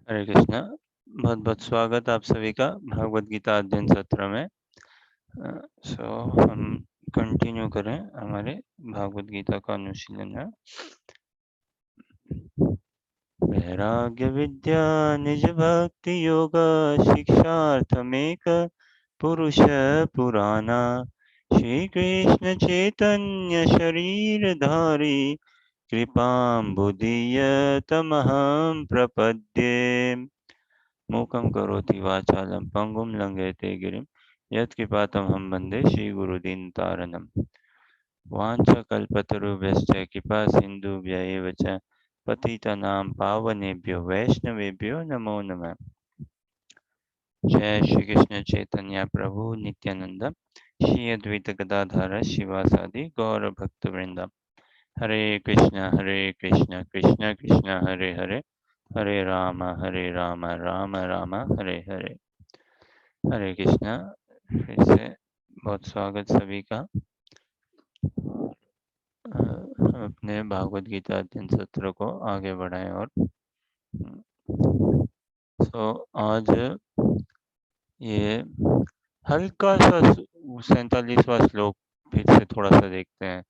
हरे कृष्णा। बहुत बहुत स्वागत आप सभी का भागवत गीता अध्ययन सत्र में। हम कंटिन्यू करें हमारे भागवत गीता का अनुशीलन है। वैराग्य विद्या निज भक्ति योग शिक्षार्थमेक पुरुष पुराना श्री कृष्ण चैतन्य शरीर धारी कृपाम्बुदीयतमहं प्रपद्ये। मूकं करोति वाचालं पंगुं लंघयते गिरिं यत्कृपातमहं वन्दे श्रीगुरुदीनतारिणम्। वाञ्छकल्पतरुभ्यश्च कृपा सिन्धुभ्य एव च पतितानां पावनेभ्यो वैष्णवेभ्यो नमो नमः। जय श्री कृष्ण चैतन्य प्रभु नित्यानंद श्री अद्वैत गदाधर शिवासादि गौर भक्तवृंद। हरे कृष्ण कृष्ण कृष्ण हरे हरे हरे राम राम राम हरे हरे। हरे कृष्णा। फिर से बहुत स्वागत सभी का। अपने भागवत गीता अध्ययन सत्र को आगे बढ़ाएं और आज ये हल्का सा 47वां श्लोक फिर से थोड़ा सा देखते हैं।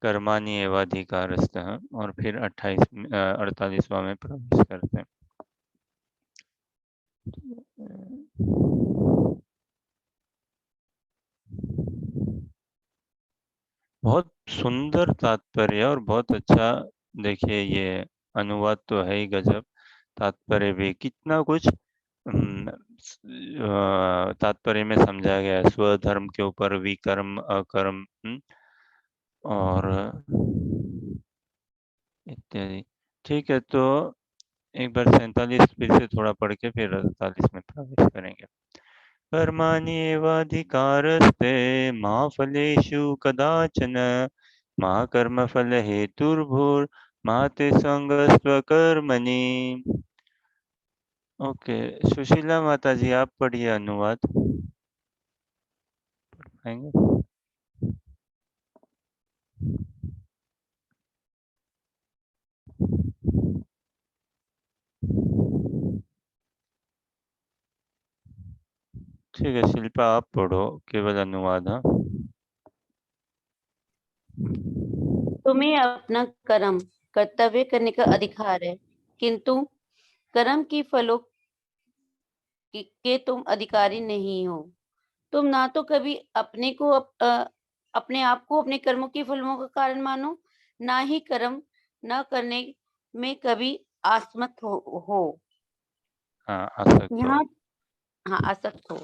कर्माणि एवाधिकारस्तः और फिर 48वां में प्रवेश करते हैं। बहुत सुंदर तात्पर्य और बहुत अच्छा। देखिए ये अनुवाद तो है ही गजब, तात्पर्य भी कितना कुछ तात्पर्य में समझा गया है। स्वधर्म के ऊपर विकर्म अकर्म और इत्यादि। ठीक है, तो एक बार 47 फिर से थोड़ा पढ़ के फिर 48 में प्रवेश करेंगे। कर्माणि एवाधिकारस्ते मा फलेषु कदाचन मा कर्मफल हेतुर्भुर्मा ते संगस्त्वकर्मणि। ओके, सुशीला माता जी आप पढ़िए अनुवाद। पढ़ाएंगे? ठीक है शिल्पा आप पढ़ो केवल अनुवाद। हाँ, तुम्हें अपना कर्म कर्तव्य करने का अधिकार है, किंतु कर्म की फलों के तुम अधिकारी नहीं हो। तुम ना तो कभी अपने आप को अपने कर्मों के फलों का कारण मानो, ना ही कर्म न करने में कभी आसक्त हो। हाँ आसक्त हो। यहाँ हाँ आसक्त हो।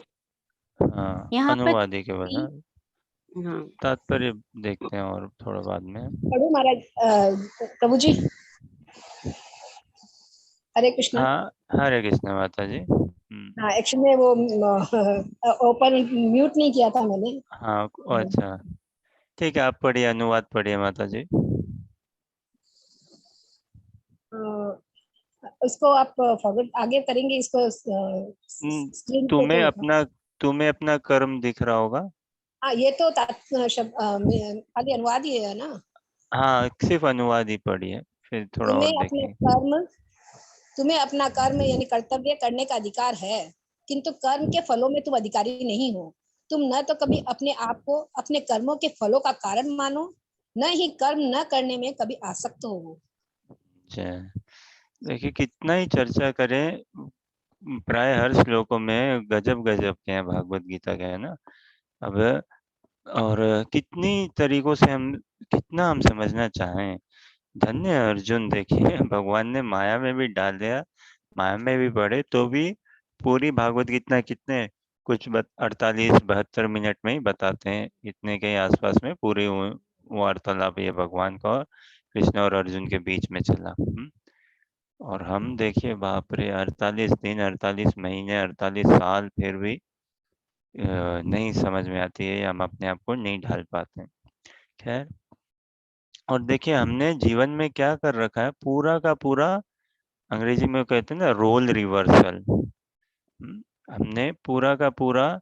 हाँ यहाँ पर अनुवाद ही केवल। हाँ, हाँ तात्पर्य देखते हैं और थोड़ा बाद में। पढ़ो महाराज। प्रभु जी हरे कृष्णा। हाँ हरे कृष्ण माता जी। हाँ एक्चुअली में वो ओपन म्यूट नहीं किया था मैंने। हाँ अच्छा ठीक है, आप पढ़िए अनुवाद पढ़िए माता जी। उसको आप फॉरवर्ड आगे करेंगे इसको स्क्रीन पे तो। तुम्हें अपना कर्म दिख रहा होगा। हाँ ये तो खाली अनुवाद ही है ना। हाँ सिर्फ अनुवाद ही पढ़िए, फिर थोड़ा और देखेंगे। तुम्हें अपना कर्म यानी कर्तव्य करने का अधिकार है, किंतु कर्म के फलों में तुम अधिकारी नहीं हो। तुम न तो कभी अपने आप को अपने कर्मों के फलों का कारण मानो, न ही कर्म न करने में कभी आसक्त हो। देखिए कितना ही चर्चा करें, प्राय हर श्लोकों में गजब गजब के हैं भागवत गीता के, है ना। अब और कितनी तरीकों से हम कितना हम समझना चाहें। धन्य अर्जुन, देखिए भगवान ने माया में भी डाल दिया, माया में भी पढ़े तो भी पूरी भागवत गीता कितने कुछ 48-72 मिनट में ही बताते हैं। इतने के आसपास में पूरी वार्तालाप ये भगवान का और कृष्ण और अर्जुन के बीच में चला। और हम देखिए बाप रे 48 दिन 48 महीने 48 साल फिर भी नहीं समझ में आती है, हम अपने आप को नहीं ढाल पाते। खैर, और देखिए हमने जीवन में क्या कर रखा है, पूरा का पूरा अंग्रेजी में कहते हैं ना रोल रिवर्सल। हमने पूरा का पूरा,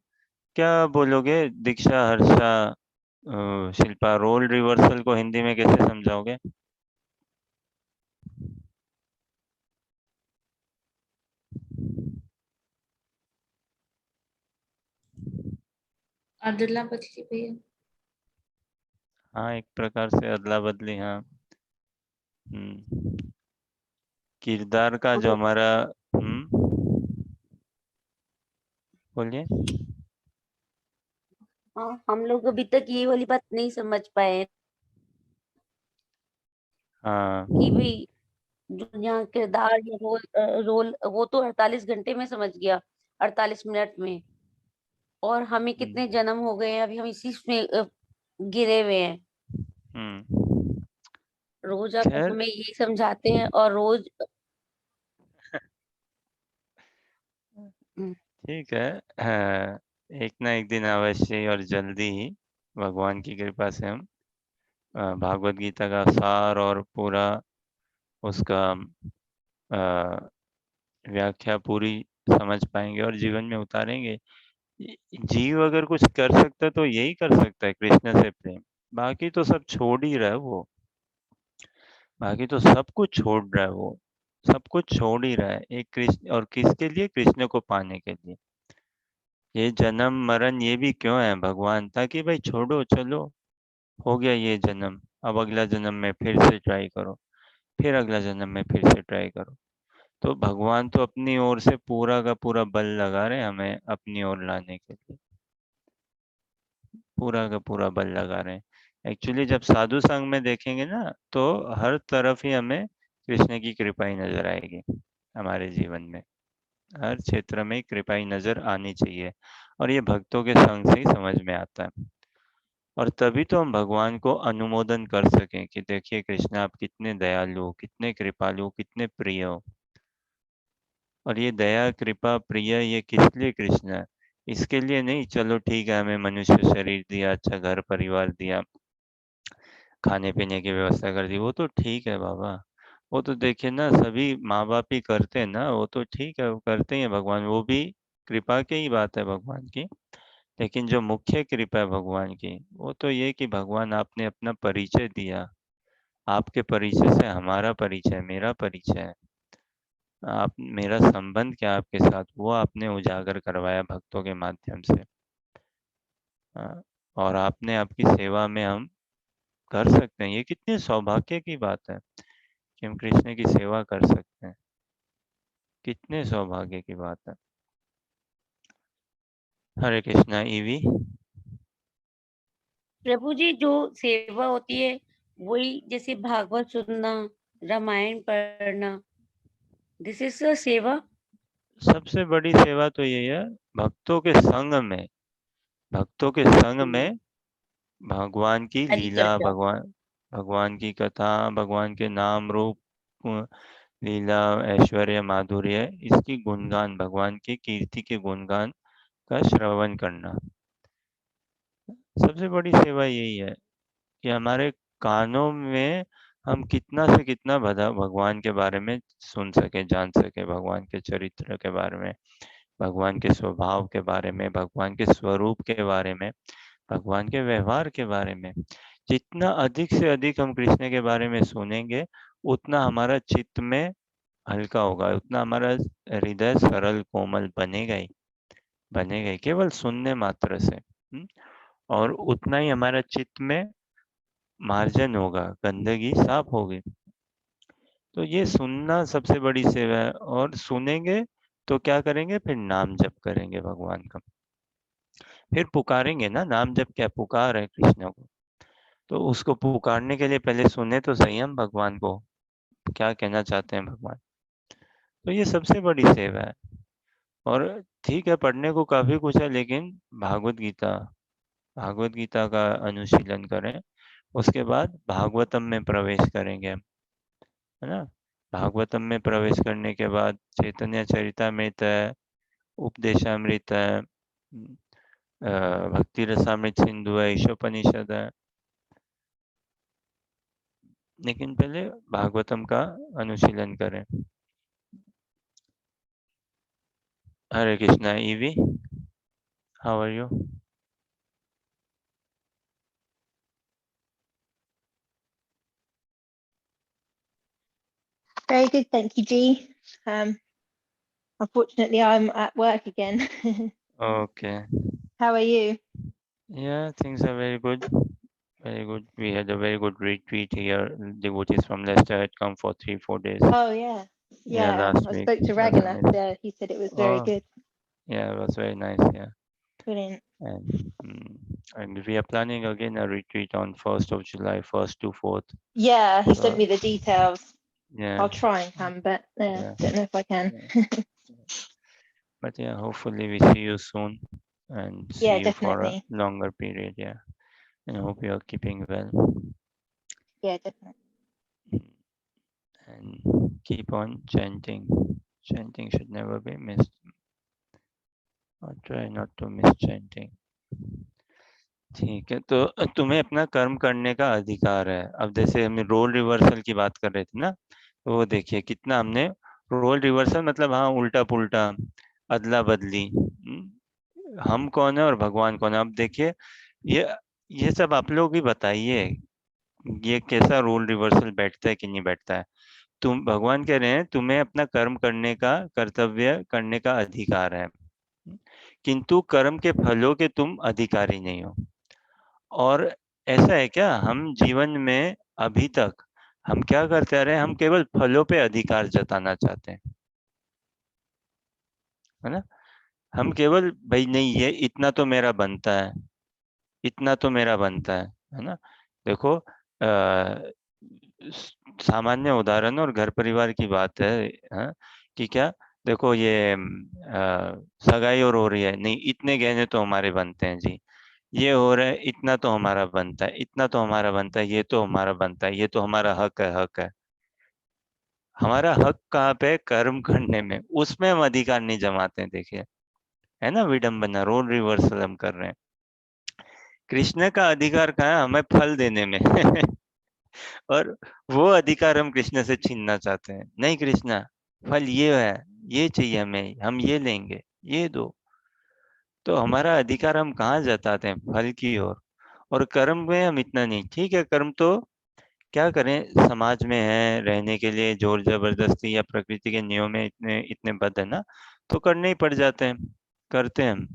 क्या बोलोगे दीक्षा हर्षा शिल्पा, रोल रिवर्सल को हिंदी में कैसे समझाओगे? अदला बदली भैया। हाँ, एक प्रकार से अदला बदली। हाँ। किरदार का जो हमारा बोलिए। हाँ, हम लोग अभी तक ये वाली बात नहीं समझ पाए हाँ। कि भाई जो यहाँ किरदार या रोल वो तो 48 घंटे में समझ गया, 48 मिनट में, और हमें कितने जन्म हो गए हैं, अभी हम इसी में गिरे हुए हैं। रोज आप खैर, हमें यही समझाते हैं और रोज ठीक है। हाँ, एक ना एक दिन अवश्य ही और जल्दी ही भगवान की कृपा से हम भागवत गीता का सार और पूरा उसका व्याख्या पूरी समझ पाएंगे और जीवन में उतारेंगे। जीव अगर कुछ कर सकता है तो यही कर सकता है, कृष्ण से प्रेम। बाकी तो सब छोड़ ही रहा है वो। बाकी तो सब कुछ छोड़ रहा है वो। सब कुछ छोड़ ही रहा है एक कृष्ण, और किसके लिए? कृष्ण को पाने के लिए। ये जन्म मरण ये भी क्यों है भगवान? ताकि भाई छोड़ो, चलो, हो गया ये जन्म, अब अगला जन्म में फिर से ट्राई करो, फिर अगला जन्म में फिर से ट्राई करो। तो भगवान तो अपनी ओर से पूरा का पूरा बल लगा रहे हैं हमें अपनी ओर लाने के लिए। पूरा का पूरा बल लगा रहे हैं। एक्चुअली जब साधु संग में देखेंगे ना, तो हर तरफ ही हमें कृष्ण की कृपा ही नजर आएगी। हमारे जीवन में हर क्षेत्र में कृपा ही नजर आनी चाहिए, और ये भक्तों के संग से ही समझ में आता है। और तभी तो हम भगवान को अनुमोदन कर सकें कि देखिए कृष्ण, आप कितने दयालु हो, कितने कृपालु हो, कितने प्रिय हो। और ये दया कृपा प्रिय ये किस लिए कृष्ण है? इसके लिए नहीं, चलो ठीक है, हमें मनुष्य शरीर दिया, अच्छा घर परिवार दिया, खाने पीने की व्यवस्था कर दी, वो तो ठीक है बाबा। वो तो देखिए ना, सभी माँ बाप ही करते हैं ना, वो तो ठीक है, वो करते ही हैं भगवान, वो भी कृपा की ही बात है भगवान की। लेकिन जो मुख्य कृपा है भगवान की, वो तो ये कि भगवान आपने अपना परिचय दिया। आपके परिचय से हमारा परिचय, मेरा परिचय है। आप, मेरा संबंध क्या आपके साथ, वो आपने उजागर करवाया भक्तों के माध्यम से। और आपने, आपकी सेवा में हम कर सकते हैं। ये कितने सौभाग्य की बात है कि हम कृष्ण की सेवा कर सकते हैं। कितने सौभाग्य की बात है। हरे कृष्णा। ईवी। प्रभु जी, जो सेवा होती है वही, जैसे भागवत सुनना, रामायण पढ़ना, दिस इज अ सेवा। सबसे बड़ी सेवा तो यही है, भक्तों के संग में, भक्तों के संग में भगवान की हरि लीला, चर्चा। भगवान भगवान की कथा, भगवान के नाम रूप, लीला, ऐश्वर्य, माधुर्य, इसकी गुणगान, भगवान की कीर्ति के गुणगान का श्रवण करना। सबसे बड़ी सेवा यही है कि हमारे कानों में हम कितना से कितना भगवान के बारे में सुन सके, जान सके, भगवान के चरित्र के बारे में, भगवान के स्वभाव के बारे में, भगवान के स्वरूप के बारे में, भगवान के व्यवहार के बारे में। जितना अधिक से अधिक हम कृष्ण के बारे में सुनेंगे, उतना हमारा चित्त में हल्का होगा, उतना हमारा हृदय सरल कोमल बनेगा ही, बनेगा ही केवल सुनने मात्र से। और उतना ही हमारा चित्त में मार्जन होगा, गंदगी साफ होगी। तो ये सुनना सबसे बड़ी सेवा है। और सुनेंगे तो क्या करेंगे? फिर नाम जप करेंगे भगवान का, फिर पुकारेंगे ना। नाम जप क्या? पुकार है कृष्ण को। तो उसको पुकारने के लिए पहले सुने तो सही हम भगवान को, क्या कहना चाहते हैं भगवान। तो ये सबसे बड़ी सेवा है। और ठीक है, पढ़ने को काफी कुछ है, लेकिन भागवत गीता, भागवत गीता का अनुशीलन करें। उसके बाद भागवतम में प्रवेश करेंगे हम, है ना। भागवतम में प्रवेश करने के बाद चैतन्य चरितामृत है, उपदेशामृत है, भक्ति रसामृत सिंधु है, ईशोपनिषद है। लेकिन पहले भागवतम का अनुशीलन करें। Hare Krishna. Evie, how are you? Very good, thank you, G. Unfortunately, I'm at work again. Okay. How are you? Yeah, things are very good. Very good. We had a very good retreat here. Devotees from Leicester had come for 3-4 days. Oh yeah, yeah. Last I week. spoke to It was Raghunath. amazing. He said it was very Oh, good. yeah, it was very nice. Yeah, Brilliant. and we are planning again a retreat on 1st of July, 1st to 4th. Yeah, he So, sent me the details. yeah, I'll try and come, but Yeah. don't know if I can. but yeah, hopefully we see you soon and see Yeah, you for a definitely. longer period. Yeah, and I hope you are keeping well. Yeah, definitely. And keep on chanting. Chanting should never be missed. Or try not to miss chanting. ठीक है, तो तुम्हें अपना कर्म करने का अधिकार है। अब जैसे हमने रोल रिवर्सल की बात कर रहे थे ना, तो वो देखिए कितना हमने रोल रिवर्सल मतलब हाँ उल्टा पुल्टा अदला बदली, हम कौन है और भगवान कौन है। अब देखिए ये सब आप लोग भी बताइए, ये कैसा रोल रिवर्सल बैठता है कि नहीं बैठता है। तुम भगवान कह रहे हैं तुम्हें अपना कर्म करने का कर्तव्य करने का अधिकार है, किंतु कर्म के फलों के तुम अधिकारी नहीं हो। और ऐसा है क्या, हम जीवन में अभी तक हम क्या करते आ रहे हैं, हम केवल फलों पे अधिकार जताना चाहते हैं, है ना। हम केवल भाई नहीं ये इतना तो मेरा बनता है, इतना तो मेरा बनता है ना। देखो सामान्य उदाहरण और घर परिवार की बात है, हाँ, कि क्या देखो ये सगाई और हो रही है, नहीं इतने गहने तो हमारे बनते हैं जी, ये हो रहा है इतना तो हमारा बनता है, इतना तो हमारा बनता है, ये तो हमारा बनता है, ये तो हमारा हक है, हक है। हमारा हक कहाँ पे, कर्म करने में, उसमें हम अधिकार नहीं जमाते हैं। देखिए है ना विडंबना, रोल रिवर्सल हम कर रहे हैं। कृष्ण का अधिकार कहाँ है, हमें फल देने में और वो अधिकार हम कृष्ण से छीनना चाहते हैं। नहीं कृष्णा, फल ये है, ये चाहिए हमें, हम ये लेंगे, ये दो। तो हमारा अधिकार हम कहाँ जताते हैं, फल की ओर। और कर्म में हम इतना नहीं, ठीक है कर्म तो क्या करें, समाज में है रहने के लिए, जोर जबरदस्ती या प्रकृति के नियम में इतने इतने बद्ध है ना, तो करने ही पड़ जाते हैं, करते हैं हम।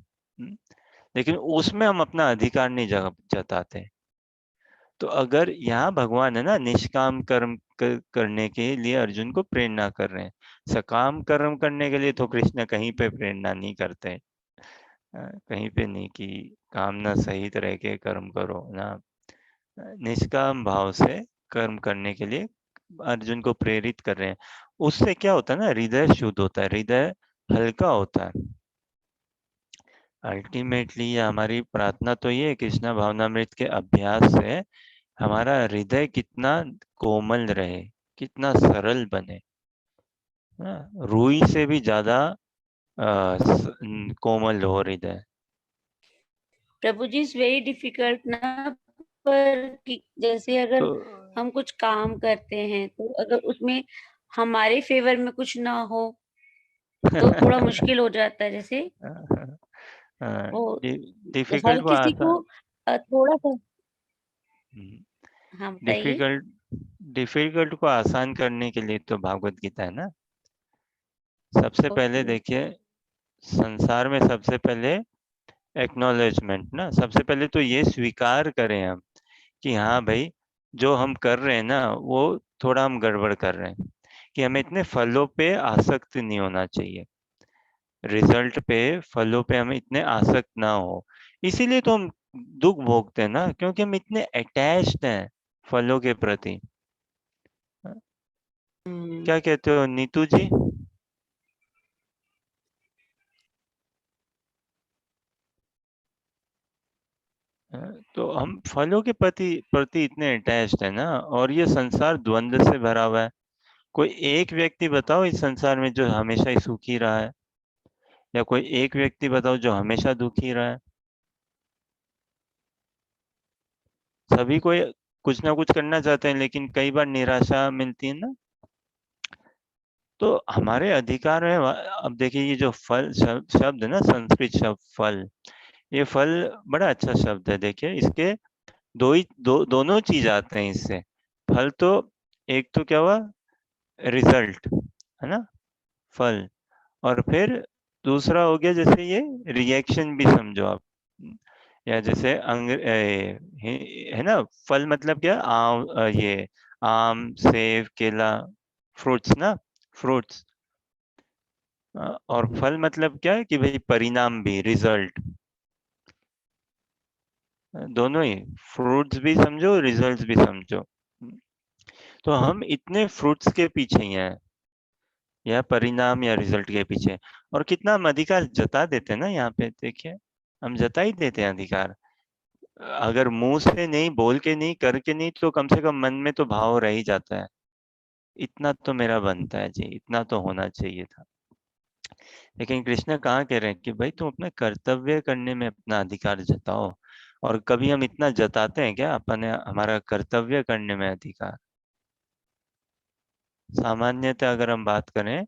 लेकिन उसमें हम अपना अधिकार नहीं जताते। तो अगर यहाँ भगवान है ना निष्काम कर्म करने के लिए अर्जुन को प्रेरणा कर रहे हैं, सकाम कर्म करने के लिए तो कृष्ण कहीं पे प्रेरणा नहीं करते, कहीं पे नहीं कि कामना सहित रह के कर्म करो ना। निष्काम भाव से कर्म करने के लिए अर्जुन को प्रेरित कर रहे हैं। उससे क्या होता है ना, हृदय शुद्ध होता है, हृदय हल्का होता है। अल्टीमेटली हमारी प्रार्थना तो ये है, कृष्णा भावनामृत के अभ्यास से हमारा हृदय कितना कोमल रहे, कितना सरल बने, रूई से भी ज्यादा कोमल हो हृदय। प्रभु जी इज वेरी डिफिकल्ट ना, पर जैसे अगर तो हम कुछ काम करते हैं तो अगर उसमें हमारे फेवर में कुछ ना हो तो थोड़ा मुश्किल हो जाता है। जैसे वो हर डिफिकल्ट को किसी को आसान, थोड़ा सा, हाँ बताइए। डिफिकल्ट डिफिकल्ट को आसान करने के लिए तो भागवत गीता है ना। सबसे पहले ओके। देखिए, संसार में सबसे पहले एक्नॉलेजमेंट ना, सबसे पहले तो ये स्वीकार करें हम कि हाँ भाई जो हम कर रहे हैं ना वो थोड़ा हम गड़बड़ कर रहे हैं, कि हमें इतने फलों पे आसक्त नहीं होना चाहिए, रिजल्ट पे फलों पे हमें इतने आसक्त ना हो। इसीलिए तो हम दुख भोगते हैं ना, क्योंकि हम इतने अटैच्ड हैं फलों के प्रति। क्या कहते हो नीतू जी? तो हम फलों के प्रति प्रति इतने अटैच्ड है ना, और ये संसार द्वंद्व से भरा हुआ है। कोई एक व्यक्ति बताओ इस संसार में जो हमेशा ही सुखी रहा है, या कोई एक व्यक्ति बताओ जो हमेशा दुखी रहा है। सभी कोई कुछ ना कुछ करना चाहते हैं, लेकिन कई बार निराशा मिलती है ना। तो हमारे अधिकार है। अब देखिए ये जो फल शब्द है ना, संस्कृत शब्द फल, ये फल बड़ा अच्छा शब्द है। देखिए इसके दोनों चीज आते हैं इससे। फल तो एक तो क्या हुआ, रिजल्ट है ना, फल, और फिर दूसरा हो गया जैसे ये रिएक्शन भी समझो आप, या जैसे है ना, फल मतलब क्या, आम, ये आम, सेब, केला, फ्रूट्स ना, फ्रूट्स। और फल मतलब क्या है कि भाई परिणाम भी, रिजल्ट, दोनों ही, फ्रूट्स भी समझो, रिजल्ट्स भी समझो। तो हम इतने फ्रूट्स के पीछे ही हैं, या परिणाम या रिजल्ट के पीछे। और कितना हम अधिकार जता देते हैं ना, यहाँ पे देखिए, हम जता ही देते हैं अधिकार। अगर मुंह से नहीं, बोल के नहीं, करके नहीं, तो कम से कम मन में तो भाव रह ही जाता है, इतना तो मेरा बनता है जी, इतना तो होना चाहिए था। लेकिन कृष्ण कहाँ कह रहे हैं कि भाई तुम अपने कर्तव्य करने में अपना अधिकार जताओ। और कभी हम इतना जताते हैं क्या अपने, हमारा कर्तव्य करने में अधिकार? सामान्यतः अगर हम बात करें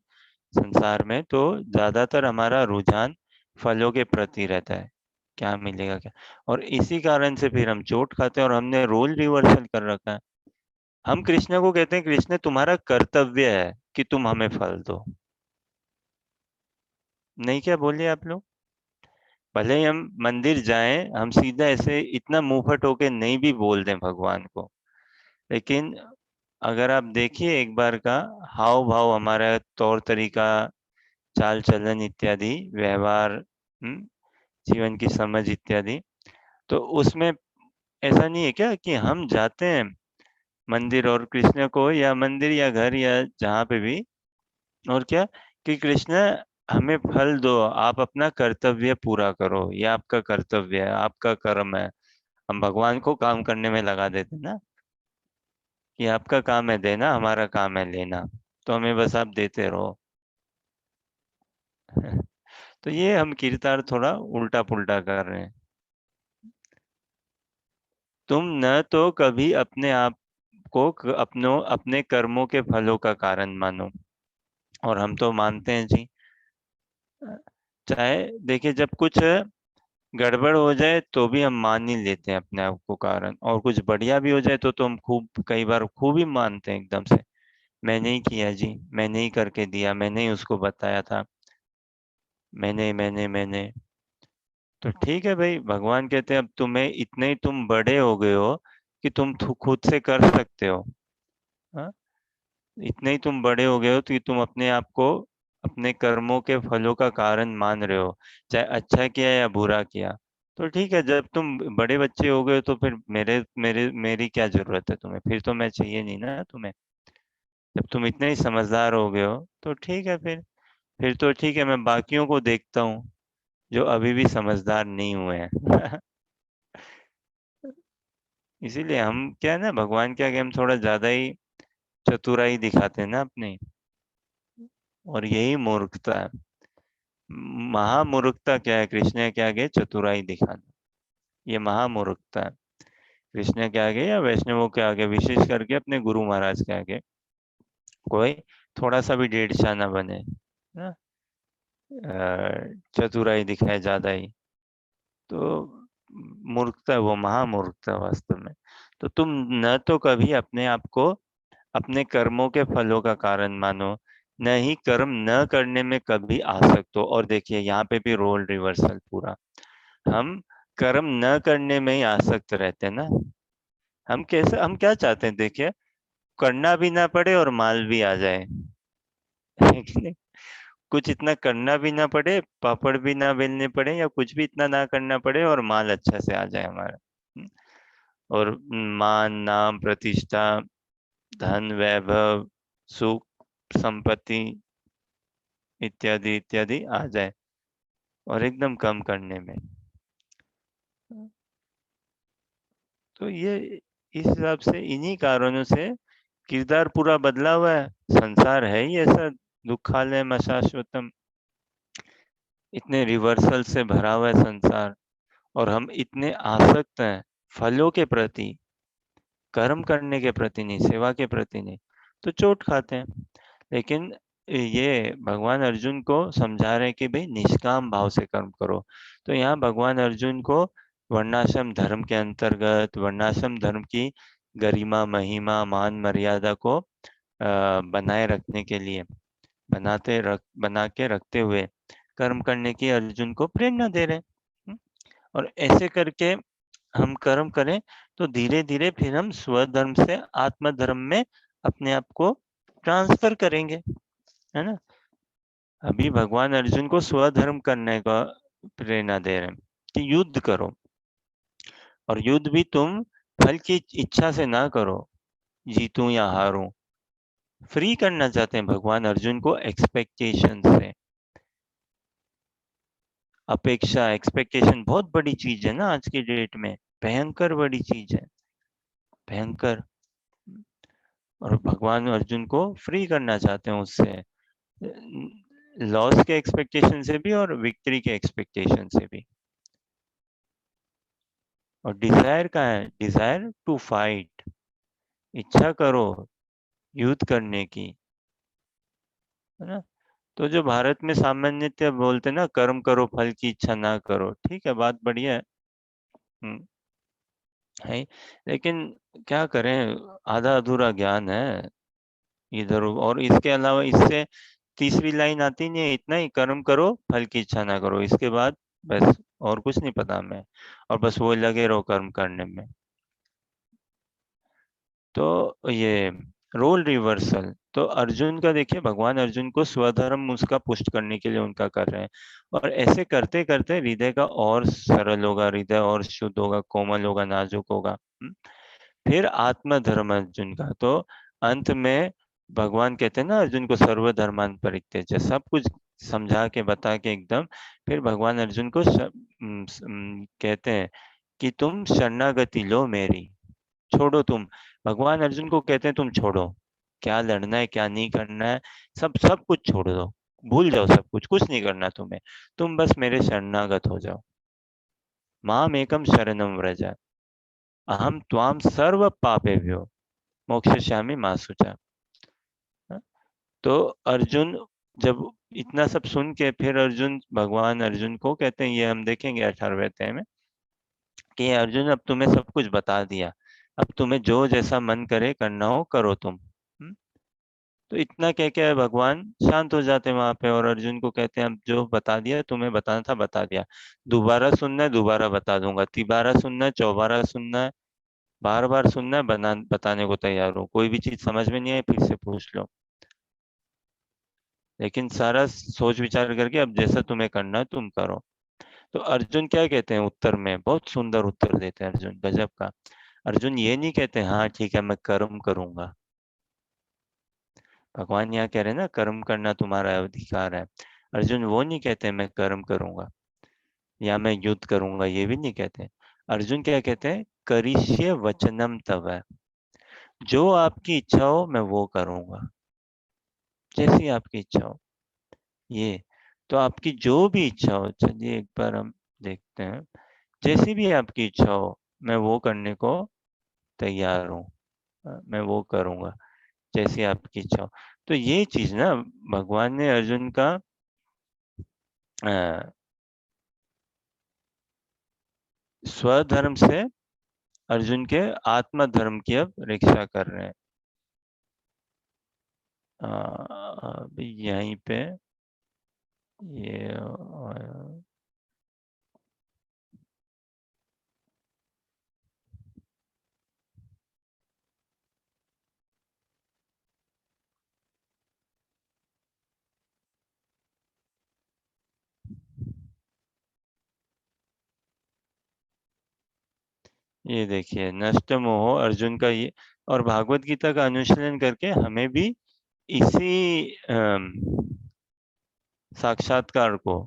संसार में, तो ज्यादातर हमारा रुझान फलों के प्रति रहता है, क्या मिलेगा क्या। और इसी कारण से फिर हम चोट खाते हैं, और हमने रोल रिवर्सल कर रखा है। हम कृष्ण को कहते हैं, कृष्ण तुम्हारा कर्तव्य है कि तुम हमें फल दो। नहीं, क्या बोलिए आप लोग? भले ही हम मंदिर जाएं, हम सीधा ऐसे इतना मुंहफट होके नहीं भी बोल दें भगवान को, लेकिन अगर आप देखिए एक बार का हाव भाव, हमारा तौर तरीका, चाल चलन इत्यादि, व्यवहार, जीवन की समझ इत्यादि, तो उसमें ऐसा नहीं है क्या कि हम जाते हैं मंदिर और कृष्ण को, या मंदिर या घर या जहाँ पे भी, और क्या कि कृष्ण हमें फल दो, आप अपना कर्तव्य पूरा करो, ये आपका कर्तव्य है, आपका कर्म है। हम भगवान को काम करने में लगा देते हैं ना, कि आपका काम है देना, हमारा काम है लेना, तो हमें बस आप देते रहो। तो ये हम कीर्तार थोड़ा उल्टा पुल्टा कर रहे हैं। तुम न तो कभी अपने आप को अपने कर्मों के फलों का कारण मानो, और हम तो मानते हैं जी। चाहे देखिए, जब कुछ गड़बड़ हो जाए तो भी हम मान ही लेते हैं अपने आप को कारण, और कुछ बढ़िया भी हो जाए तो हम खूब, कई बार खूब ही मानते हैं एकदम से। मैंने ही किया जी, मैंने ही करके दिया, मैंने ही उसको बताया था, मैंने। तो ठीक है भाई, भगवान कहते हैं अब तुम्हें इतने ही तुम बड़े हो गए हो कि तुम खुद से कर सकते हो। हाँ, इतने ही तुम बड़े हो गए हो कि तुम अपने आप को अपने कर्मों के फलों का कारण मान रहे हो, चाहे अच्छा किया या बुरा किया। तो ठीक है, जब तुम बड़े बच्चे हो गए हो, तो फिर मेरी क्या जरूरत है तुम्हें, फिर तो मैं चाहिए नहीं ना तुम्हें। जब तुम इतने ही समझदार हो गए हो, तो ठीक है फिर तो ठीक है, मैं बाकियों को देखता हूँ जो अभी भी समझदार नहीं हुए हैं। इसीलिए हम क्या है ना, भगवान के आगे हम थोड़ा ज्यादा ही चतुराई दिखाते हैं ना अपनी, और यही मूर्खता है। महामूर्खता क्या है? कृष्ण के आगे चतुराई दिखाना, ये महामूर्खता है। कृष्ण के आगे या वैष्णवों के आगे, विशेष करके अपने गुरु महाराज के आगे, कोई थोड़ा सा भी डेढ़ ना बने ना, चतुराई दिखाए ज्यादा ही, तो मूर्खता है, वो महामूर्खता है वास्तव में। तो तुम न तो कभी अपने आप को अपने कर्मों के फलों का कारण मानो, न ही कर्म न करने में कभी आसक्त हो। और देखिए यहाँ पे भी रोल रिवर्सल पूरा, हम कर्म न करने में ही आसक्त रहते हैं ना। हम क्या चाहते हैं, देखिए, करना भी ना पड़े और माल भी आ जाए। है कि नहीं? कुछ इतना करना भी ना पड़े, पापड़ भी ना बेलने पड़े, या कुछ भी इतना ना करना पड़े, और माल अच्छा से आ जाए हमारा। हम्म, और मान, नाम, प्रतिष्ठा, धन, वैभव, सुख, संपत्ति इत्यादि इत्यादि आ जाए, और एकदम कम करने में। तो ये इस हिसाब से, इन्हीं कारणों से किरदार पूरा बदला हुआ है। संसार है ही ऐसा, दुखालय शाश्वतम, इतने रिवर्सल से भरा हुआ है संसार, और हम इतने आसक्त हैं फलों के प्रति, कर्म करने के प्रति नहीं, सेवा के प्रति नहीं, तो चोट खाते हैं। लेकिन ये भगवान अर्जुन को समझा रहे हैं कि भाई निष्काम भाव से कर्म करो। तो यहाँ भगवान अर्जुन को वर्णाश्रम धर्म के अंतर्गत, वर्णाश्रम धर्म की गरिमा, महिमा, मान, मर्यादा को बनाए रखने के लिए, बना के रखते हुए कर्म करने की अर्जुन को प्रेरणा दे रहे हैं। और ऐसे करके हम कर्म करें तो धीरे धीरे फिर हम स्वधर्म से आत्मधर्म में अपने आप को ट्रांसफर करेंगे, है ना। अभी भगवान अर्जुन को स्वधर्म करने का प्रेरणा दे रहे हैं कि युद्ध करो, और युद्ध भी तुम फल की इच्छा से ना करो, जीतूं या हारूं। फ्री करना चाहते हैं भगवान अर्जुन को एक्सपेक्टेशन से। अपेक्षा, एक्सपेक्टेशन बहुत बड़ी चीज है ना आज की डेट में, भयंकर बड़ी चीज है, भयंकर। और भगवान अर्जुन को फ्री करना चाहते हैं उससे, लॉस के एक्सपेक्टेशन से भी और विक्ट्री के एक्सपेक्टेशन से भी। और डिजायर का है, डिजायर टू फाइट, इच्छा करो युद्ध करने की, है ना। तो जो भारत में सामान्यतः बोलते ना कर्म करो फल की इच्छा ना करो, ठीक है, बात बढ़िया है, लेकिन क्या करें, आधा अधूरा ज्ञान है इधर। और इसके अलावा इससे तीसरी लाइन आती नहीं है, इतना ही कर्म करो फल की इच्छा ना करो, इसके बाद बस और कुछ नहीं पता हमें, और बस वो लगे रहो कर्म करने में। तो ये रोल रिवर्सल, तो अर्जुन का देखिए, भगवान अर्जुन को स्वधर्म उसका पुष्ट करने के लिए उनका कर रहे हैं, और ऐसे करते करते हृदय का और सरल होगा, हृदय और शुद्ध होगा, कोमल होगा, नाजुक होगा। फिर आत्मधर्म अर्जुन का, तो अंत में भगवान कहते हैं ना अर्जुन को सर्वधर्मान परित्यज्य, सब कुछ समझा के बता के एकदम, फिर भगवान अर्जुन को कहते हैं कि तुम शरणागति लो मेरी, छोड़ो तुम। भगवान अर्जुन को कहते हैं तुम छोड़ो, क्या लड़ना है क्या नहीं करना है, सब सब कुछ छोड़ दो, भूल जाओ सब कुछ, कुछ नहीं करना तुम्हें, तुम बस मेरे शरणागत हो जाओ। माम एकम शरणम व्रज अहम त्वाम सर्व पापेभ्यो मोक्षयिष्यामि मा शुचा। तो अर्जुन जब इतना सब सुन के, फिर अर्जुन भगवान अर्जुन को कहते हैं, ये हम देखेंगे 18वें अध्याय में, कि अर्जुन अब तुम्हें सब कुछ बता दिया, अब तुम्हें जो जैसा मन करे करना हो करो तुम। तो इतना कह के भगवान शांत हो जाते हैं वहां पे, और अर्जुन को कहते हैं अब जो बता दिया तुम्हें बताना था बता दिया, दोबारा सुनना है दोबारा बता दूंगा, तिबारा सुनना है चौबारा सुनना है, बार बार सुनना है, बताने को तैयार हूँ, कोई भी चीज समझ में नहीं आए फिर से पूछ लो, लेकिन सारा सोच विचार करके अब जैसा तुम्हें करना है तुम करो। तो अर्जुन क्या कहते हैं उत्तर में, बहुत सुंदर उत्तर देते हैं अर्जुन, गजब का। अर्जुन ये नहीं कहते हाँ ठीक है मैं कर्म करूंगा, भगवान यहाँ कह रहे हैं ना कर्म करना तुम्हारा अधिकार है, अर्जुन वो नहीं कहते मैं कर्म करूंगा या मैं युद्ध करूंगा, ये भी नहीं कहते। अर्जुन क्या कहते हैं, करिष्ये वचनम तव, जो आपकी इच्छा हो मैं वो करूंगा, जैसी आपकी इच्छा हो। ये तो आपकी जो भी इच्छा हो, चलिए एक बार हम देखते हैं, जैसी भी आपकी इच्छा हो मैं वो करने को तैयार हूँ, मैं वो करूंगा जैसी आपकी इच्छा हो। तो ये चीज ना भगवान ने अर्जुन का स्वधर्म से अर्जुन के आत्मधर्म की अब रक्षा कर रहे हैं। अभी यहीं पे ये ये देखिए नष्ट मोह अर्जुन का ये, और भागवत गीता का अनुशीलन करके हमें भी इसी साक्षात्कार को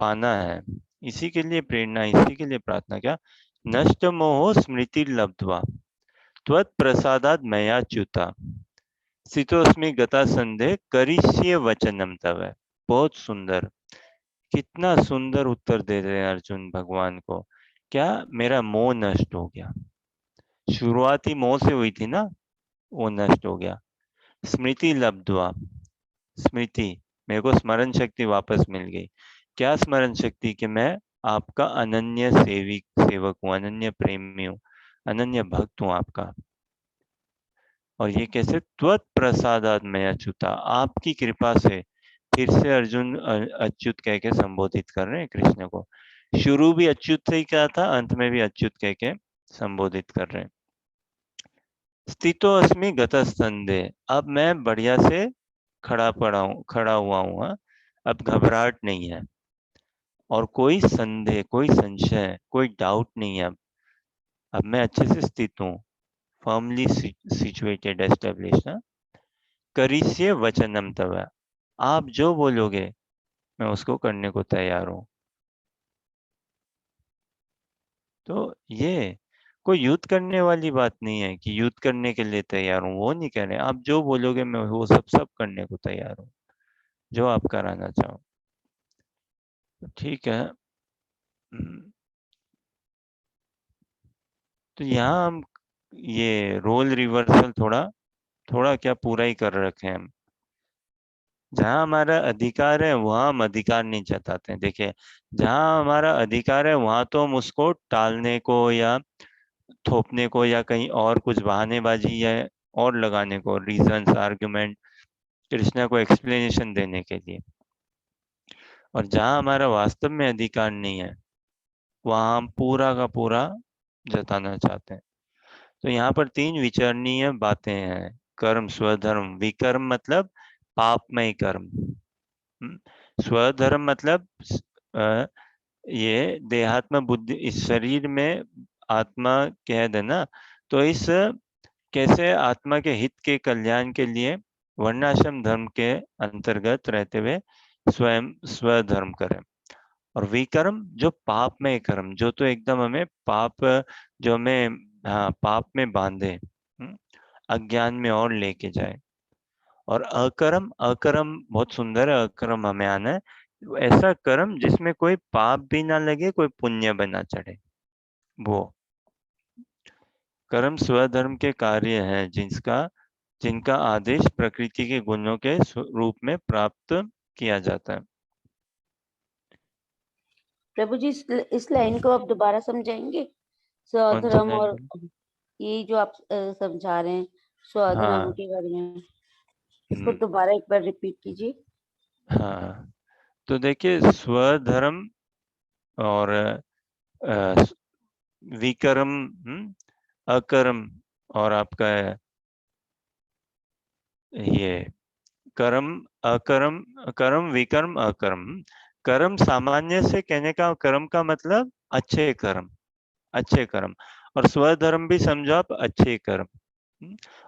पाना है, इसी के लिए प्रेरणा, इसी के लिए प्रार्थना, क्या नष्ट मोह स्मृति लब्ध्वा त्वत् प्रसादाद मया च्युता स्थितोस्मि गता संदेह करिष्ये वचनम तव। बहुत सुंदर, कितना सुंदर उत्तर दे रहे हैं अर्जुन भगवान को, क्या मेरा मोह नष्ट हो गया, शुरुआती मोह से हुई थी ना, वो नष्ट हो गया। स्मृति लब्ध्वा, स्मृति, मेरे को स्मरण शक्ति वापस मिल गई, क्या स्मरण शक्ति, कि मैं आपका अनन्य सेवक हूँ, अनन्य प्रेमी हूँ, अनन्य भक्त हूँ आपका। और ये कैसे, त्वत् प्रसादात मैं अच्युता, आपकी कृपा से, फिर से अर्जुन अच्युत कह के संबोधित कर रहे हैं कृष्ण को, शुरू भी अच्युत से ही कहा था, अंत में भी अच्युत कह के संबोधित कर रहे हैं। स्थितो अस्मि गतस्कंधे, अब मैं बढ़िया से खड़ा हुआ हूँ। हाँ? अब घबराहट नहीं है और कोई संदेह, कोई संशय, कोई डाउट नहीं है। अब मैं अच्छे से स्थित हूँ, फर्मली सिचुएटेड, एस्टेब्लिश। करिष्ये वचनम तव, आप जो बोलोगे मैं उसको करने को तैयार हूँ। तो ये कोई युद्ध करने वाली बात नहीं है कि युद्ध करने के लिए तैयार हूँ, वो नहीं कह रहे। आप जो बोलोगे मैं वो सब करने को तैयार हूँ, जो आप कराना चाहो। ठीक है। तो यहाँ हम ये रोल रिवर्सल थोड़ा क्या पूरा ही कर रखे हैं हम। जहाँ हमारा अधिकार है वहाँ हम अधिकार नहीं जताते हैं। देखिए, जहाँ हमारा अधिकार है वहाँ तो हम उसको टालने को या थोपने को या कहीं और कुछ बहानेबाजी या और लगाने को, रीजंस, आर्गुमेंट, कृष्णा को एक्सप्लेनेशन देने के लिए। और जहाँ हमारा वास्तव में अधिकार नहीं है वहाँ हम पूरा का पूरा जताना चाहते हैं। तो यहाँ पर 3 विचारणीय बातें हैं। कर्म, स्वधर्म, विकर्म मतलब पापमय कर्म। स्वधर्म मतलब ये देहात्म बुद्धि, इस शरीर में आत्मा कैद है ना, तो इस कैसे आत्मा के हित के कल्याण के लिए वर्णाश्रम धर्म के अंतर्गत रहते हुए स्वयं स्वधर्म करें। और विकर्म जो पाप में कर्म, जो तो एकदम हमें पाप, जो हमें पाप में बांधे, अज्ञान में और लेके जाए। और अकर्म, अकर्म बहुत सुंदर है। अकर्म हमें आना है ऐसा कर्म जिसमें कोई पाप भी ना लगे, कोई पुण्य बना चढ़े। वो कर्म स्वधर्म के कार्य हैं जिनका आदेश प्रकृति के गुणों के रूप में प्राप्त किया जाता है। प्रभु जी, इस लाइन को आप दोबारा समझाएंगे? कौन सी स्वधर्म लाइन और बोली? ये जो आप समझा रहे हैं स्वधर्म हाँ। के बारे में, इसको दोबारा एक बार रिपीट कीजिए। हाँ, तो देखिए, स्वधर्म और विकर्म, अकर्म, और आपका ये कर्म, अकर्म, कर्म, विकर्म, अकर्म। कर्म सामान्य से कहने का, कर्म का मतलब अच्छे कर्म, अच्छे कर्म। और स्वधर्म भी समझो आप, अच्छे कर्म।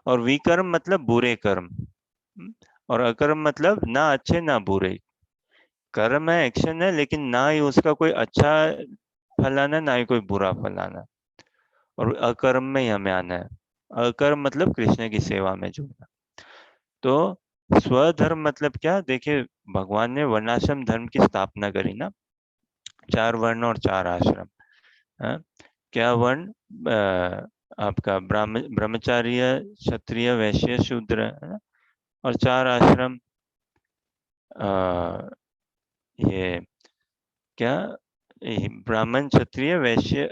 और विकर्म मतलब बुरे कर्म। और अकर्म मतलब ना अच्छे ना बुरे। कर्म है, एक्शन है, लेकिन ना ही उसका कोई अच्छा फल आना, ना ही कोई बुरा फल आना। और अकर्म में ही हमें आना है। अकर्म मतलब कृष्ण की सेवा में जुड़ना। तो स्वधर्म मतलब क्या? देखिए, भगवान ने वर्णाश्रम धर्म की स्थापना करी ना, 4 वर्ण और 4 आश्रम। है? क्या वर्ण? आपका ब्रह्मचार्य, क्षत्रिय, वैश्य, शूद्र, है ना? और 4 आश्रम, ये क्या, ब्राह्मण, क्षत्रिय, वैश्य,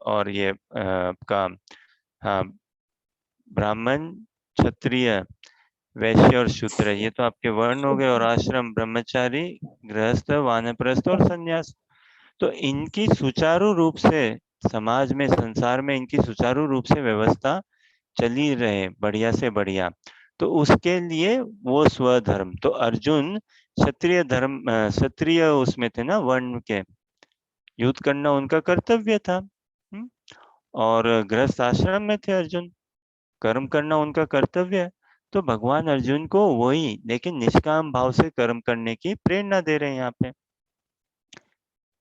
और ये आपका, हाँ, ब्राह्मण, क्षत्रिय, वैश्य और शूद्र, ये तो आपके वर्ण हो गए। और आश्रम, ब्रह्मचारी, गृहस्थ, वानप्रस्थ और संन्यास। तो इनकी सुचारू रूप से समाज में, संसार में इनकी सुचारू रूप से व्यवस्था चली रहे बढ़िया से बढ़िया, तो उसके लिए वो स्वधर्म। तो अर्जुन क्षत्रिय धर्म, क्षत्रिय उसमें थे ना, वर्ण के, युद्ध करना उनका कर्तव्य था। और गृहस्थ आश्रम में थे अर्जुन, कर्म करना उनका कर्तव्य है। तो भगवान अर्जुन को वही, लेकिन निष्काम भाव से कर्म करने की प्रेरणा दे रहे हैं यहाँ पे,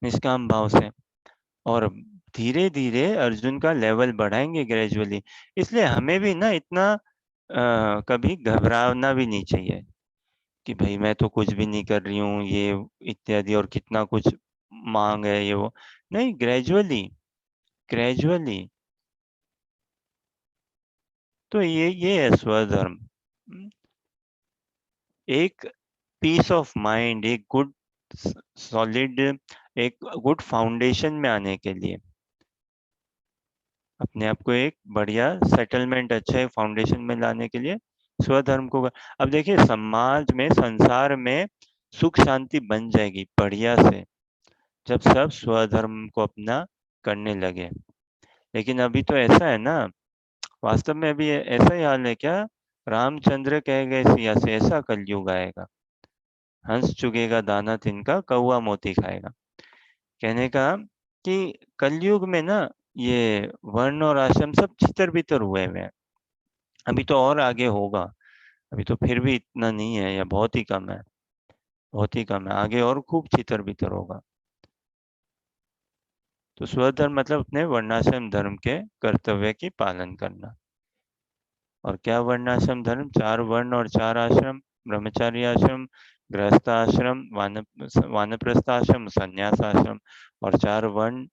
निष्काम भाव से। और धीरे धीरे अर्जुन का लेवल बढ़ाएंगे ग्रेजुअली। इसलिए हमें भी ना इतना कभी घबराना भी नहीं चाहिए कि भाई मैं तो कुछ भी नहीं कर रही हूँ, ये इत्यादि, और कितना कुछ मांग है ये वो। नहीं, ग्रेजुअली, ग्रेजुअली। तो ये है स्वधर्म। एक पीस ऑफ माइंड, एक गुड सॉलिड, एक गुड फाउंडेशन में आने के लिए, अपने आप को एक बढ़िया सेटलमेंट, अच्छा एक फाउंडेशन में लाने के लिए स्वधर्म को। अब देखिए, समाज में, संसार में सुख शांति बन जाएगी बढ़िया से, जब सब स्वधर्म को अपना करने लगे। लेकिन अभी तो ऐसा है ना, वास्तव में अभी ऐसा ही हाल है क्या? रामचंद्र कह गए सिया से, ऐसा कलयुग आएगा। हंस चुगेगा दाना तिनका, कौआ मोती खाएगा। कहने का कि कलयुग में ना ये वर्ण और आश्रम सब छितर बितर हुए हुए हैं। अभी तो और आगे होगा, अभी तो फिर भी इतना नहीं है, या बहुत ही कम है, बहुत ही कम है। आगे और खूब छितर बितर होगा। तो स्वधर्म मतलब अपने वर्णाश्रम धर्म के कर्तव्य की पालन करना। और क्या वर्णाश्रम धर्म? 4 वर्ण और 4 आश्रम, ब्रह्मचारी आश्रम, गृहस्थ आश्रम, वानप्रस्थ आश्रम, संन्यास आश्रम। और 4 वर्ण,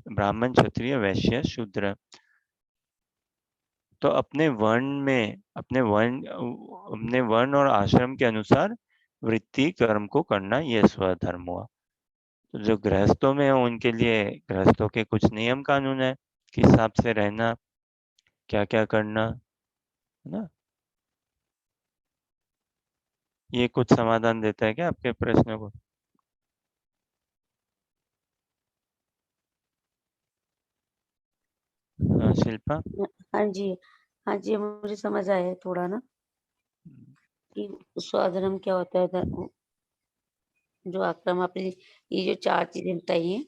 ब्राह्मण, क्षत्रिय, वैश्य, शूद्र। तो अपने वर्ण और आश्रम के अनुसार वृत्ति कर्म को करना, यह स्वधर्म हुआ। तो जो गृहस्थों में है उनके लिए गृहस्थों के कुछ नियम कानून है, किस हिसाब से रहना, क्या क्या करना, है ना। ये कुछ समाधान देता है क्या आपके प्रश्न को? हाँ, शिल्पा। हाँ जी, हाँ जी, मुझे समझ आया है थोड़ा ना कि स्वधर्म क्या होता है। जो आक्रम आपने ये जो 4 चीज़ें बताई हैं।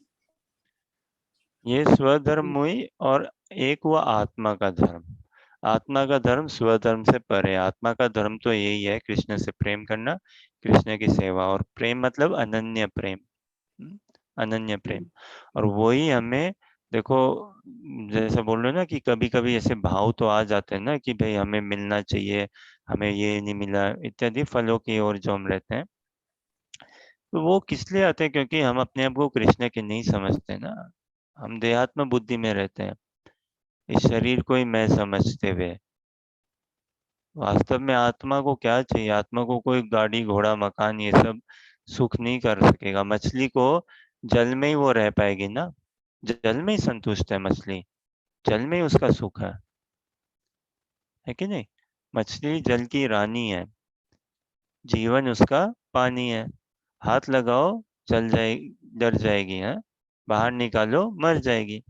ये स्वधर्म हुई, और एक हुआ आत्मा का धर्म। आत्मा का धर्म स्वधर्म से परे। आत्मा का धर्म तो यही है, कृष्ण से प्रेम करना, कृष्ण की सेवा। और प्रेम मतलब अनन्य प्रेम, अनन्य प्रेम। और वही हमें, देखो, जैसा बोल रहे हो ना कि कभी कभी ऐसे भाव तो आ जाते हैं ना कि भाई हमें मिलना चाहिए, हमें ये नहीं मिला, इत्यादि फलों की ओर जो हम रहते हैं। तो वो किस लिए आते हैं? क्योंकि हम अपने आप को कृष्ण के नहीं समझते ना। हम देहात्म बुद्धि में रहते हैं, इस शरीर को ही मैं समझते हुए। वास्तव में आत्मा को क्या चाहिए? आत्मा को कोई गाड़ी घोड़ा मकान ये सब सुख नहीं कर सकेगा। मछली को जल में ही वो रह पाएगी ना, जल में ही संतुष्ट है मछली, जल में ही उसका सुख है कि नहीं? मछली जल की रानी है, जीवन उसका पानी है। हाथ लगाओ, जल जाए, डर जाएगी, है, बाहर निकालो मर जाएगी।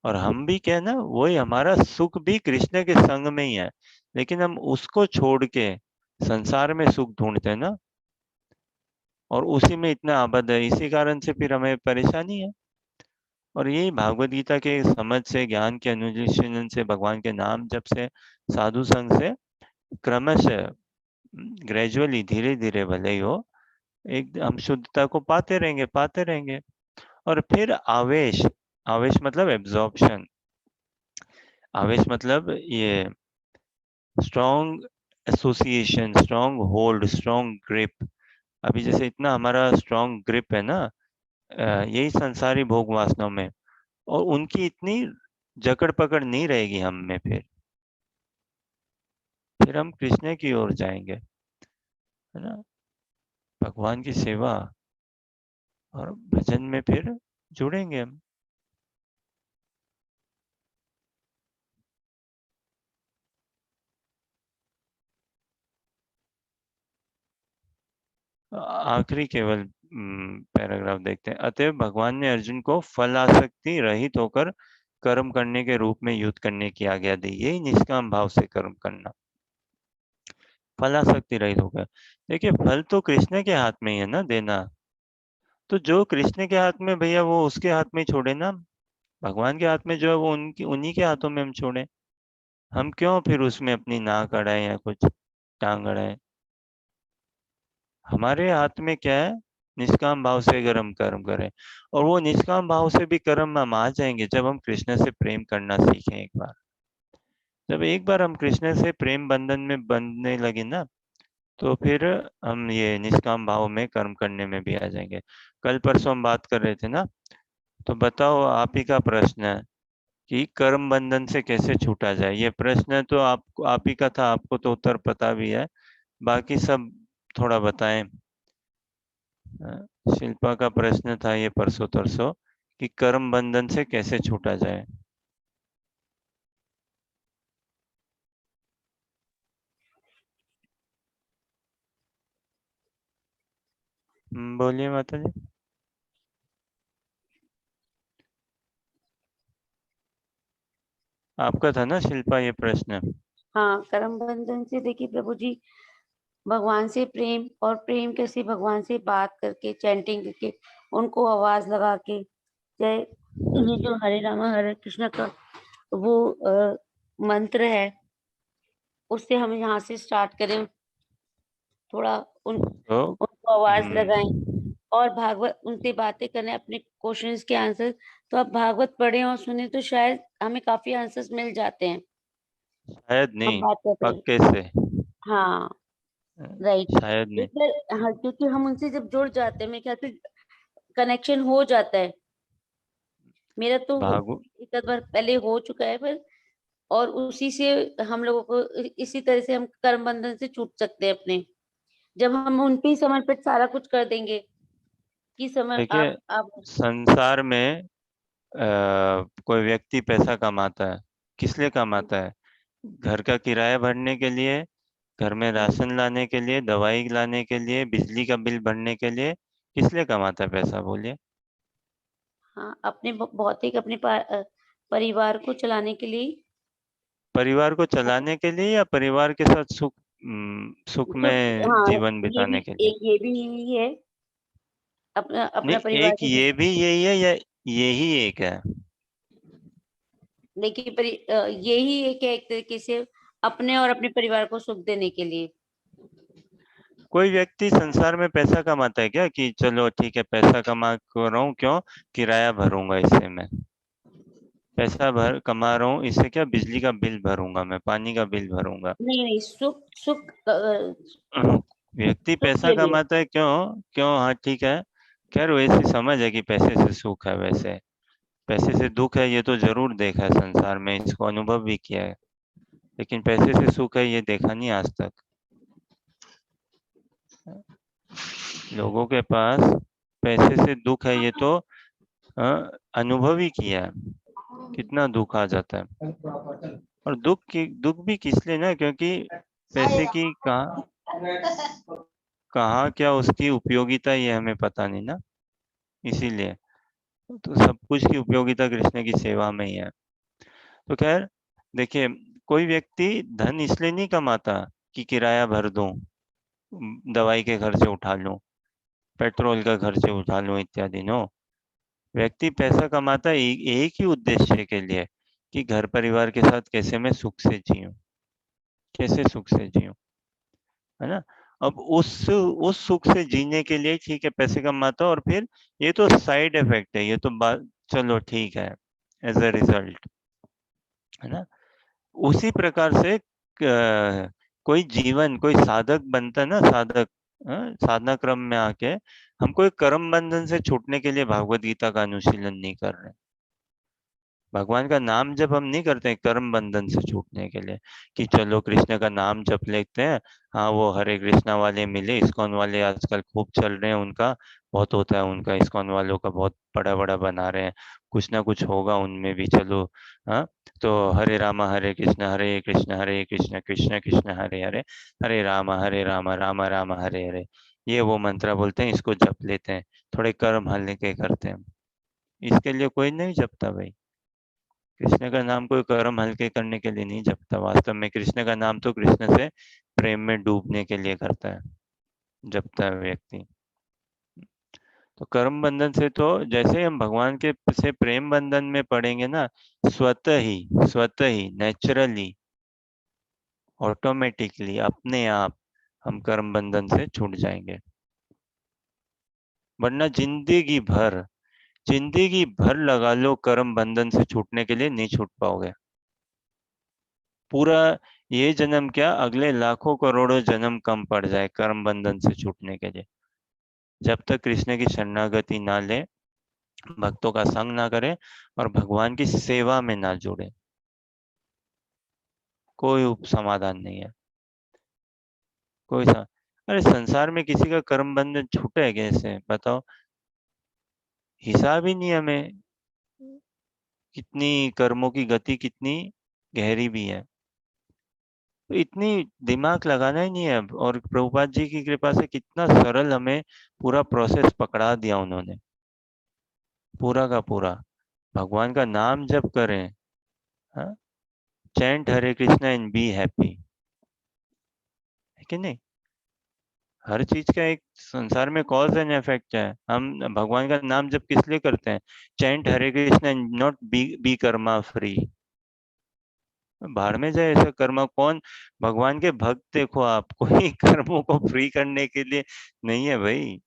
और हम भी क्या है ना, वही हमारा सुख भी कृष्ण के संग में ही है। लेकिन हम उसको छोड़ के संसार में सुख ढूंढते हैं ना, और उसी में इतना आबद है, इसी कारण से फिर हमें परेशानी है। और यही भागवत गीता के समझ से, ज्ञान के अनुशीलन से, भगवान के नाम जप से, साधु संग से क्रमशः, ग्रेजुअली, धीरे धीरे भले ही हो, एक हम शुद्धता को पाते रहेंगे, पाते रहेंगे। और फिर आवेश, आवेश मतलब एब्जॉर्प्शन, आवेश मतलब ये strong association, strong hold, strong grip. अभी जैसे इतना हमारा स्ट्रॉन्ग ग्रिप है ना, यही संसारी भोग वासनाओं में, और उनकी इतनी जकड़ पकड़ नहीं रहेगी हम में। फिर हम कृष्ण की ओर जाएंगे, है ना, भगवान की सेवा और भजन में फिर जुड़ेंगे हम। आखिरी केवल पैराग्राफ देखते हैं। अतएव भगवान ने अर्जुन को फलासक्ति रहित होकर कर्म करने के रूप में युद्ध करने की आज्ञा दी। यही निष्काम भाव से कर्म करना, फलासक्ति रहित होकर। देखिए, फल तो कृष्ण के हाथ में ही है ना देना। तो जो कृष्ण के हाथ में भैया, वो उसके हाथ में ही छोड़े ना। भगवान के हाथ में जो है वो उनकी, उन्हीं के हाथों में हम छोड़े। हम क्यों फिर उसमें अपनी नाक अड़ाए या कुछ टांग अड़ाए? हमारे हाथ में क्या है? निष्काम भाव से अगर हम कर्म करें, और वो निष्काम भाव से भी कर्म हम आ जाएंगे जब हम कृष्ण से प्रेम करना सीखें एक बार। जब एक बार हम कृष्ण से प्रेम बंधन में बंधने लगे ना, तो फिर हम ये निष्काम भाव में कर्म करने में भी आ जाएंगे। कल परसों हम बात कर रहे थे ना, तो बताओ, आप ही का प्रश्न है कि कर्म बंधन से कैसे छूटा जाए। ये प्रश्न तो आप ही का था, आपको तो उत्तर पता भी है, बाकी सब थोड़ा बताएं। शिल्पा का प्रश्न था ये परसों तरसों कि कर्म बंधन से कैसे छूटा जाए। बोलिए माता जी। आपका था ना शिल्पा ये प्रश्न? हाँ, कर्म बंधन से देखिए प्रभु जी, भगवान से प्रेम, और प्रेम कैसे, भगवान से बात करके, चैंटिंग करके, उनको आवाज लगा के, जय, ये जो हरे रामा हरे कृष्णा का वो मंत्र है, उससे हम यहाँ से स्टार्ट करें, थोड़ा तो उनको आवाज लगाएं, हम्म, और भागवत उनसे बातें करें, अपने क्वेश्चंस के आंसर। तो आप भागवत पढ़ें और सुने तो शायद हमें काफी आंसर्स मिल जाते हैं। शायद हम नहीं, बात करते हैं। पक्के से। हाँ, राइट। शायद नहीं। हाँ, क्योंकि हम उनसे जब जुड़ जाते हैं, मेरे ख्याल से कनेक्शन हो जाता है। मेरा तो भागु एक आध बार पहले हो चुका है, पर और उसी से हम लोगों को इसी तरह से हम कर्म बंधन से छूट सकते हैं अपने, जब हम उन पे ही समर्पित सारा कुछ कर देंगे कि समय देखिए, आप संसार में कोई व्यक्ति पैसा कमाता है, किस लिए कमाता है? घर का किराया भरने के लिए, घर में राशन लाने के लिए, दवाई लाने के लिए, बिजली का बिल भरने के लिए। किस लिए कमाता है पैसा, बोलिए? हाँ, अपने भौतिक अपने परिवार को चलाने के लिए। परिवार को चलाने के लिए या परिवार के साथ सुख तो में हाँ, जीवन ये भी बिताने के लिए? एक, ये भी यही है, अपना नहीं, अपना परिवार एक के ये साथ। भी यही है या यही एक है? देखिए यही एक है, एक तरीके से अपने और अपने परिवार को सुख देने के लिए। कोई व्यक्ति संसार में पैसा कमाता है क्या कि चलो ठीक है पैसा कमा कर रहा हूँ, क्यों? किराया भरूंगा इससे मैं। पैसा भर कमा रहा हूँ इससे, क्या बिजली का बिल भरूंगा, मैं पानी का बिल भरूंगा। नहीं नहीं, सुख सुख व्यक्ति सुख पैसा के लिए। कमाता है क्यों? क्यों, हाँ ठीक है। खैर वैसी समझ है कि पैसे से सुख है, वैसे पैसे से दुख है ये तो जरूर देखा है संसार में, इसको अनुभव भी किया है। लेकिन पैसे से सुख है ये देखा नहीं आज तक। लोगों के पास पैसे से दुख है ये तो अनुभव ही किया है, कितना दुख आ जाता है। और दुख भी किस लिए ना, क्योंकि पैसे की कहाँ क्या उसकी उपयोगिता ये हमें पता नहीं ना, इसीलिए। तो सब कुछ की उपयोगिता कृष्ण की सेवा में ही है। तो खैर देखिए, कोई व्यक्ति धन इसलिए नहीं कमाता कि किराया भर दूं, दवाई के खर्चे उठा लूं, पेट्रोल का खर्चे उठा लूं इत्यादि। नो, व्यक्ति पैसा कमाता है एक ही उद्देश्य के लिए, कि घर परिवार के साथ कैसे मैं सुख से जीऊं, कैसे सुख से जीऊं, है ना? अब उस सुख से जीने के लिए ठीक है पैसे कमाता, और फिर ये तो साइड इफेक्ट है, ये तो बात चलो ठीक है, एज अ रिजल्ट, है ना? उसी प्रकार से कोई जीवन, कोई साधक बनता है ना, साधक, साधना क्रम में आके हम कोई कर्म बंधन से छूटने के लिए भागवत गीता का अनुशीलन नहीं कर रहे। भगवान का नाम जप हम नहीं करते हैं कर्म बंधन से छूटने के लिए, कि चलो कृष्ण का नाम जप लेते हैं। हाँ, वो हरे कृष्णा वाले मिले, इस्कॉन वाले आजकल खूब चल रहे हैं, उनका बहुत होता है, उनका इस्कॉन वालों का बहुत बड़ा बड़ा बना रहे हैं, कुछ ना कुछ होगा उनमें भी, चलो। हाँ, तो हरे रामा हरे कृष्ण हरे कृष्ण कृष्ण कृष्ण हरे हरे, हरे रामा रामा रामा हरे हरे, ये वो मंत्र बोलते हैं, इसको जप लेते हैं, थोड़े कर्म हल्के करते हैं। इसके लिए कोई नहीं जपता भाई। कृष्ण का नाम कोई कर्म हल्के करने के लिए नहीं जपता, वास्तव में कृष्ण का नाम तो कृष्ण से प्रेम में डूबने के लिए करता है, जपता है व्यक्ति। तो कर्म बंधन से तो जैसे ही हम भगवान के से प्रेम बंधन में पड़ेंगे ना, स्वतः ही नेचुरली, ऑटोमेटिकली, अपने आप हम कर्म बंधन से छूट जाएंगे। वरना जिंदगी भर लगा लो कर्म बंधन से छूटने के लिए, नहीं छूट पाओगे। पूरा ये जन्म क्या, अगले लाखों करोड़ों जन्म कम पड़ जाए कर्म बंधन से छूटने के लिए, जब तक कृष्ण की शरणागति ना ले, भक्तों का संग ना करे, और भगवान की सेवा में ना जुड़े, कोई समाधान नहीं है। अरे संसार में किसी का कर्म बंधन छूटे है कैसे, बताओ? हिसाब ही नहीं हमें, कितनी कर्मों की गति कितनी गहरी भी है, तो इतनी दिमाग लगाना ही नहीं है अब। और प्रभुपाद जी की कृपा से कितना सरल हमें पूरा प्रोसेस पकड़ा दिया उन्होंने, पूरा का पूरा। भगवान का नाम जप करें, हाँ, chant Hare Krishna and be happy, है कि नहीं? हर चीज का एक संसार में कॉज एंड इफेक्ट है। हम भगवान का नाम जब किस लिए करते हैं? Chant Hare Krishna and not be Karma free. बाहर में जाए ऐसा कर्म कौन? भगवान के भक्त देखो आप, कोई कर्मों को फ्री करने के लिए नहीं है भाई।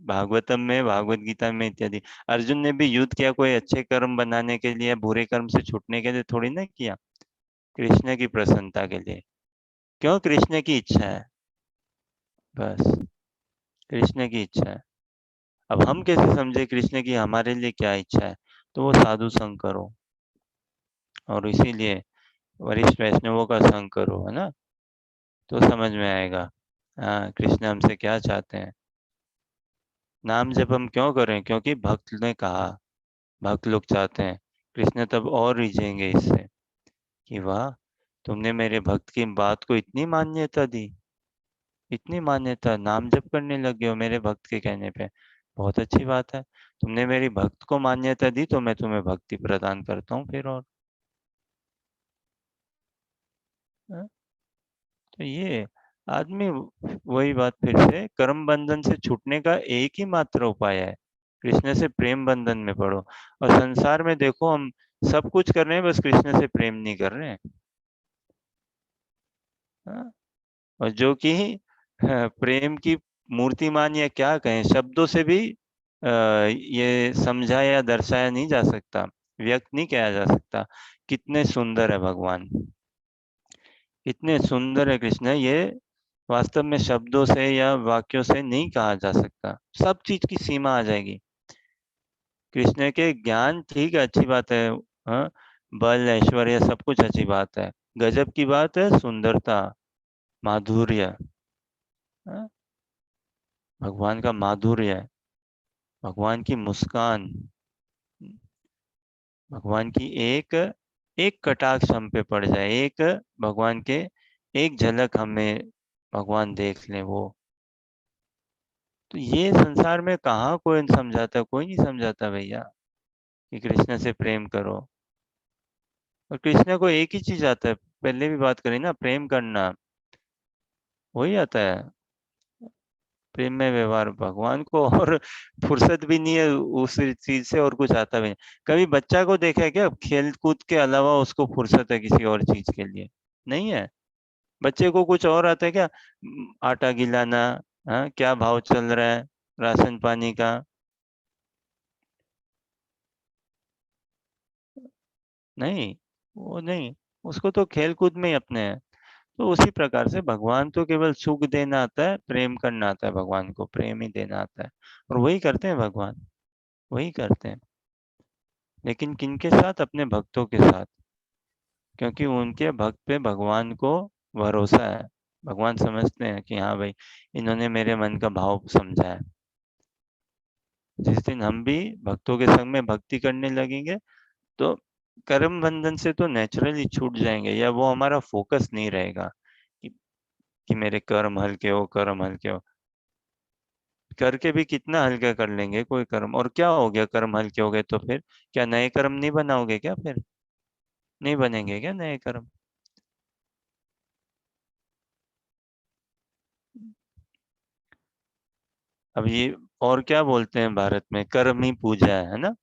भागवतम में, भागवत गीता में इत्यादि, अर्जुन ने भी युद्ध किया कोई अच्छे कर्म बनाने के लिए, बुरे कर्म से छूटने के लिए थोड़ी ना किया, कृष्ण की प्रसन्नता के लिए। क्यों? कृष्ण की इच्छा है, बस कृष्ण की इच्छा है। अब हम कैसे समझे कृष्ण की हमारे लिए क्या इच्छा है? तो वो साधु संग करो, और इसीलिए वरिष्ठ वैष्णवों का संग करो, है ना, तो समझ में आएगा हाँ कृष्ण हमसे क्या चाहते हैं। नाम जप हम क्यों करें? क्योंकि भक्त ने कहा, भक्त लोग चाहते हैं। कृष्ण तब और रिझेंगे इससे कि वाह, तुमने मेरे भक्त की बात को इतनी मान्यता दी, इतनी मान्यता, नाम जप करने लगे हो मेरे भक्त के कहने पे, बहुत अच्छी बात है। तुमने मेरी भक्त को मान्यता दी तो मैं तुम्हें भक्ति प्रदान करता हूँ फिर, और हाँ? तो ये आदमी, वही बात फिर से, कर्म बंधन से छूटने का एक ही मात्र उपाय है, कृष्ण से प्रेम बंधन में पड़ो। और संसार में देखो हम सब कुछ कर रहे हैं, बस कृष्ण से प्रेम नहीं कर रहे हैं, हाँ? और जो कि प्रेम की मूर्तिमान या क्या कहें, शब्दों से भी ये समझाया या दर्शाया नहीं जा सकता, व्यक्त नहीं किया जा सकता। कितने सुंदर है भगवान, कितने सुंदर है कृष्ण, ये वास्तव में शब्दों से या वाक्यों से नहीं कहा जा सकता। सब चीज की सीमा आ जाएगी। कृष्ण के ज्ञान ठीक है, अच्छी बात है, हाँ, बल ऐश्वर्य सब कुछ अच्छी बात है, गजब की बात है सुंदरता, माधुर्य, हाँ? भगवान का माधुर्य, भगवान की मुस्कान, भगवान की एक एक कटाक्ष हम पे पड़ जाए, एक भगवान के एक झलक हमें भगवान देख ले वो, तो ये संसार में कहाँ कोई समझाता, कोई नहीं समझाता भैया कि कृष्ण से प्रेम करो। और कृष्ण को एक ही चीज आता है, पहले भी बात करी ना, प्रेम करना, वही आता है, प्रेम में व्यवहार भगवान को। और फुर्सत भी नहीं है उस चीज से, और कुछ आता भी नहीं। कभी बच्चा को देखा है क्या खेल कूद के अलावा उसको फुर्सत है किसी और चीज के लिए? नहीं है। बच्चे को कुछ और आता है क्या? आटा गिलाना, हाँ, क्या भाव चल रहा है राशन पानी का, नहीं, वो नहीं, उसको तो खेल कूद में ही अपने हैं। तो उसी प्रकार से भगवान तो केवल सुख देना आता है, प्रेम करना आता है, भगवान को प्रेम ही देना आता है, और वही करते हैं भगवान, वही करते हैं। लेकिन किनके साथ? अपने भक्तों के साथ, क्योंकि उनके भक्त पे भगवान को भरोसा है। भगवान समझते हैं कि हाँ भाई, इन्होंने मेरे मन का भाव समझा है। जिस दिन हम भी भक्तों के संग में भक्ति करने लगेंगे, तो कर्म बंधन से तो नेचुरली छूट जाएंगे, या वो हमारा फोकस नहीं रहेगा कि, कि मेरे कर्म हल्के हो, कर्म हल्के हो। करके भी कितना हल्का कर लेंगे कोई कर्म, और क्या हो गया कर्म हल्के हो गए तो फिर क्या नए कर्म नहीं बनाओगे क्या? फिर नहीं बनेंगे क्या नए कर्म? अब ये और क्या बोलते हैं भारत में, कर्म ही पूजा है ना?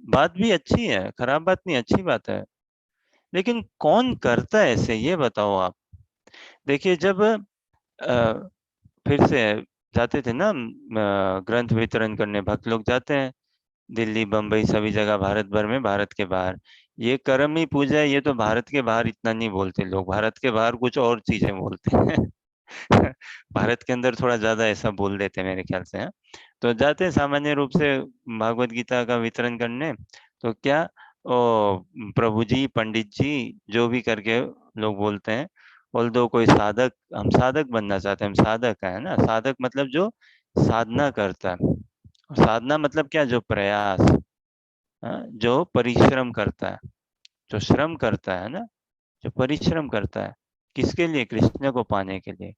बात भी अच्छी है, खराब बात नहीं, अच्छी बात है। लेकिन कौन करता है ऐसे, ये बताओ आप। देखिए जब फिर से जाते थे ना ग्रंथ वितरण करने, भक्त लोग जाते हैं दिल्ली बम्बई सभी जगह भारत भर में, भारत के बाहर, ये कर्म ही पूजा है, ये तो भारत के बाहर इतना नहीं बोलते लोग, भारत के बाहर कुछ और चीजें बोलते हैं। भारत के अंदर थोड़ा ज्यादा ऐसा बोल देते हैं मेरे ख्याल से, हाँ? तो जाते हैं सामान्य रूप से भागवत गीता का वितरण करने, तो क्या, ओ प्रभु जी, पंडित जी, जो भी करके लोग बोलते हैं, बोल दो कोई साधक, हम साधक बनना चाहते हैं, हम साधक है ना, साधक मतलब जो साधना करता है। और साधना मतलब क्या? जो प्रयास, हाँ, जो परिश्रम करता है, जो श्रम करता है ना, जो परिश्रम करता है, किसके लिए? कृष्ण को पाने के लिए,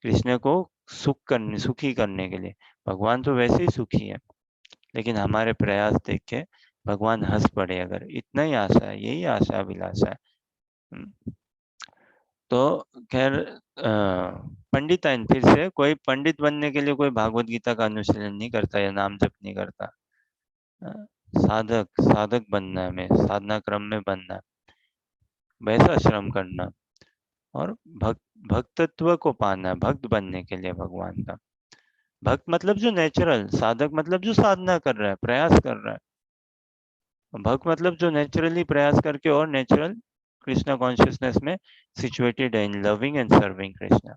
कृष्ण को सुखी करने के लिए। भगवान तो वैसे ही सुखी है, लेकिन हमारे प्रयास देख के भगवान हंस पड़े, अगर इतना ही आशा है, यही आशा अभिलाषा है। तो खैर पंडिताइन, फिर से कोई पंडित बनने के लिए कोई भागवत गीता का अनुशीलन नहीं करता या नाम जप नहीं करता। साधक साधक बनना है, हमें साधना क्रम में बनना है, वैसा श्रम करना, और भक्तत्व को पाना है, भक्त बनने के लिए भगवान का। भक्त मतलब जो नेचुरल, साधक मतलब जो साधना कर रहा है, प्रयास कर रहा है, भक्त मतलब जो नेचुरली प्रयास करके और नेचुरल कृष्णा कॉन्शियसनेस में सिचुएटेड है, इन लविंग एंड सर्विंग कृष्णा।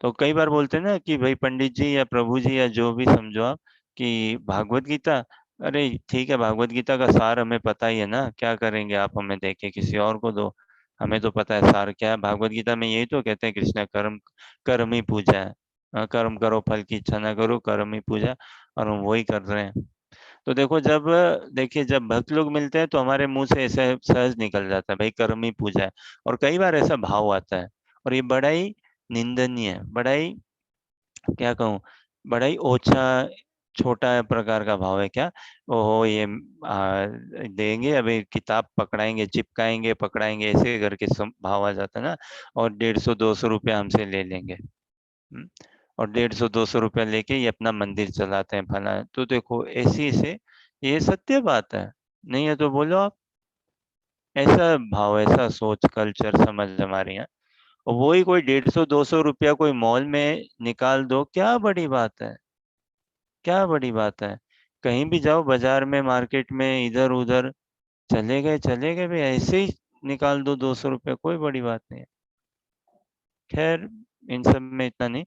तो कई बार बोलते हैं ना कि भाई पंडित जी या प्रभु जी या जो भी समझो आप, कि भागवत गीता, अरे ठीक है, भागवत गीता का सार हमें पता ही है ना, क्या करेंगे आप हमें देके किसी और को दो, हमें तो पता है सार क्या है। भागवत गीता में यही तो कहते हैं कृष्ण, कर्म कर्म ही पूजा है। कर्म करो फल की इच्छा ना करो, कर्म ही पूजा, और हम वही कर रहे हैं। तो देखो, जब देखिए जब भक्त लोग मिलते हैं तो हमारे मुंह से ऐसे सहज निकल जाता है भाई कर्म ही पूजा है, और कई बार ऐसा भाव आता है, और ये बड़ा ही निंदनीय है, बड़ा ही, क्या कहूँ, बड़ा ही ओछा छोटा प्रकार का भाव है क्या। ओहो ये देंगे, अभी किताब पकड़ाएंगे, चिपकाएंगे, पकड़ाएंगे, ऐसे करके भाव आ जाता है ना, और 150-200 रुपया हमसे ले लेंगे। और 150-200 रुपया लेके ये अपना मंदिर चलाते हैं फला। तो देखो ऐसी से, ये सत्य बात है, नहीं है तो बोलो आप। ऐसा भाव, ऐसा सोच, कल्चर, समझ हमारे यहाँ, और वही कोई 150-200 रुपया कोई मॉल में निकाल दो, क्या बड़ी बात है, क्या बड़ी बात है। कहीं भी जाओ, बाजार में, मार्केट में, इधर उधर, चले गए भाई, ऐसे ही निकाल दो 200 रुपया, कोई बड़ी बात नहीं है। खैर, इन सब में इतना नहीं।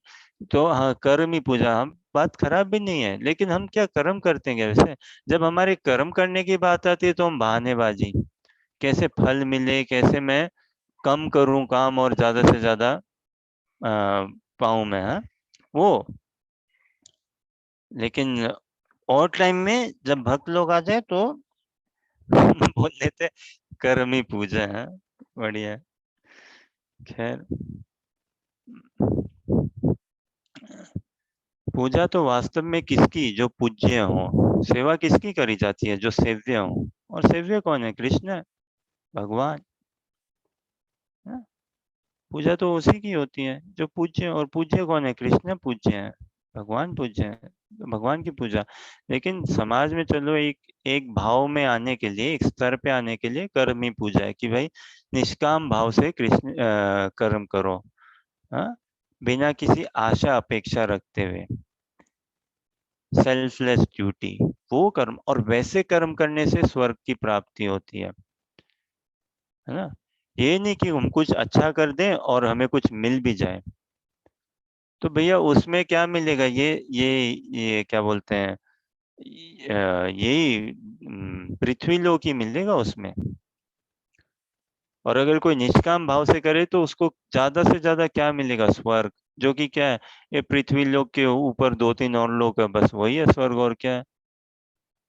तो हाँ, कर्म ही पूजा, हम बात खराब भी नहीं है, लेकिन हम क्या कर्म करते हैं वैसे। जब हमारे कर्म करने की बात आती है तो हम बहानेबाजी, कैसे फल मिले, कैसे मैं कम करूं काम और ज्यादा से ज्यादा पाऊं मैं, हाँ, वो। लेकिन और टाइम में जब भक्त लोग आ जाए तो बोल लेते कर्म ही पूजा है। बढ़िया है। खैर, पूजा तो वास्तव में किसकी, जो पूज्य हो। सेवा किसकी करी जाती है, जो सेव्य हो। और सेव्य कौन है, कृष्ण है, भगवान है? पूजा तो उसी की होती है जो पूज्य, और पूज्य कौन है, कृष्ण पूज्य है, भगवान पूज्य है, तो भगवान की पूजा। लेकिन समाज में चलो एक एक भाव में आने के लिए, एक स्तर पे आने के लिए कर्म ही पूजा है, कि भाई निष्काम भाव से कृष्ण कर्म करो, हाँ, बिना किसी आशा अपेक्षा रखते हुए, सेल्फलेस ड्यूटी, वो कर्म, और वैसे कर्म करने से स्वर्ग की प्राप्ति होती है ना। ये नहीं कि हम कुछ अच्छा कर दें और हमें कुछ मिल भी जाए, तो भैया उसमें क्या मिलेगा, ये क्या बोलते हैं, यही पृथ्वी लोक ही मिलेगा उसमें। और अगर कोई निष्काम भाव से करे तो उसको ज्यादा से ज्यादा क्या मिलेगा, स्वर्ग, जो कि क्या है, ये पृथ्वी लोक के ऊपर 2-3 और लोक है, बस वही है स्वर्ग, और क्या है।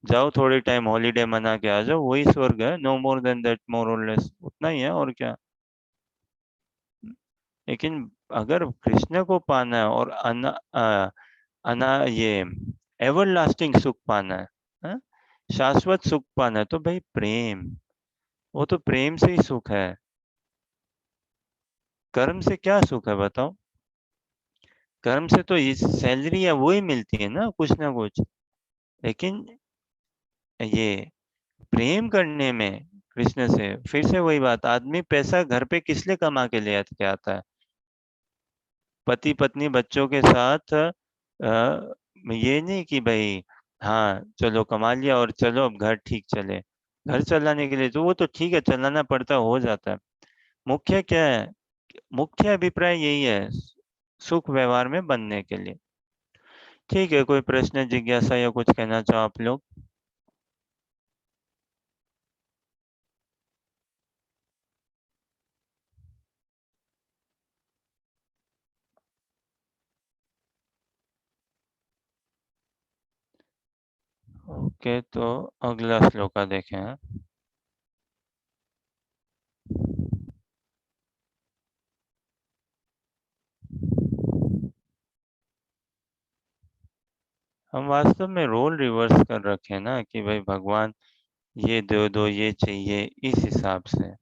जाओ थोड़े टाइम हॉलीडे मना के आ जाओ, वही स्वर्ग है, नो मोर देन दैट, मोर और लेस, उतना ही है, और क्या। लेकिन अगर कृष्ण को पाना है और ये एवर लास्टिंग सुख पाना है, हाँ? शाश्वत सुख पाना है, तो भाई प्रेम, वो तो प्रेम से ही सुख है। कर्म से क्या सुख है बताओ। कर्म से तो इस सैलरी या वो ही मिलती है ना, कुछ ना कुछ। लेकिन ये प्रेम करने में कृष्ण से, फिर से वही बात, आदमी पैसा घर पे किस लिए कमा के ले के आता है, पति पत्नी बच्चों के साथ, ये नहीं कि भाई हाँ चलो कमा लिया और चलो अब घर ठीक चले। घर चलाने के लिए तो वो तो ठीक है, चलाना पड़ता है, हो जाता है। मुख्य क्या है, मुख्य अभिप्राय यही है, सुख व्यवहार में बनने के लिए। ठीक है, कोई प्रश्न, जिज्ञासा या कुछ कहना चाहो आप लोग। ओके, तो अगला श्लोका देखें, हाँ। हम वास्तव में रोल रिवर्स कर रखे हैं ना कि भाई भगवान ये दे दो, ये चाहिए, इस हिसाब से।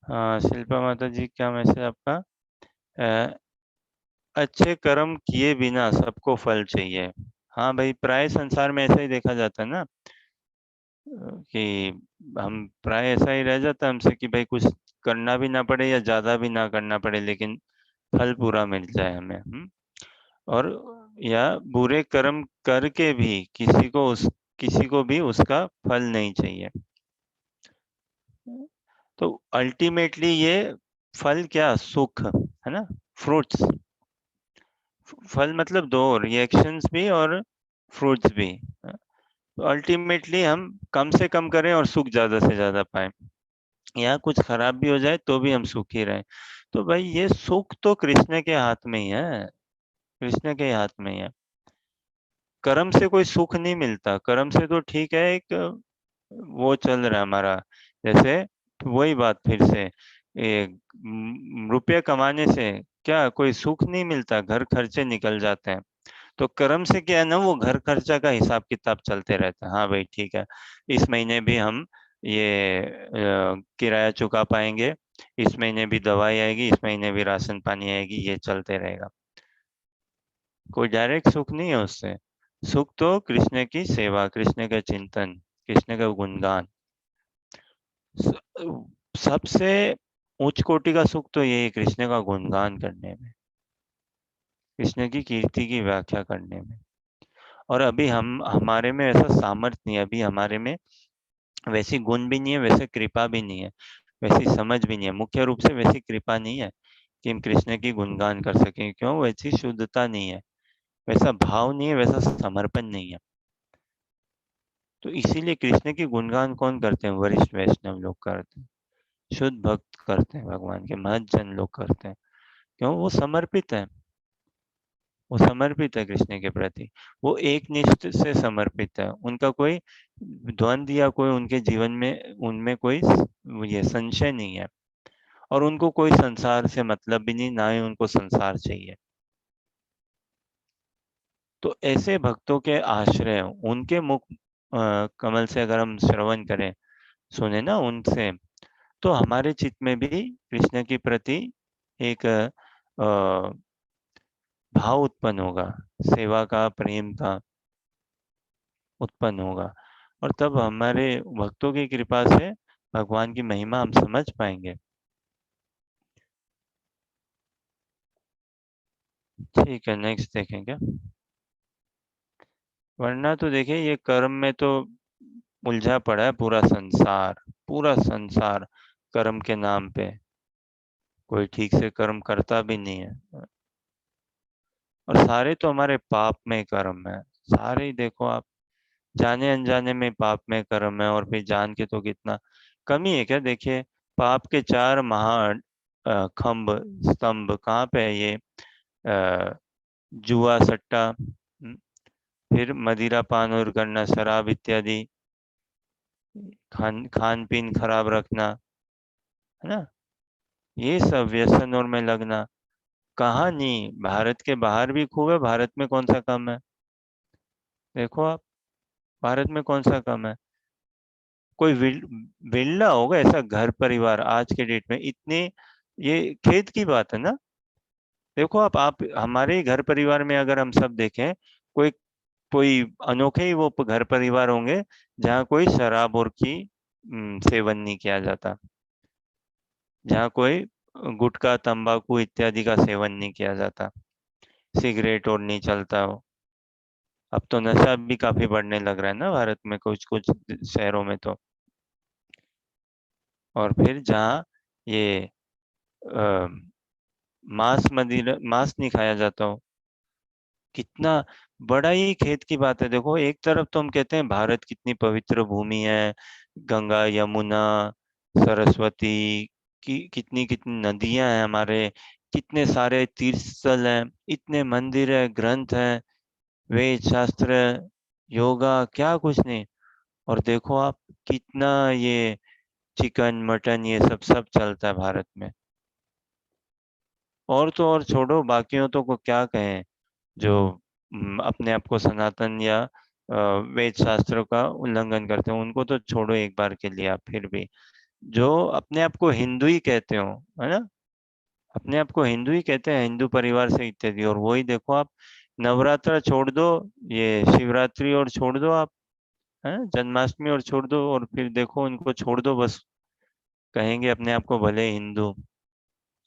हाँ शिल्पा माता जी, क्या मैसेज आपका? अ, अच्छे कर्म किए बिना सबको फल चाहिए। हाँ भाई, प्राय संसार में ऐसा ही देखा जाता है ना, कि हम प्राय ऐसा ही रह जाता है हमसे कि भाई कुछ करना भी ना पड़े या ज्यादा भी ना करना पड़े, लेकिन फल पूरा मिल जाए हमें। और या बुरे कर्म करके भी किसी को भी उसका फल नहीं चाहिए। तो अल्टीमेटली ये फल क्या, सुख है ना, फ्रूट्स। फल मतलब दो, रिएक्शंस भी और फ्रूट्स भी। तो अल्टीमेटली हम कम से कम करें और सुख ज्यादा से ज्यादा पाए, या कुछ खराब भी हो जाए तो भी हम सुखी रहें। तो भाई ये सुख तो कृष्ण के हाथ में ही है, कृष्ण के हाथ में ही है। कर्म से कोई सुख नहीं मिलता, कर्म से तो ठीक है, एक वो चल रहा है हमारा, जैसे वही बात फिर से, रुपये कमाने से क्या कोई सुख नहीं मिलता, घर खर्चे निकल जाते हैं। तो कर्म से क्या है ना, वो घर खर्चा का हिसाब किताब चलते रहता है। हाँ भाई ठीक है, इस महीने भी हम ये किराया चुका पाएंगे, इस महीने भी दवाई आएगी, इस महीने भी राशन पानी आएगी, ये चलते रहेगा। कोई डायरेक्ट सुख नहीं है उससे। सुख तो कृष्ण की सेवा, कृष्ण का चिंतन, कृष्ण का गुणगान। सबसे उच्च कोटि का सुख तो यही, कृष्ण का गुणगान करने में, कृष्ण की कीर्ति की व्याख्या करने में। और अभी हम हमारे में ऐसा सामर्थ्य नहीं है, अभी हमारे में वैसी गुण भी नहीं है, वैसे कृपा भी नहीं है, वैसी समझ भी नहीं है, मुख्य रूप से वैसी कृपा नहीं है कि हम कृष्ण की गुणगान कर सकें। क्यों? वैसी शुद्धता नहीं है, वैसा भाव नहीं है, वैसा समर्पण नहीं है। तो इसीलिए कृष्ण की गुणगान कौन करते हैं? वरिष्ठ वैष्णव लोग करते हैं, शुद्ध भक्त करते हैं, भगवान के महत जन लोग करते हैं। क्यों? वो समर्पित है, वो समर्पित है कृष्ण के प्रति, वो एक निष्ठ से समर्पित है। उनका कोई द्वंद या कोई उनके जीवन में उनमें कोई ये संशय नहीं है, और उनको कोई संसार से मतलब भी नहीं, ना ही उनको संसार चाहिए। तो ऐसे भक्तों के आश्रय, उनके मुख कमल से अगर हम श्रवण करें, सुने ना उनसे, तो हमारे चित्त में भी कृष्ण के प्रति एक भाव उत्पन्न होगा, सेवा का, प्रेम का उत्पन्न होगा। और तब हमारे भक्तों की कृपा से भगवान की महिमा हम समझ पाएंगे। ठीक है, नेक्स्ट देखेंगे। वरना तो देखिए, ये कर्म में तो उलझा पड़ा है पूरा संसार, पूरा संसार कर्म के नाम पे। कोई ठीक से कर्म करता भी नहीं है, और सारे तो हमारे पाप में कर्म है। सारे ही देखो आप, जाने अनजाने में पाप में कर्म है, और फिर जान के तो कितना कमी है क्या? देखिए, पाप के चार महा खंभ, स्तंभ कहाँ पे है ये? जुआ, सट्टा, फिर मदिरा पान और करना, शराब इत्यादि, खान पीन खराब रखना, है ना, ये सब व्यसन और में लगना। कहाँ नहीं, भारत के बाहर भी खूब है, भारत में कौन सा कम है? देखो आप, भारत में कौन सा कम है? कोई विरला होगा ऐसा घर परिवार आज के डेट में इतने, ये खेद की बात है ना। देखो आप हमारे ही घर परिवार में अगर हम सब देखें, कोई कोई अनोखे ही वो घर परिवार होंगे जहाँ कोई शराब और की सेवन नहीं किया जाता, जहाँ कोई गुटखा, तंबाकू इत्यादि का सेवन नहीं किया जाता, सिगरेट और नहीं चलता हो। अब तो नशा भी काफी बढ़ने लग रहा है ना भारत में, कुछ कुछ शहरों में तो। और फिर जहाँ ये अ, मांस नहीं खाया जाता हो, कितना बड़ा ही खेत की बात है। देखो, एक तरफ तो हम कहते हैं भारत कितनी पवित्र भूमि है, गंगा, यमुना, सरस्वती की कितनी कितनी नदियां हैं हमारे, कितने सारे तीर्थ स्थल हैं, इतने मंदिर है, ग्रंथ हैं, वेद शास्त्र, योगा, क्या कुछ नहीं। और देखो आप, कितना ये चिकन मटन ये सब चलता है भारत में। और तो और छोड़ो, बाकियों तो को क्या कहें, जो अपने आप को सनातन या वेद शास्त्रों का उल्लंघन करते हो उनको तो छोड़ो एक बार के लिए। आप फिर भी जो अपने आप को हिंदू ही कहते हो, है ना, अपने आप को हिंदू ही कहते हैं, हिंदू परिवार से इत्यादि, और वही देखो आप नवरात्र छोड़ दो, ये शिवरात्रि और छोड़ दो आप, है जन्माष्टमी और छोड़ दो, और फिर देखो उनको छोड़ दो, बस कहेंगे अपने आप को भले हिंदू,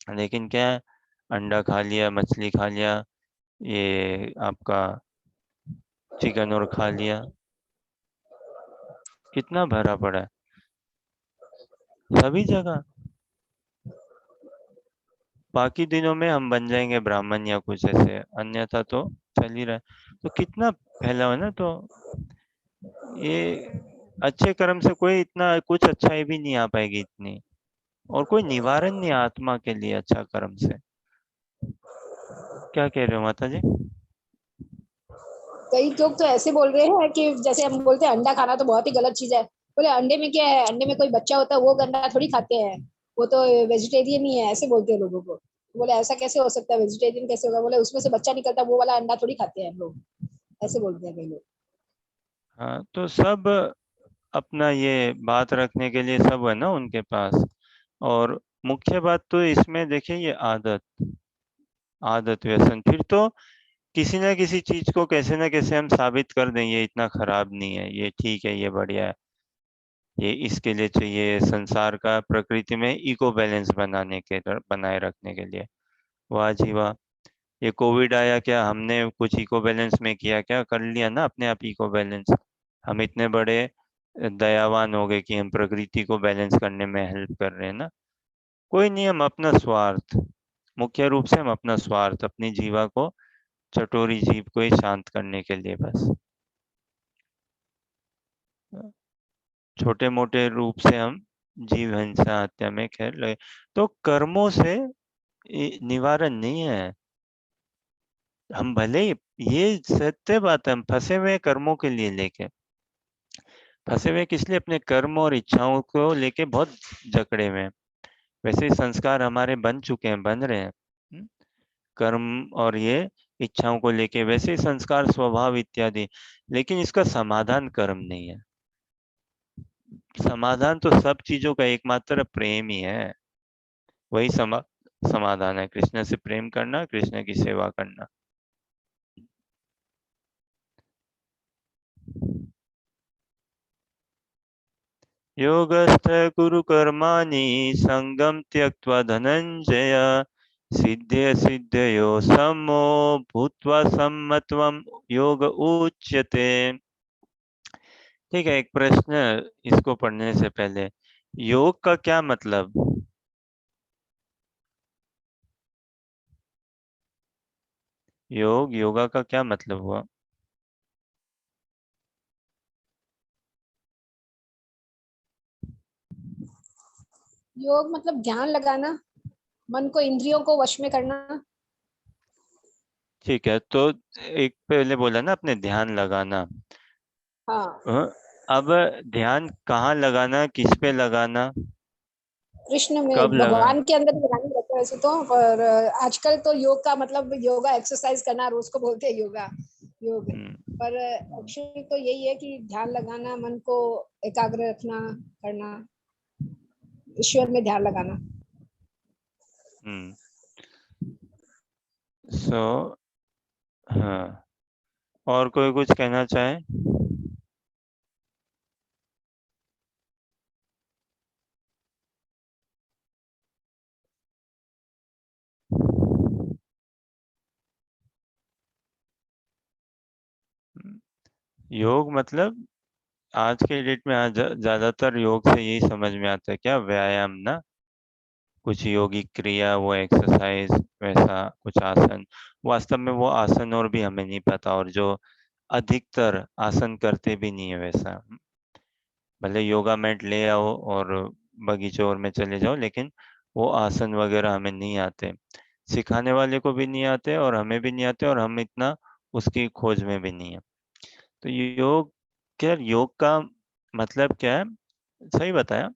लेकिन क्या है, अंडा खा लिया, मछली खा लिया, ये आपका चिकन और खा लिया, कितना भरा पड़ा है सभी जगह। बाकी दिनों में हम बन जाएंगे ब्राह्मण या कुछ ऐसे, अन्यथा तो चल ही रहा है। तो कितना फैला हुआ ना, तो ये अच्छे कर्म से कोई इतना कुछ अच्छाई भी नहीं आ पाएगी इतनी, और कोई निवारण नहीं आत्मा के लिए अच्छा कर्म से। क्या कह रहे हो माता जी? कई लोग तो ऐसे बोल रहे हैं कि जैसे हम बोलते हैं अंडा खाना तो बहुत ही गलत चीज है, बोले अंडे में क्या है, अंडे में कोई बच्चा होता है वो अंडा थोड़ी खाते हैं, वो तो वेजिटेरियन ही है, ऐसे बोलते हैं लोगों को। बोले ऐसा कैसे हो सकता है, वेजिटेरियन कैसे होगा, बोले उसमें से बच्चा निकलता है, वो वाला अंडा थोड़ी खाते हैं हम लोग, ऐसे बोलते हैं कई लोग। हाँ, तो सब अपना ये बात रखने के लिए सब है ना उनके पास। और मुख्य बात तो इसमें देखिए, ये आदत, आदत व्यसन, फिर तो किसी ना किसी चीज को कैसे ना कैसे हम साबित कर दें ये इतना खराब नहीं है, ये ठीक है, ये बढ़िया है, ये इसके लिए चाहिए संसार का, प्रकृति में इको बैलेंस बनाए रखने के लिए। वाह जी वाह, ये कोविड आया, क्या हमने कुछ इको बैलेंस में किया? क्या कर लिया ना अपने आप इको बैलेंस। हम इतने बड़े दयावान हो गए कि हम प्रकृति को बैलेंस करने में हेल्प कर रहे हैं ना। कोई नहीं, हम अपना स्वार्थ, मुख्य रूप से हम अपना स्वार्थ, अपनी जीवा को, चटोरी जीव को ही शांत करने के लिए बस छोटे मोटे रूप से हम जीव हिंसा हत्या में खैर लगे। तो कर्मों से निवारण नहीं है। हम भले ही, ये सत्य बात है, हम फंसे हुए हैं कर्मों के लिए लेके, फंसे हुए किस लिए, अपने कर्म और इच्छाओं को लेके बहुत जकड़े हुए हैं। वैसे ही संस्कार हमारे बन चुके हैं, बन रहे हैं, कर्म और ये इच्छाओं को लेके वैसे ही संस्कार, स्वभाव इत्यादि, लेकिन इसका समाधान कर्म नहीं है। समाधान तो सब चीजों का एकमात्र प्रेम ही है, वही समाधान है, कृष्ण से प्रेम करना, कृष्ण की सेवा करना। योगस्थ कुरु कर्माणि संगम त्यक्त्वा धनंजय, सिद्ध्य सिद्धयो समो भूत्वा सम्मत्वम योग उच्यते। ठीक है, एक प्रश्न इसको पढ़ने से पहले, योग का क्या मतलब? योगा का क्या मतलब हुआ? योग मतलब ध्यान लगाना, मन को इंद्रियों को वश में करना। ठीक है, तो एक पहले बोला ना अपने ध्यान लगाना। हाँ, अब ध्यान कहाँ लगाना, किस पे लगाना, कृष्ण कब में लगा? भगवान के अंदर लगाने रहता है वैसे तो, पर आजकल तो योग का मतलब योगा एक्सरसाइज करना, रोज को बोलते हैं योगा, योग। हम्म पर एक्चुअली तो यही है कि ध्यान लगाना, मन को एकाग्र रखना, करना, ईश्वर में ध्यान लगाना। हम्म सो हाँ, और कोई कुछ कहना चाहे? योग मतलब आज के डेट में आज ज्यादातर योग से यही समझ में आता है, क्या व्यायाम ना, कुछ योगिक क्रिया, वो एक्सरसाइज, वैसा कुछ आसन। वास्तव में वो आसन और भी हमें नहीं पता, और जो अधिकतर आसन करते भी नहीं है वैसा। भले योगा मैट ले आओ और बगीचों और में चले जाओ, लेकिन वो आसन वगैरह हमें नहीं आते, सिखाने वाले को भी नहीं आते, और हमें भी नहीं आते, और हम इतना उसकी खोज में भी नहीं है। तो योग, क्या योग का मतलब क्या है? सही बताया।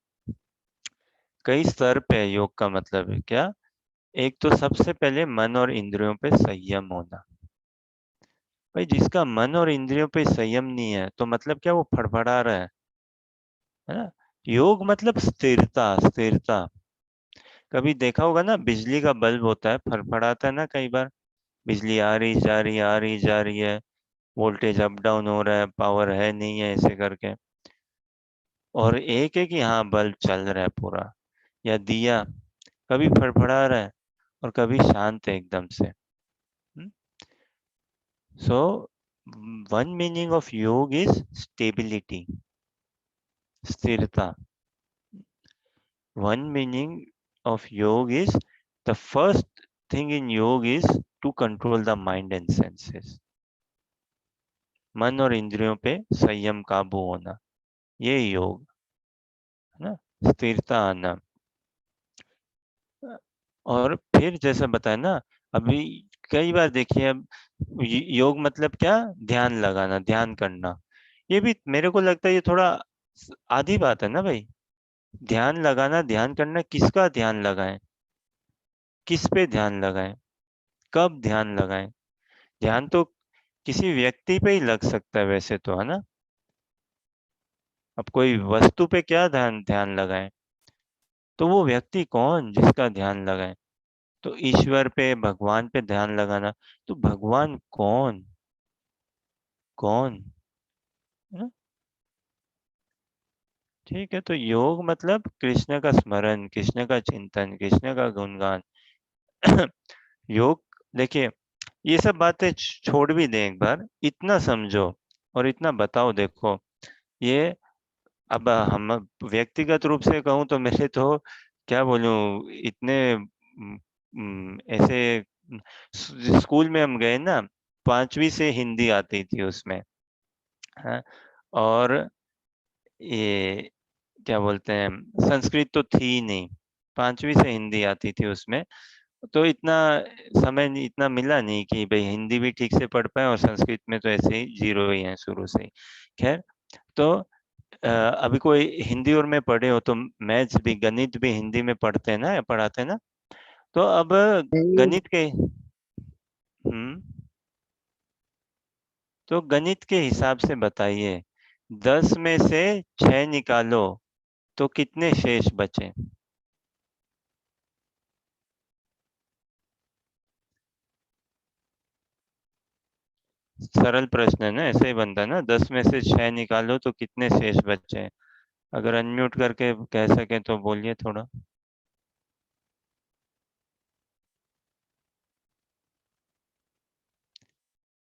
कई स्तर पे है योग का मतलब है क्या? एक तो सबसे पहले मन और इंद्रियों पे संयम होना। भाई जिसका मन और इंद्रियों पे संयम नहीं है तो मतलब क्या, वो फड़फड़ा रहा है ना। योग मतलब स्थिरता, स्थिरता। कभी देखा होगा ना, बिजली का बल्ब होता है, फड़फड़ाता है ना कई बार। बिजली आ रही जा रही, आ रही जा रही है, वोल्टेज अप डाउन हो रहा है, पावर है नहीं है, ऐसे करके। और एक है कि हाँ बल्ब चल रहा है पूरा। या दिया कभी फड़फड़ा रहा है और कभी शांत है एकदम से। सो वन मीनिंग ऑफ योग इज स्टेबिलिटी, स्थिरता। One meaning of yoga is, the first thing in yoga is to control the mind and senses. मन और इंद्रियों पे संयम, काबू होना, ये योग है ना, स्थिरता आना। और फिर जैसा बताया ना अभी, कई बार देखिए अब योग मतलब क्या, ध्यान लगाना, ध्यान करना। ये भी मेरे को लगता है ये थोड़ा आधी बात है ना भाई। ध्यान लगाना, ध्यान करना, किसका ध्यान लगाएं, किस पे ध्यान लगाएं, कब ध्यान लगाएं? ध्यान तो किसी व्यक्ति पे ही लग सकता है वैसे तो, है ना। अब कोई वस्तु पे क्या ध्यान ध्यान लगाएं, तो वो व्यक्ति कौन जिसका ध्यान लगाएं? तो ईश्वर पे, भगवान पे ध्यान लगाना। तो भगवान कौन, कौन, है ना? ठीक है, तो योग मतलब कृष्ण का स्मरण, कृष्ण का चिंतन, कृष्ण का गुणगान। योग, देखिए ये सब बातें छोड़ भी दें, एक बार इतना समझो और इतना बताओ। देखो ये, अब हम व्यक्तिगत रूप से कहूँ तो मेरे तो क्या बोलूं, इतने ऐसे स्कूल में हम गए ना, 5वीं से हिंदी आती थी उसमें, हाँ, और ये क्या बोलते हैं, संस्कृत तो थी ही नहीं, 5वीं से हिंदी आती थी उसमें। तो इतना समय नहीं, इतना मिला नहीं कि भाई हिंदी भी ठीक से पढ़ पाए, और संस्कृत में तो ऐसे ही जीरो ही है शुरू से ही। खैर, तो अभी कोई हिंदी और में पढ़े हो तो मैथ्स भी, गणित भी हिंदी में पढ़ते हैं ना, या पढ़ाते हैं ना। तो अब गणित के, हम्म, तो गणित के हिसाब से बताइए, 10 में से 6 निकालो तो कितने शेष बचे? सरल प्रश्न है ना, ऐसे ही बनता है ना, 10 में से 6 निकालो तो कितने शेष बचे? अगर अनम्यूट करके कह सके तो बोलिए थोड़ा।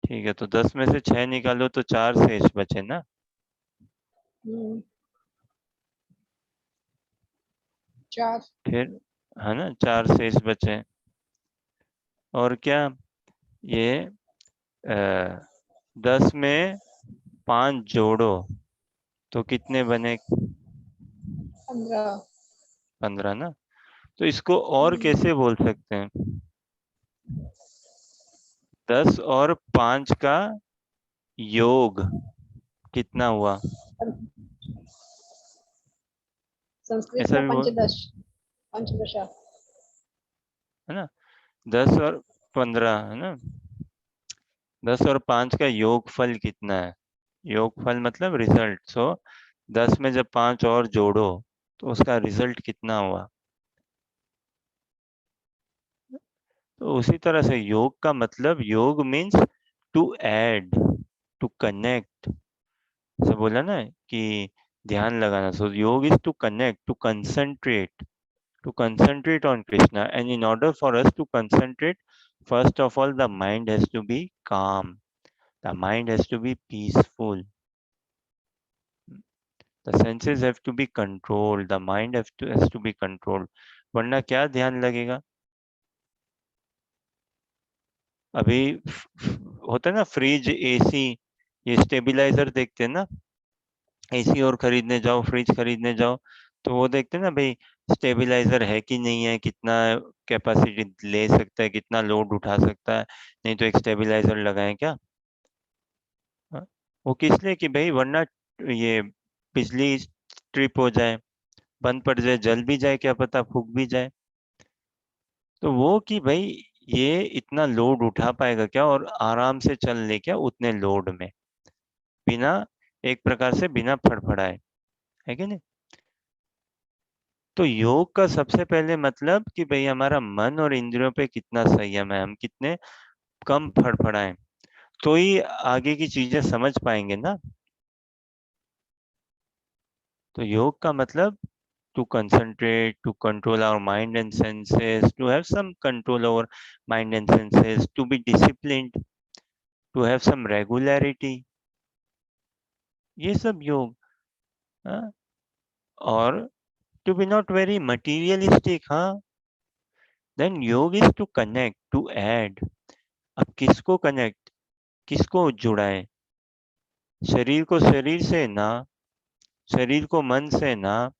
ठीक है, तो 10 में से 6 निकालो तो 4 शेष बचे ना। चार। फिर, है ना, 4 शेष बचे। और क्या, ये 10 में 5 जोड़ो तो कितने बने? 15। 15 ना। तो इसको और कैसे बोल सकते हैं? 10 और 5 का योग कितना हुआ? संस्कृत ऐसा में भी बोल, पंचदश, पंचदशा। है ना, 10 और 15, है ना। 10 और 5 का योगफल कितना है? योगफल मतलब रिजल्ट। सो 10 में जब 5 और जोड़ो तो उसका रिजल्ट कितना हुआ? तो उसी तरह से योग का मतलब, yog means to add, to connect. जैसे बोला ना कि ध्यान लगाना, so yog is to connect, to concentrate, to concentrate on Krishna. And in order for us to concentrate, first of all, the mind has to be calm. The mind has to be peaceful. The senses have to be controlled. The mind has to be controlled. वरना क्या ध्यान लगेगा? अभी होता है ना fridge, AC, ये stabiliser देखते हैं ना। एसी और खरीदने जाओ, फ्रिज खरीदने जाओ, तो वो देखते हैं ना भाई, स्टेबलाइजर है कि नहीं है, कितना कैपेसिटी ले सकता है, कितना लोड उठा सकता है, नहीं तो एक स्टेबलाइजर लगाएं क्या? वो किस लिए कि भाई वरना ये बिजली ट्रिप हो जाए, बंद पड़ जाए, जल भी जाए, क्या पता फूक भी जाए। तो वो कि भाई ये इतना लोड उठा पाएगा क्या, और आराम से चल ले क्या उतने लोड में, बिना एक प्रकार से बिना फड़फड़ाए, है कि नहीं। तो योग का सबसे पहले मतलब कि भाई हमारा मन और इंद्रियों पे कितना संयम है, हम कितने कम फड़फड़ाएं, तो ही आगे की चीजें समझ पाएंगे ना। तो योग का मतलब to concentrate, to control our mind and senses, to have some control over mind and senses, to be disciplined, to have some regularity, ये सब योग। हाँ? और to be not very materialistic, हाँ, then योग is to connect, to add। अब किसको connect, किसको जुड़ाए, शरीर को शरीर से ना, शरीर को मन से ना,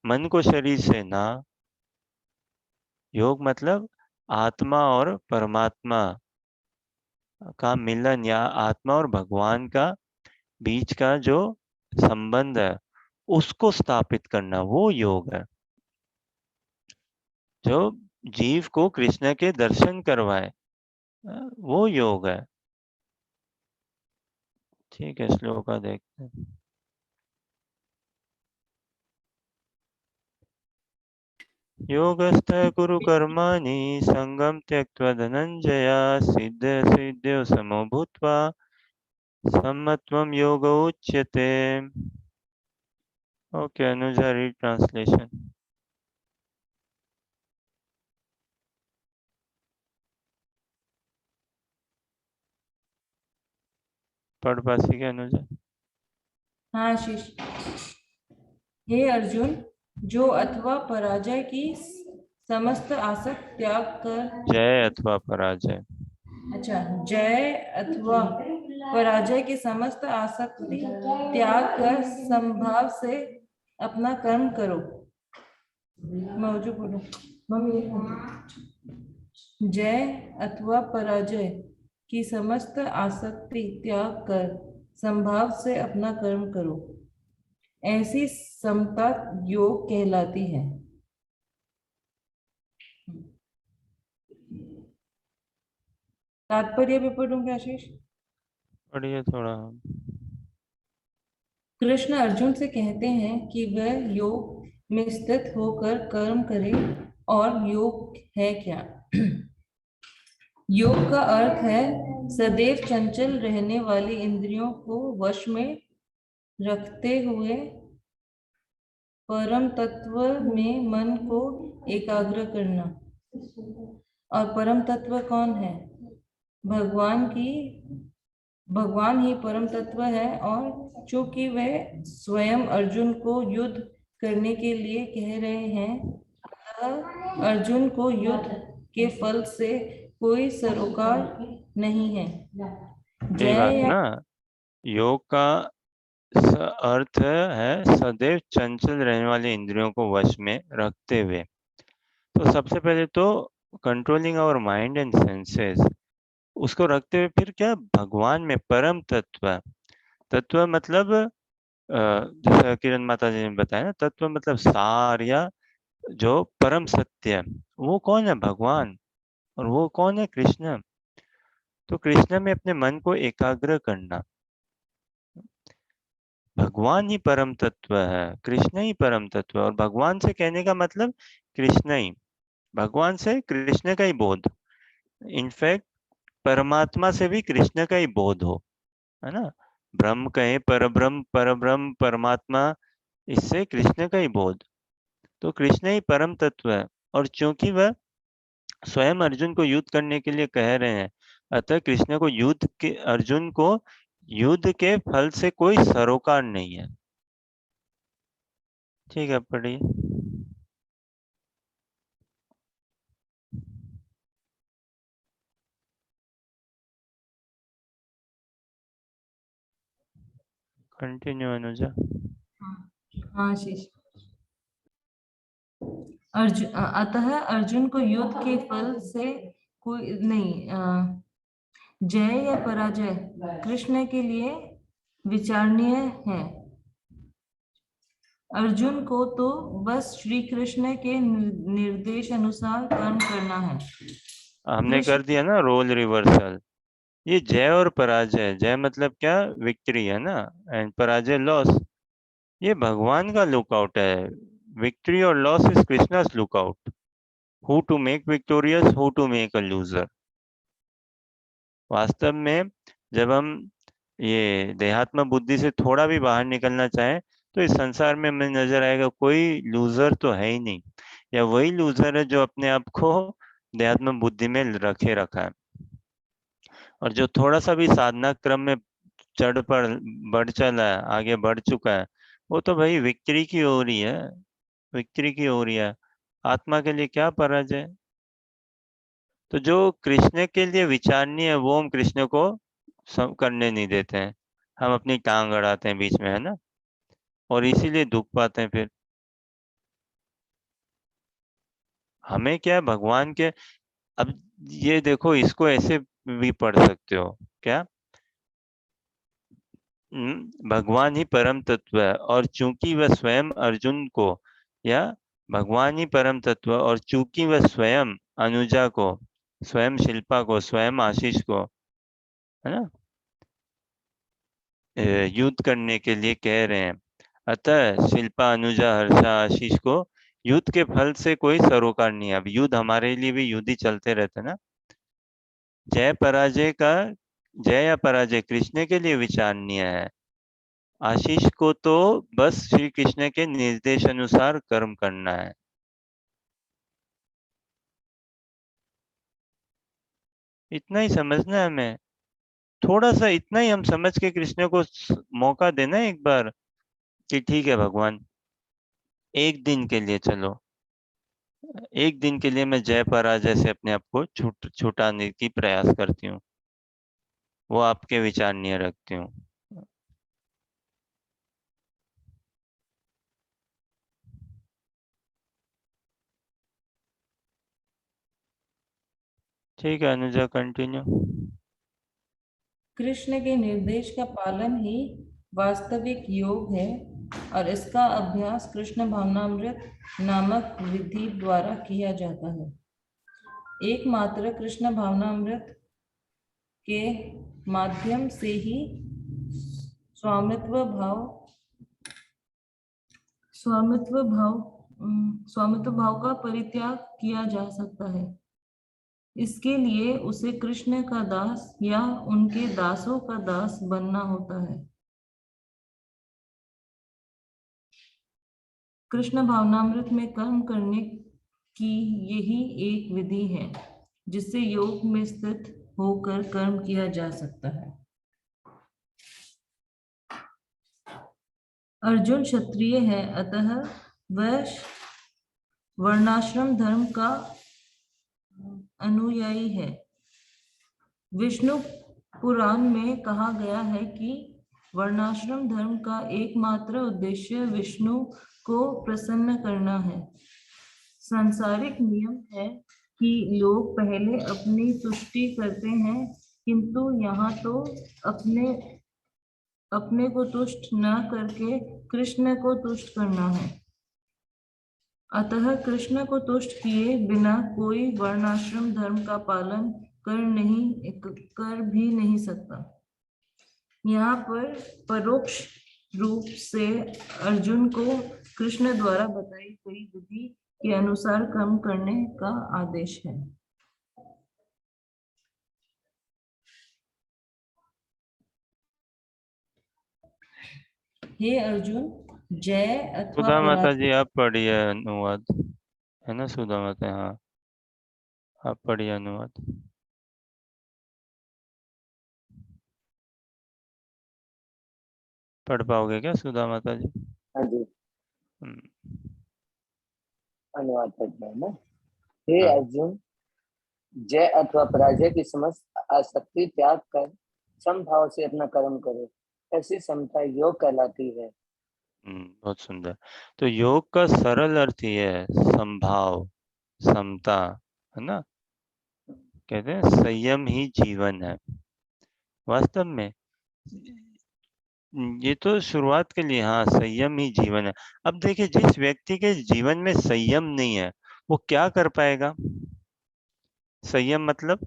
मन को शरीर से ना। योग मतलब आत्मा और परमात्मा का मिलन, या आत्मा और भगवान का बीच का जो संबंध है उसको स्थापित करना, वो योग है। जो जीव को कृष्ण के दर्शन करवाए, वो योग है। ठीक है, श्लोक का देखते हैं। योगस्थः कुरु कर्माणि संगम त्यक्त्वा धनंजय, सिद्ध सिद्ध्यो समो भूत्वा सम्मत्वं योग उच्यते। Okay Anuja, read translation. पढ़ पासी क्या अनुजा? हाँ आशीष। हे अर्जुन, जो अथवा पराजय की समस्त आसक्त त्याग कर, जय अथवा पराजय, अच्छा, जय अथवा पराजय की समस्त आसक्ति त्याग कर संभाव से अपना कर्म करो। मौजू बोलो मम्मी। जय अथवा पराजय की समस्त आसक्ति त्याग कर संभाव से अपना कर्म करो, ऐसी समता योग कहलाती है। तात्पर्य भी पढ़ूंगे आशीष। पढ़िए थोड़ा। कृष्ण अर्जुन से कहते हैं कि वह योग में स्थित होकर कर्म करे, और योग है क्या? योग का अर्थ है सदैव चंचल रहने वाली इंद्रियों को वश में रखते हुए परम तत्व में मन को एकाग्र करना। और परम तत्व कौन है? भगवान ही परम तत्व है। और चूंकि वह स्वयं अर्जुन को युद्ध करने के लिए कह रहे हैं, अतः अर्जुन को युद्ध के फल से कोई सरोकार नहीं है। ये बात जय ना, योग का अर्थ है सदैव चंचल रहने वाले इंद्रियों को वश में रखते हुए। तो सबसे पहले तो controlling our mind and senses, उसको रखते हुए फिर क्या, भगवान में परम तत्व। तत्व मतलब जैसा किरण माता जी ने बताया ना, तत्व मतलब सार, या जो परम सत्य, वो कौन है? भगवान। और वो कौन है? कृष्ण। तो कृष्ण में अपने मन को एकाग्र करना। भगवान ही परम तत्व है, कृष्ण ही परम तत्व है। और भगवान से कहने का मतलब कृष्ण ही, भगवान से कृष्ण का ही बोध, इनफैक्ट परमात्मा से भी कृष्ण का ही बोध हो, है ना। ब्रह्म कहे, परब्रह्म, परब्रह्म परमात्मा, इससे कृष्ण का ही बोध। तो कृष्ण ही परम तत्व है। और चूंकि वह स्वयं अर्जुन को युद्ध करने के लिए कह रहे हैं, अतः कृष्ण को युद्ध के, अर्जुन को युद्ध के फल से कोई सरोकार नहीं है। ठीक है, पढ़िए। कंटिन्यू अनुजा। हाँ आशीष। अतः अर्जुन को युद्ध के फल से कोई नहीं, जय या पराजय कृष्ण के लिए विचारणीय है। अर्जुन को तो बस श्री कृष्ण के निर्देश अनुसार कर्म करना है। हमने कृष्ण कर दिया ना रोल रिवर्सल। ये जय और पराजय, जय मतलब क्या, विक्ट्री है ना, एंड पराजय लॉस, ये भगवान का लुकआउट है। विक्ट्री और loss is Krishna's lookout. Who to make victorious, who to make a loser. वास्तव में जब हम ये देहात्म बुद्धि से थोड़ा भी बाहर निकलना चाहें तो इस संसार में हमें नजर आएगा कोई लूजर तो है ही नहीं, या वही लूजर है जो अपने आप को देहात्म बुद्धि में रखे रखा है। और जो थोड़ा सा भी साधना क्रम में चढ़ पर बढ़ चला है, आगे बढ़ चुका है, वो तो भाई विक्ट्री की ओर ही है, विक्ट्री की ओर ही है। आत्मा के लिए क्या पराजय। तो जो कृष्ण के लिए विचारणीय है वो हम कृष्ण को करने नहीं देते हैं, हम अपनी टांग अड़ाते हैं बीच में, है ना, और इसीलिए दुख पाते हैं फिर। हमें क्या है, भगवान के, अब ये देखो, इसको ऐसे भी पढ़ सकते हो क्या, भगवान ही परम तत्व है और चूंकि वह स्वयं अर्जुन को, या भगवान ही परम तत्व और चूंकि वह स्वयं अनुजा को, स्वयं शिल्पा को, स्वयं आशीष को, है ना, युद्ध करने के लिए कह रहे हैं। अतः शिल्पा अनुजा हर्षा आशीष को युद्ध के फल से कोई सरोकार नहीं है। अब युद्ध हमारे लिए भी युद्ध ही चलते रहते हैं ना। जय पराजय का, जय या पराजय कृष्ण के लिए विचारणीय है। आशीष को तो बस श्री कृष्ण के निर्देश अनुसार कर्म करना है। इतना ही समझना है हमें, थोड़ा सा इतना ही हम समझ के कृष्ण को मौका देना है एक बार, कि ठीक है भगवान, एक दिन के लिए चलो, एक दिन के लिए मैं जय पराजय से अपने आप को छुटाने की प्रयास करती हूँ, वो आपके विचार नहीं रखती हूँ। ठीक है अनुजा, कंटिन्यू। कृष्ण के निर्देश का पालन ही वास्तविक योग है और इसका अभ्यास कृष्ण भावनामृत नामक विधि द्वारा किया जाता है। एकमात्र कृष्ण भावनामृत के माध्यम से ही स्वामित्व भाव स्वामित्व भाव का परित्याग किया जा सकता है। इसके लिए उसे कृष्ण का दास या उनके दासों का दास बनना होता है। कृष्ण भावनामृत में कर्म करने की यही एक विधि है जिससे योग में स्थित होकर कर्म किया जा सकता है। अर्जुन क्षत्रिय है, अतः वह वर्णाश्रम धर्म का अनुयायी है। विष्णु पुराण में कहा गया है कि वर्णाश्रम धर्म का एकमात्र उद्देश्य विष्णु को प्रसन्न करना है। सांसारिक नियम है कि लोग पहले अपनी तुष्टि करते हैं, किंतु यहाँ तो अपने को तुष्ट न करके कृष्ण को तुष्ट करना है। अतः कृष्ण को तुष्ट किए बिना कोई वर्णाश्रम धर्म का पालन कर भी नहीं सकता। यहाँ पर परोक्ष रूप से अर्जुन को कृष्ण द्वारा बताई गई विधि के अनुसार कर्म करने का आदेश है। हे अर्जुन, जय अथवा सुधा माता पराजय जी आप पढ़िए अनुवाद, है ना सुधा माता, हाँ आप पढ़िए अनुवाद। पढ़ पाओगे क्या सुधा माता जी? हाँ जी, हम्म, अनुवाद करते हैं ना। हे हाँ अर्जुन, जय अथवा पराजय की समस्त आसक्ति त्याग कर समभाव से अपना कर्म करो। ऐसी समता योग कहलाती है। बहुत सुंदर। तो योग का सरल अर्थ ही है संभाव, समता, है ना, कहते हैं संयम ही जीवन है। वास्तव में ये तो शुरुआत के लिए, हाँ, संयम ही जीवन है। अब देखिए, जिस व्यक्ति के जीवन में संयम नहीं है वो क्या कर पाएगा? संयम मतलब,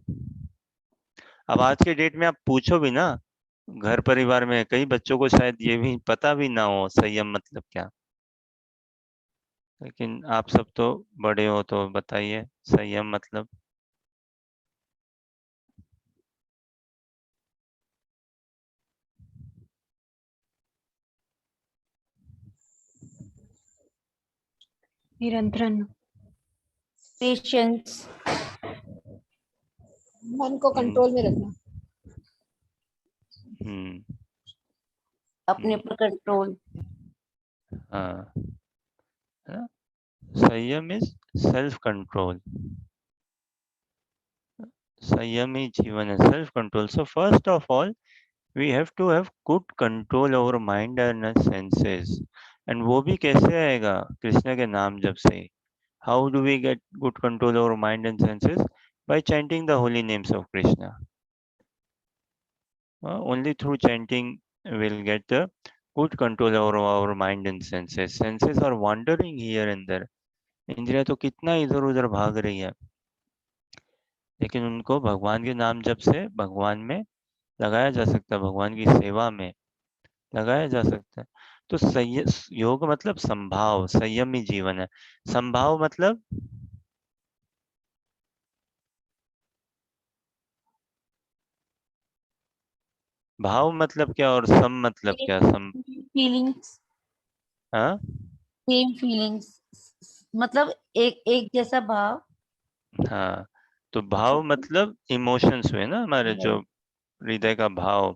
अब आज के डेट में आप पूछो भी ना, घर परिवार में कई बच्चों को शायद ये भी पता भी ना हो संयम मतलब क्या। लेकिन आप सब तो बड़े हो, तो बताइए संयम मतलब। निरंतरन। पेशेंस, मन को कंट्रोल में रखना। हम्म। अपने पर कंट्रोल। हाँ, है ना? संयम इज सेल्फ कंट्रोल। संयम ही जीवन है, self control. So first of all we have to have good control over mind and senses, and वो भी कैसे आएगा? कृष्ण के नाम जप से। How do we get good control over mind and senses? By chanting the holy names of Krishna. Only through chanting we'll get the good control over our mind and senses. Senses are wandering here and there. इंद्रिया तो कितना इधर उधर भाग रही है, लेकिन उनको भगवान के नाम जप से भगवान में लगाया जा सकता है, भगवान की सेवा में लगाया जा सकता है। तो योग मतलब संभाव, संयमी जीवन है। संभाव मतलब, भाव मतलब क्या और सम मतलब क्या? सम, फीलिंग्स, हाँ सेम फीलिंग्स, मतलब एक एक जैसा भाव। हाँ, तो भाव मतलब इमोशंस हुए ना हमारे, जो हृदय का भाव।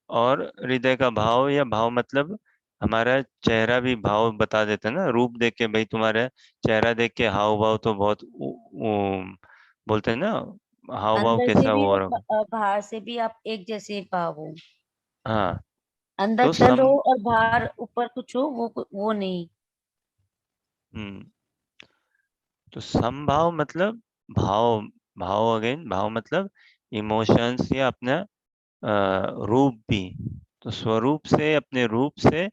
और हृदय का भाव या भाव मतलब हमारा चेहरा भी भाव बता देता है ना, रूप देख के, भाई तुम्हारा चेहरा देख के हाव भाव तो बहुत बोलते हैं ना, हाव भाव अंदर से कैसा भी हुआ। और बाहर से भी आप एक जैसे भाव हो। हाँ, अंदर तो छल सम, हो और बाहर ऊपर कुछ हो, वो नहीं। हम्म, तो समभाव मतलब भाव। भाव अगेन, भाव मतलब इमोशंस या अपना रूप भी। तो स्वरूप से, अपने रूप से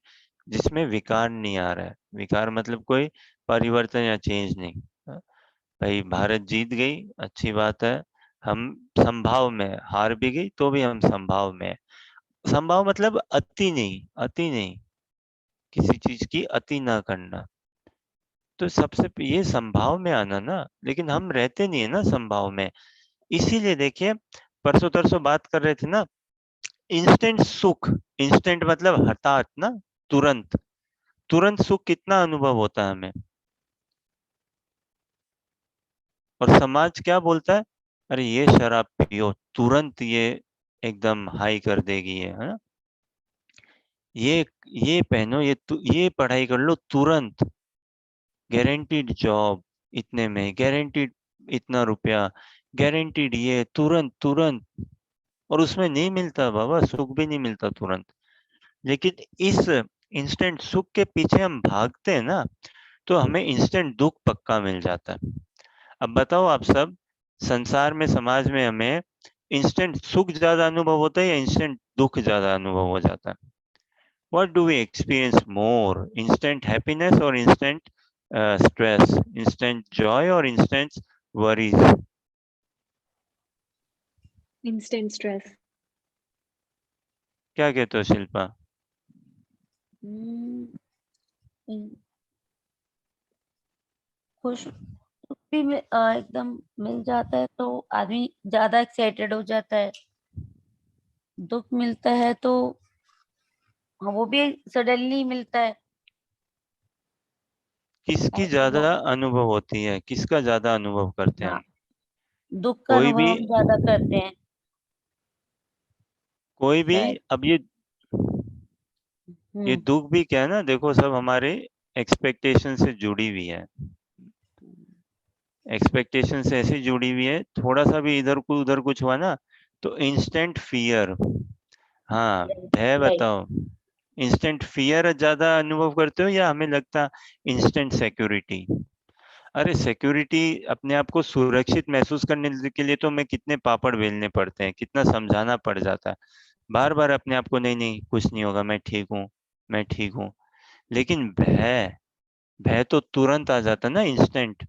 जिसमें विकार नहीं आ रहा है। विकार मतलब कोई परिवर्तन या चेंज नहीं। भाई भारत जीत गई, अच्छी बात है, हम संभाव में, हार भी गई तो भी हम संभाव में। संभाव मतलब अति नहीं, अति नहीं, किसी चीज की अति ना करना। तो सबसे ये संभाव में आना ना, लेकिन हम रहते नहीं है ना संभाव में। इसीलिए देखिए, परसों तरसों बात कर रहे थे ना, इंस्टेंट सुख। इंस्टेंट मतलब हठात ना, तुरंत। तुरंत सुख कितना अनुभव होता है हमें, और समाज क्या बोलता है? अरे ये शराब पियो, तुरंत ये एकदम हाई कर देगी, है ना? ये ये पहनो, ये पढ़ाई कर लो तुरंत, गारंटीड जॉब इतने में, गारंटीड इतना रुपया, गारंटीड ये, तुरंत तुरंत। और उसमें नहीं मिलता बाबा, सुख भी नहीं मिलता तुरंत। लेकिन इस इंस्टेंट सुख के पीछे हम भागते हैं ना, तो हमें इंस्टेंट दुख पक्का मिल जाता है। अब बताओ आप सब, संसार में, समाज में हमें इंस्टेंट सुख ज्यादा अनुभव होता है या इंस्टेंट दुख ज्यादा अनुभव हो जाता है? What do we experience more? Instant happiness or instant stress? Instant joy or instant worries? Instant stress. क्या कहते हो शिल्पा? हम्म, खुश भी एकदम मिल जाता है तो आदमी ज्यादा एक्साइटेड हो जाता है। दुख मिलता है तो हाँ, वो भी सडनली मिलता है। किसकी ऐसे वो, ज्यादा अनुभव होती है, किसका ज्यादा अनुभव करते हैं हाँ, हम? दुख का कोई भी, अनुभव हम ज्यादा करते हैं कोई भी। शायद। अब ये हम्म। दुख भी क्या है ना, देखो सब हमारे एक्सपेक्टेशन से जुड़ी हुई है। एक्सपेक्टेशन से ऐसी जुड़ी हुई है, थोड़ा सा भी इधर को उधर कुछ हुआ ना, तो इंस्टेंट फियर। हाँ, भय राइट। बताओ। इंस्टेंट फियर ज्यादा अनुभव करते हो या हमें लगता इंस्टेंट सिक्योरिटी? अरे सिक्योरिटी, अपने आप को सुरक्षित महसूस करने के लिए तो हमें कितने पापड़ बेलने पड़ते हैं, कितना समझाना पड़ जाता है। बार बार अपने आप को नहीं नहीं कुछ नहीं होगा, मैं ठीक हूँ, मैं ठीक हूँ। लेकिन भय, भय तो तुरंत आ जाता ना, instant,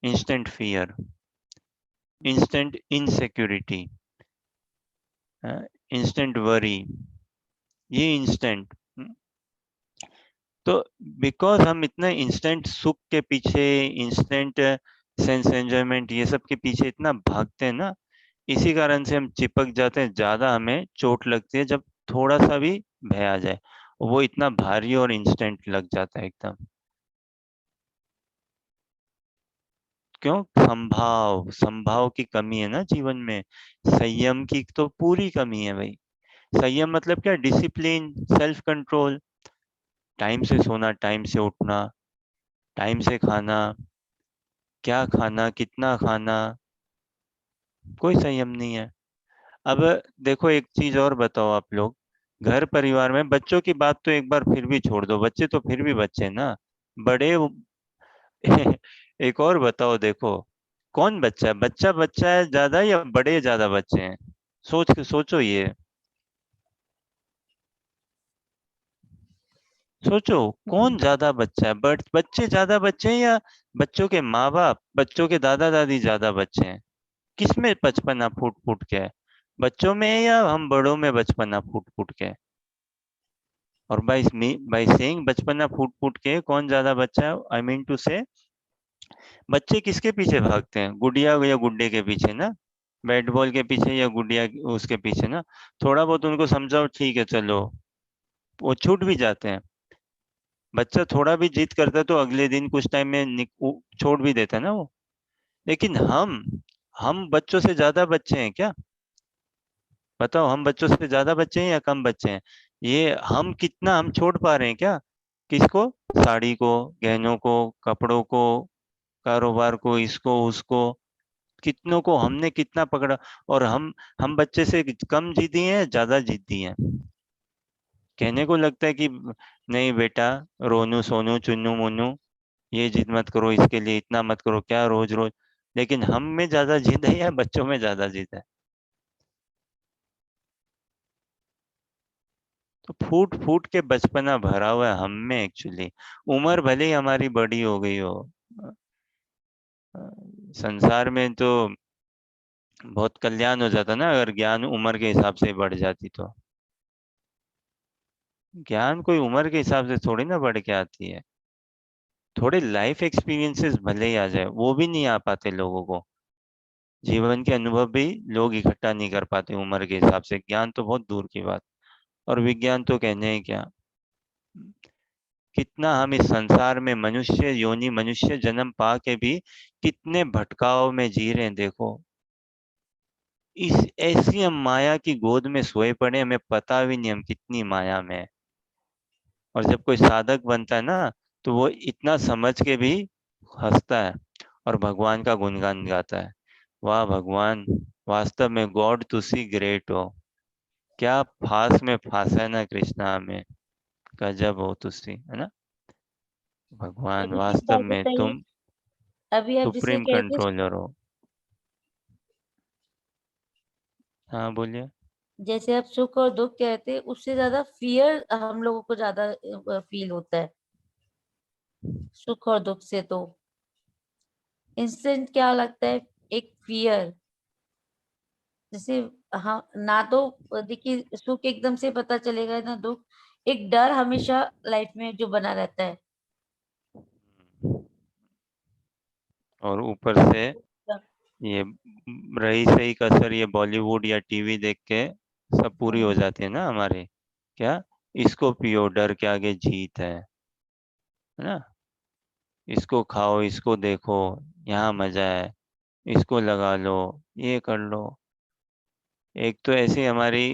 instant fear, instant insecurity, instant worry, ये इंस्टेंट। तो बिकॉज हम इतना इंस्टेंट सुख के पीछे, इंस्टेंट सेंस एंजॉयमेंट, ये सब के पीछे इतना भागते हैं ना, इसी कारण से हम चिपक जाते हैं, ज्यादा हमें चोट लगती है जब थोड़ा सा भी भय आ जाए, वो इतना भारी और इंस्टेंट लग जाता है एकदम। क्यों? संभाव, संभाव की कमी है ना जीवन में, संयम की तो पूरी कमी है भाई। संयम मतलब क्या? डिसिप्लिन, सेल्फ कंट्रोल, टाइम से सोना, टाइम से उठना, टाइम से खाना, क्या खाना, कितना खाना, कोई संयम नहीं है। अब देखो एक चीज और बताओ आप लोग, घर परिवार में बच्चों की बात तो एक बार फिर भी छोड़ दो, बच्चे तो फिर भी बच्चे हैं ना, बड़े एक और बताओ, देखो कौन बच्चा है? बच्चा बच्चा है ज्यादा या बड़े ज्यादा बच्चे हैं? सोचो ये, सोचो कौन ज्यादा बच्चा है? बच्चे ज्यादा बच्चे हैं या बच्चों के माँ बाप, बच्चों के दादा दादी ज्यादा बच्चे हैं? किसमें बचपना फूट फूट के है? बच्चों में है या हम बड़ों में बचपना फूट फूट के है? और बाई सेइंग बचपना फूट फूट के कौन ज्यादा बच्चा है, आई मीन टू से, बच्चे किसके पीछे भागते हैं? गुड़िया या गुड्डे के पीछे ना, बैट बॉल के पीछे या गुड़िया उसके पीछे ना। थोड़ा बहुत उनको समझाओ, ठीक है चलो, वो छूट भी जाते हैं। बच्चा थोड़ा भी जिद करता है तो अगले दिन कुछ टाइम में छोड़ भी देता है ना वो। लेकिन हम बच्चों से ज्यादा बच्चे हैं क्या? बताओ, हम बच्चों से ज्यादा बच्चे हैं या कम बच्चे हैं? ये हम कितना हम छोड़ पा रहे हैं क्या? किसको? साड़ी को, गहनों को, कपड़ों को, कारोबार को, इसको उसको, कितनों को हमने कितना पकड़ा? और हम बच्चे से कम जिद्दी हैं, ज्यादा जिद्दी हैं? कहने को लगता है कि नहीं बेटा, रोनू सोनू चुन्नू मुन्नू, ये जिद मत करो, इसके लिए इतना मत करो, क्या रोज रोज। लेकिन हम में ज्यादा जिद है या बच्चों में ज्यादा जिद है? तो फूट फूट के बचपना भरा हुआ है हम में एक्चुअली। उम्र भले ही हमारी बड़ी हो गई हो, संसार में तो बहुत कल्याण हो जाता ना अगर ज्ञान उम्र के हिसाब से बढ़ जाती तो। ज्ञान कोई उम्र के हिसाब से थोड़ी ना बढ़ के आती है। थोड़े लाइफ एक्सपीरियंसेस भले ही आ जाए, वो भी नहीं आ पाते लोगों को। जीवन के अनुभव भी लोग इकट्ठा नहीं कर पाते उम्र के हिसाब से, ज्ञान तो बहुत दूर की बात। और विज्ञान तो कहने ही क्या। कितना हम इस संसार में मनुष्य योनि, मनुष्य जन्म पा के भी कितने भटकाव में जी रहे हैं देखो। इस ऐसी हम माया की गोद में सोए पड़े, हमें पता भी नहीं हम कितनी माया में हैं। और जब कोई साधक बनता है ना, तो वो इतना समझ के भी हंसता है और भगवान का गुणगान गाता है। वाह भगवान, वास्तव में गॉड तुसी ग्रेट हो, क्या फांस में फांसा है ना कृष्णा हमें, गजब हो तुसी, है ना? भगवान अभी एक वास्तव बात में बताइए, तुम अभी आप जिसे सुप्रीम कह रहे थे, कंट्रोलर हो। हाँ बोलिए। जैसे आप सुख और दुख कहते हैं, उससे ज्यादा फियर हम लोगों को ज्यादा फील होता है सुख और दुख से। तो इंस्टेंट क्या लगता है, एक फियर। जैसे हाँ, ना तो देखिए सुख एकदम से पता चलेगा ना दुख, एक डर हमेशा लाइफ में जो बना रहता है। और ऊपर से ये रही सही कसर, ये बॉलीवुड या टीवी देख के सब पूरी हो जाती है ना हमारे। क्या? इसको पियो, डर के आगे जीत है ना? इसको खाओ, इसको देखो, यहाँ मजा है, इसको लगा लो, ये कर लो। एक तो ऐसे हमारी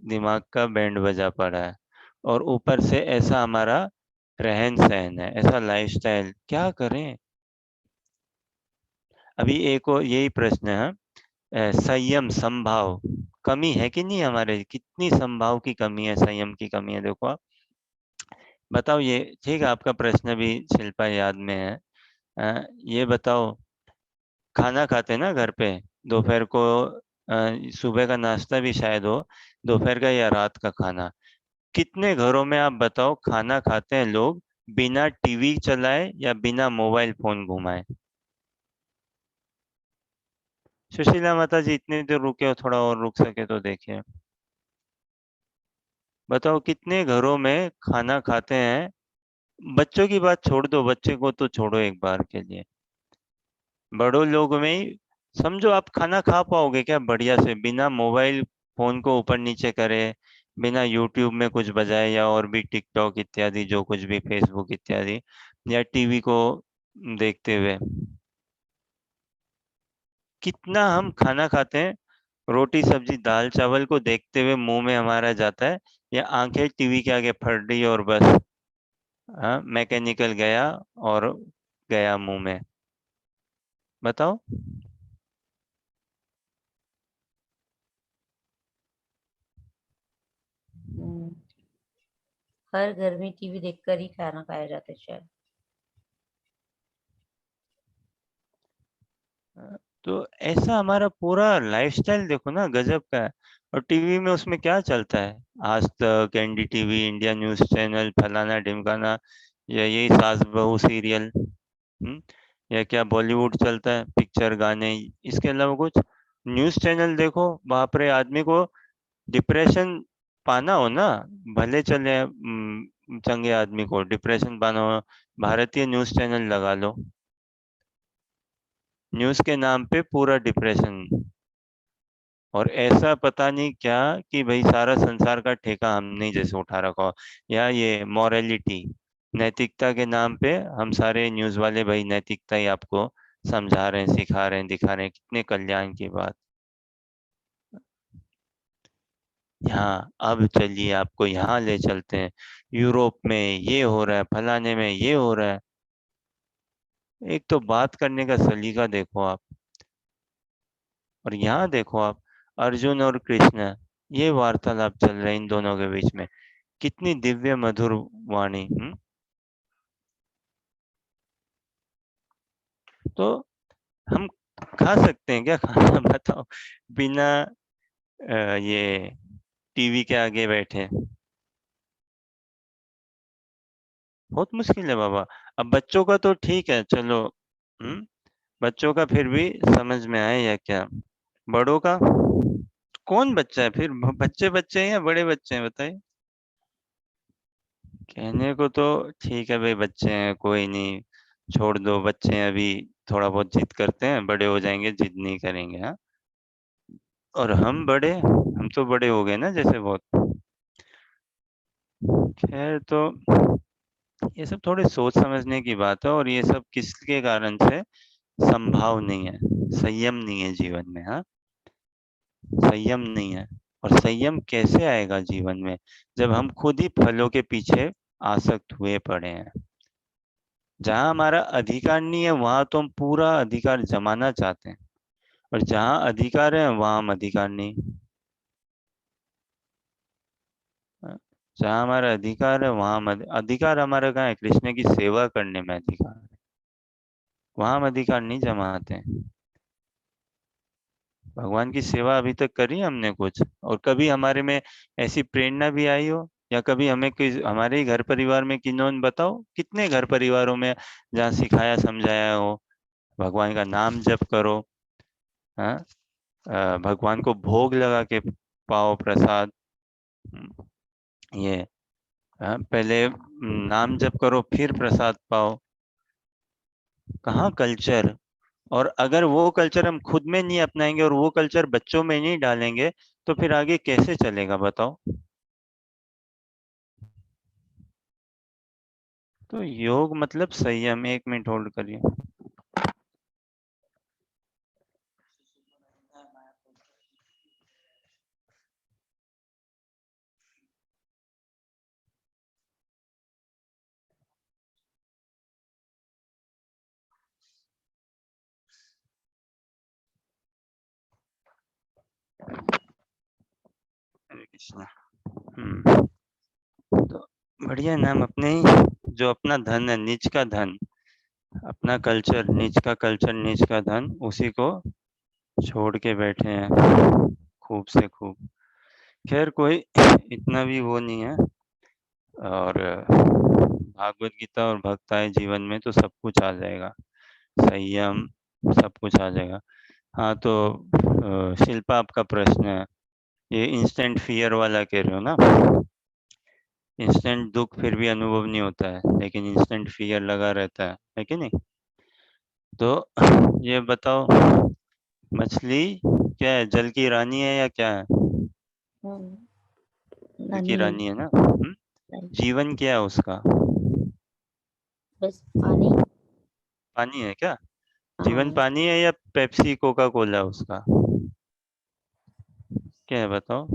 दिमाग का बैंड बजा पड़ा है, और ऊपर से ऐसा हमारा रहन सहन है, ऐसा लाइफस्टाइल, क्या करें? अभी एक और यही प्रश्न है, संयम संभाव कमी है कि नहीं हमारे? कितनी संभाव की कमी है, संयम की कमी है, देखो आप बताओ ये। ठीक है, आपका प्रश्न भी शिल्पा याद में है। ये बताओ, खाना खाते हैं ना घर पे दोपहर को, सुबह का नाश्ता भी शायद हो, दोपहर का या रात का खाना। कितने घरों में आप बताओ खाना खाते हैं लोग बिना टीवी चलाए या बिना मोबाइल फोन घुमाए? सुशीला माता जी इतनी देर रुके हो, थोड़ा और रुक सके तो देखिए। बताओ कितने घरों में खाना खाते हैं, बच्चों की बात छोड़ दो, बच्चे को तो छोड़ो एक बार के लिए, बड़ों लोग में ही समझो आप खाना खा पाओगे क्या बढ़िया से बिना मोबाइल फोन को ऊपर नीचे करे, बिना यूट्यूब में कुछ बजाए या और भी टिकटॉक इत्यादि जो कुछ भी, फेसबुक इत्यादि, या टीवी को देखते हुए? कितना हम खाना खाते हैं, रोटी सब्जी दाल चावल को देखते हुए मुंह में हमारा जाता है, या आंखें टीवी के आगे फट रही और बस मैकेनिकल गया और गया मुंह में? बताओ। हर घर में टीवी देखकर ही खाना खाया जाता है शायद। तो ऐसा हमारा पूरा लाइफस्टाइल देखो ना, गजब का है। और टीवी में उसमें क्या चलता है? आज तक, एनडीटीवी, इंडिया न्यूज चैनल, फलाना ढिमकाना, या यही सास बहू सीरियल, या क्या बॉलीवुड चलता है, पिक्चर गाने, इसके अलावा कुछ? न्यूज चैनल देखो, बाप रे, आदमी को डिप्रेशन पाना हो ना, भले चले चंगे आदमी को डिप्रेशन पाना हो, भारतीय न्यूज चैनल लगा लो, न्यूज के नाम पे पूरा डिप्रेशन। और ऐसा पता नहीं क्या कि भाई सारा संसार का ठेका हमने ही जैसे उठा रखा हो, या ये मॉरलिटी, नैतिकता के नाम पे हम सारे न्यूज वाले भाई नैतिकता ही आपको समझा रहे हैं, सिखा रहे हैं, दिखा रहे हैं, कितने कल्याण की बात। यहाँ अब चलिए आपको यहाँ ले चलते हैं, यूरोप में ये हो रहा है, फलाने में ये हो रहा है। एक तो बात करने का सलीका देखो आप। और यहाँ देखो आप, अर्जुन और कृष्ण, ये वार्तालाप चल रहा है इन दोनों के बीच में, कितनी दिव्य मधुर वाणी। तो हम खा सकते हैं क्या खाना बताओ बिना ये टीवी के आगे बैठे? बहुत मुश्किल है बाबा। अब बच्चों का तो ठीक है चलो, बच्चों का फिर भी समझ में आए या क्या, बड़ों का? कौन बच्चा है फिर, बच्चे बच्चे हैं या बड़े बच्चे हैं बताइए? कहने को तो ठीक है भाई, बच्चे हैं कोई नहीं, छोड़ दो, बच्चे हैं अभी, थोड़ा बहुत जिद करते हैं, बड़े हो जाएंगे जिद नहीं करेंगे, हाँ। और हम बड़े, हम तो बड़े हो गए ना जैसे बहुत। खैर, तो ये सब थोड़े सोच समझने की बात है, और ये सब किसके कारण से? संभाव नहीं है, संयम नहीं है जीवन में, हाँ, संयम नहीं है। और संयम कैसे आएगा जीवन में, जब हम खुद ही फलों के पीछे आसक्त हुए पड़े हैं। जहां हमारा अधिकार नहीं है वहां तो हम पूरा अधिकार जमाना चाहते हैं, और जहां अधिकार है वहां हम अधिकार नहीं। जहां हमारा अधिकार है वहां अधिकार हमारा कहाँ है? कृष्ण की सेवा करने में अधिकार है, वहां हम अधिकार नहीं जमाते हैं। भगवान की सेवा अभी तक करी हमने कुछ? और कभी हमारे में ऐसी प्रेरणा भी आई हो, या कभी हमें हमारे ही घर परिवार में किन्होंने, बताओ कितने घर परिवारों में जहाँ सिखाया समझाया हो, भगवान का नाम जप करो, हाँ, भगवान को भोग लगा के पाओ प्रसाद, ये, पहले नाम जप करो फिर प्रसाद पाओ। कहाँ कल्चर? और अगर वो कल्चर हम खुद में नहीं अपनाएंगे और वो कल्चर बच्चों में नहीं डालेंगे, तो फिर आगे कैसे चलेगा बताओ? तो योग मतलब संयम। एक मिनट होल्ड करिए। हरे कृष्णा। तो बढ़िया नाम अपने ही, जो अपना धन है, निज का धन, अपना कल्चर, निज का कल्चर, निज का धन, उसी को छोड़ के बैठे हैं खूब से खूब। खैर कोई इतना भी वो नहीं है। और भागवत गीता और भक्ताय जीवन में तो सब कुछ आ जाएगा, संयम सब कुछ आ जाएगा। हाँ तो शिल्पा आपका प्रश्न है, ये इंस्टेंट फियर वाला कह रहे हो ना? इंस्टेंट दुख फिर भी अनुभव नहीं होता है, लेकिन इंस्टेंट फियर लगा रहता है कि नहीं? तो ये बताओ, मछली क्या है, जल की रानी है या क्या है? जल की रानी है ना? जीवन क्या है उसका? बस पानी। पानी है क्या? जीवन पानी है या पेप्सी कोका कोला उसका? क्या है बताओ?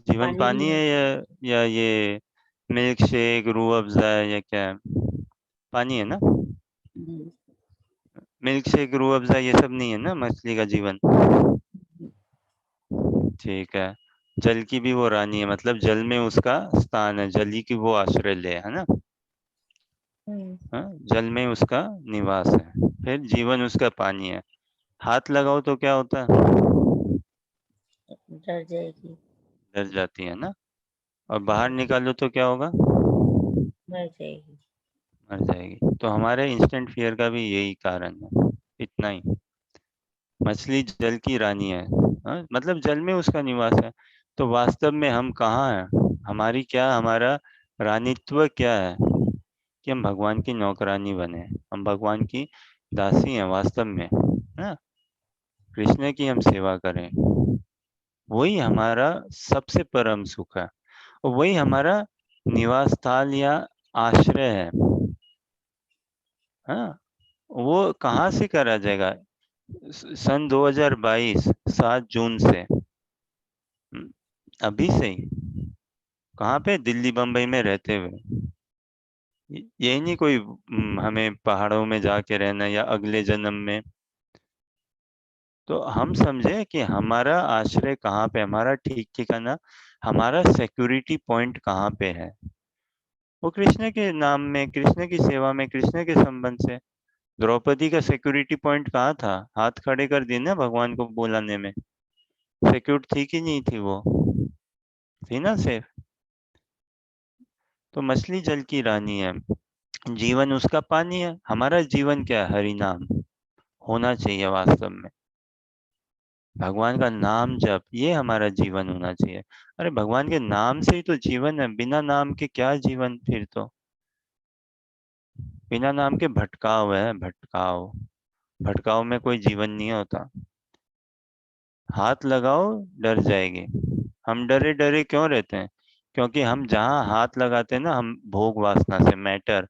जीवन पानी है या ये मिल्क शेक, रूह अफ़ज़ा है या क्या है? पानी है ना? मिल्क शेक, रूह अफ़ज़ा ये सब नहीं है ना मछली का जीवन? ठीक है। जल की भी वो रानी है, मतलब जल में उसका स्थान है, जल ही की वो आश्रय ले, है ना? हाँ, जल में उसका निवास है। फिर जीवन उसका पानी है। हाथ लगाओ तो क्या होता है? डर जाएगी, डर जाती है ना? और बाहर निकालो तो क्या होगा? मर जाएगी। मर जाएगी। तो हमारे इंस्टेंट फियर का भी यही कारण है, इतना ही। मछली जल की रानी है, हाँ? मतलब जल में उसका निवास है। तो वास्तव में हम कहाँ हैं? हमारी क्या, हमारा रानीत्व क्या है कि हम भगवान की नौकरानी बने, हम भगवान की दासी हैं वास्तव में, है? कृष्ण की हम सेवा करें, वही हमारा सबसे परम सुख है, और वही हमारा निवास स्थल या आश्रय है। हाँ, वो कहाँ से करा जाएगा? सन 2022 7 जून से, अभी से ही। कहाँ पे? दिल्ली बम्बई में रहते हुए। यही नहीं कोई हमें पहाड़ों में जाके रहना या अगले जन्म में। तो हम समझे कि हमारा आश्रय कहाँ पे, हमारा ठीक ठिकाना, हमारा सिक्योरिटी पॉइंट कहाँ पे है? वो कृष्ण के नाम में, कृष्ण की सेवा में, कृष्ण के संबंध से। द्रौपदी का सिक्योरिटी पॉइंट कहाँ था? हाथ खड़े कर दिए ना भगवान को बुलाने में। सिक्योर थी कि नहीं थी वो? थी ना सेफ? तो मछली जल की रानी है, जीवन उसका पानी है। हमारा जीवन क्या है? हरि नाम होना चाहिए वास्तव में। भगवान का नाम जप, ये हमारा जीवन होना चाहिए। अरे भगवान के नाम से ही तो जीवन है, बिना नाम के क्या जीवन? फिर तो बिना नाम के भटकाव है, भटकाव। भटकाव में कोई जीवन नहीं होता। हाथ लगाओ, डर जाएगी। हम डरे डरे क्यों रहते हैं? क्योंकि हम जहाँ हाथ लगाते हैं ना, हम भोग वासना से, मैटर,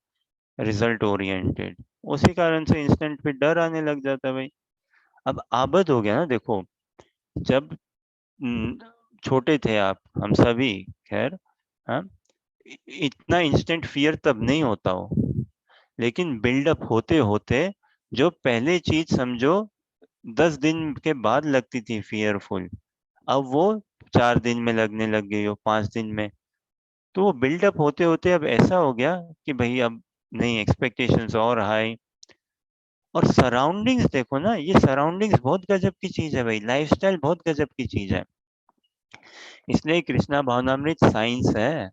रिजल्ट ओरिएंटेड, उसी कारण से इंस्टेंट पे डर आने लग जाता है भाई। अब आबद हो गया ना, देखो। जब छोटे थे आप, हम सभी, खैर, हाँ, इतना इंस्टेंट फियर तब नहीं होता हो, लेकिन बिल्डअप होते होते जो पहले चीज समझो 10 दिन के बाद लगती थी फियरफुल, अब वो 4 दिन में लगने लग गई हो, 5 दिन में। तो वो बिल्डअप होते होते अब ऐसा हो गया कि भाई अब नहीं, एक्सपेक्टेशंस और हाई। और सराउंडिंग्स देखो ना, ये सराउंडिंग्स बहुत गजब की चीज है भाई, लाइफस्टाइल बहुत गजब की चीज है। इसलिए कृष्णा भावनामृत साइंस है।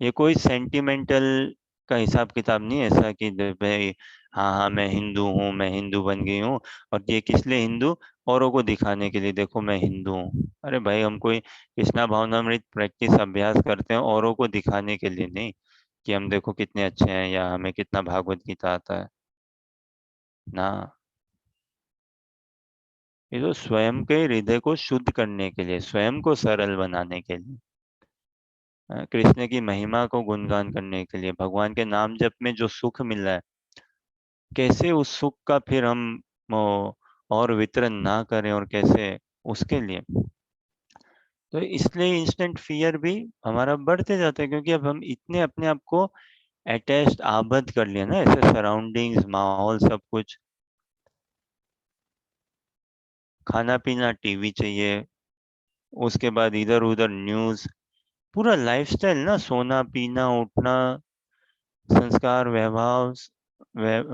ये कोई सेंटिमेंटल का हिसाब किताब नहीं है ऐसा कि भाई हाँ हाँ मैं हिंदू हूँ, मैं हिंदू बन गई हूँ। और ये किस लिए हिंदू? औरों को दिखाने के लिए, देखो मैं हिंदू हूँ। अरे भाई, हम कोई कृष्णा भावनामृत प्रैक्टिस अभ्यास करते हैं औरों को दिखाने के लिए नहीं, कि हम देखो कितने अच्छे हैं या हमें कितना भागवत गीता आता है ना। ये तो स्वयं के हृदय को शुद्ध करने के लिए, स्वयं को सरल बनाने के लिए, कृष्ण की महिमा को गुणगान करने के लिए, भगवान के नाम जप में जो सुख मिल रहा है, कैसे उस सुख का फिर हम और वितरण ना करें, और कैसे उसके लिए। तो इसलिए इंस्टेंट फियर भी हमारा बढ़ते जाता है, क्योंकि अब हम इतने अपने आप को अटैच्ड, आबद्ध कर लिया ना, ऐसे सराउंडिंग्स, माहौल, सब कुछ। खाना पीना टीवी चाहिए, उसके बाद इधर उधर न्यूज, पूरा लाइफस्टाइल ना, सोना पीना उठना, संस्कार, वैभव,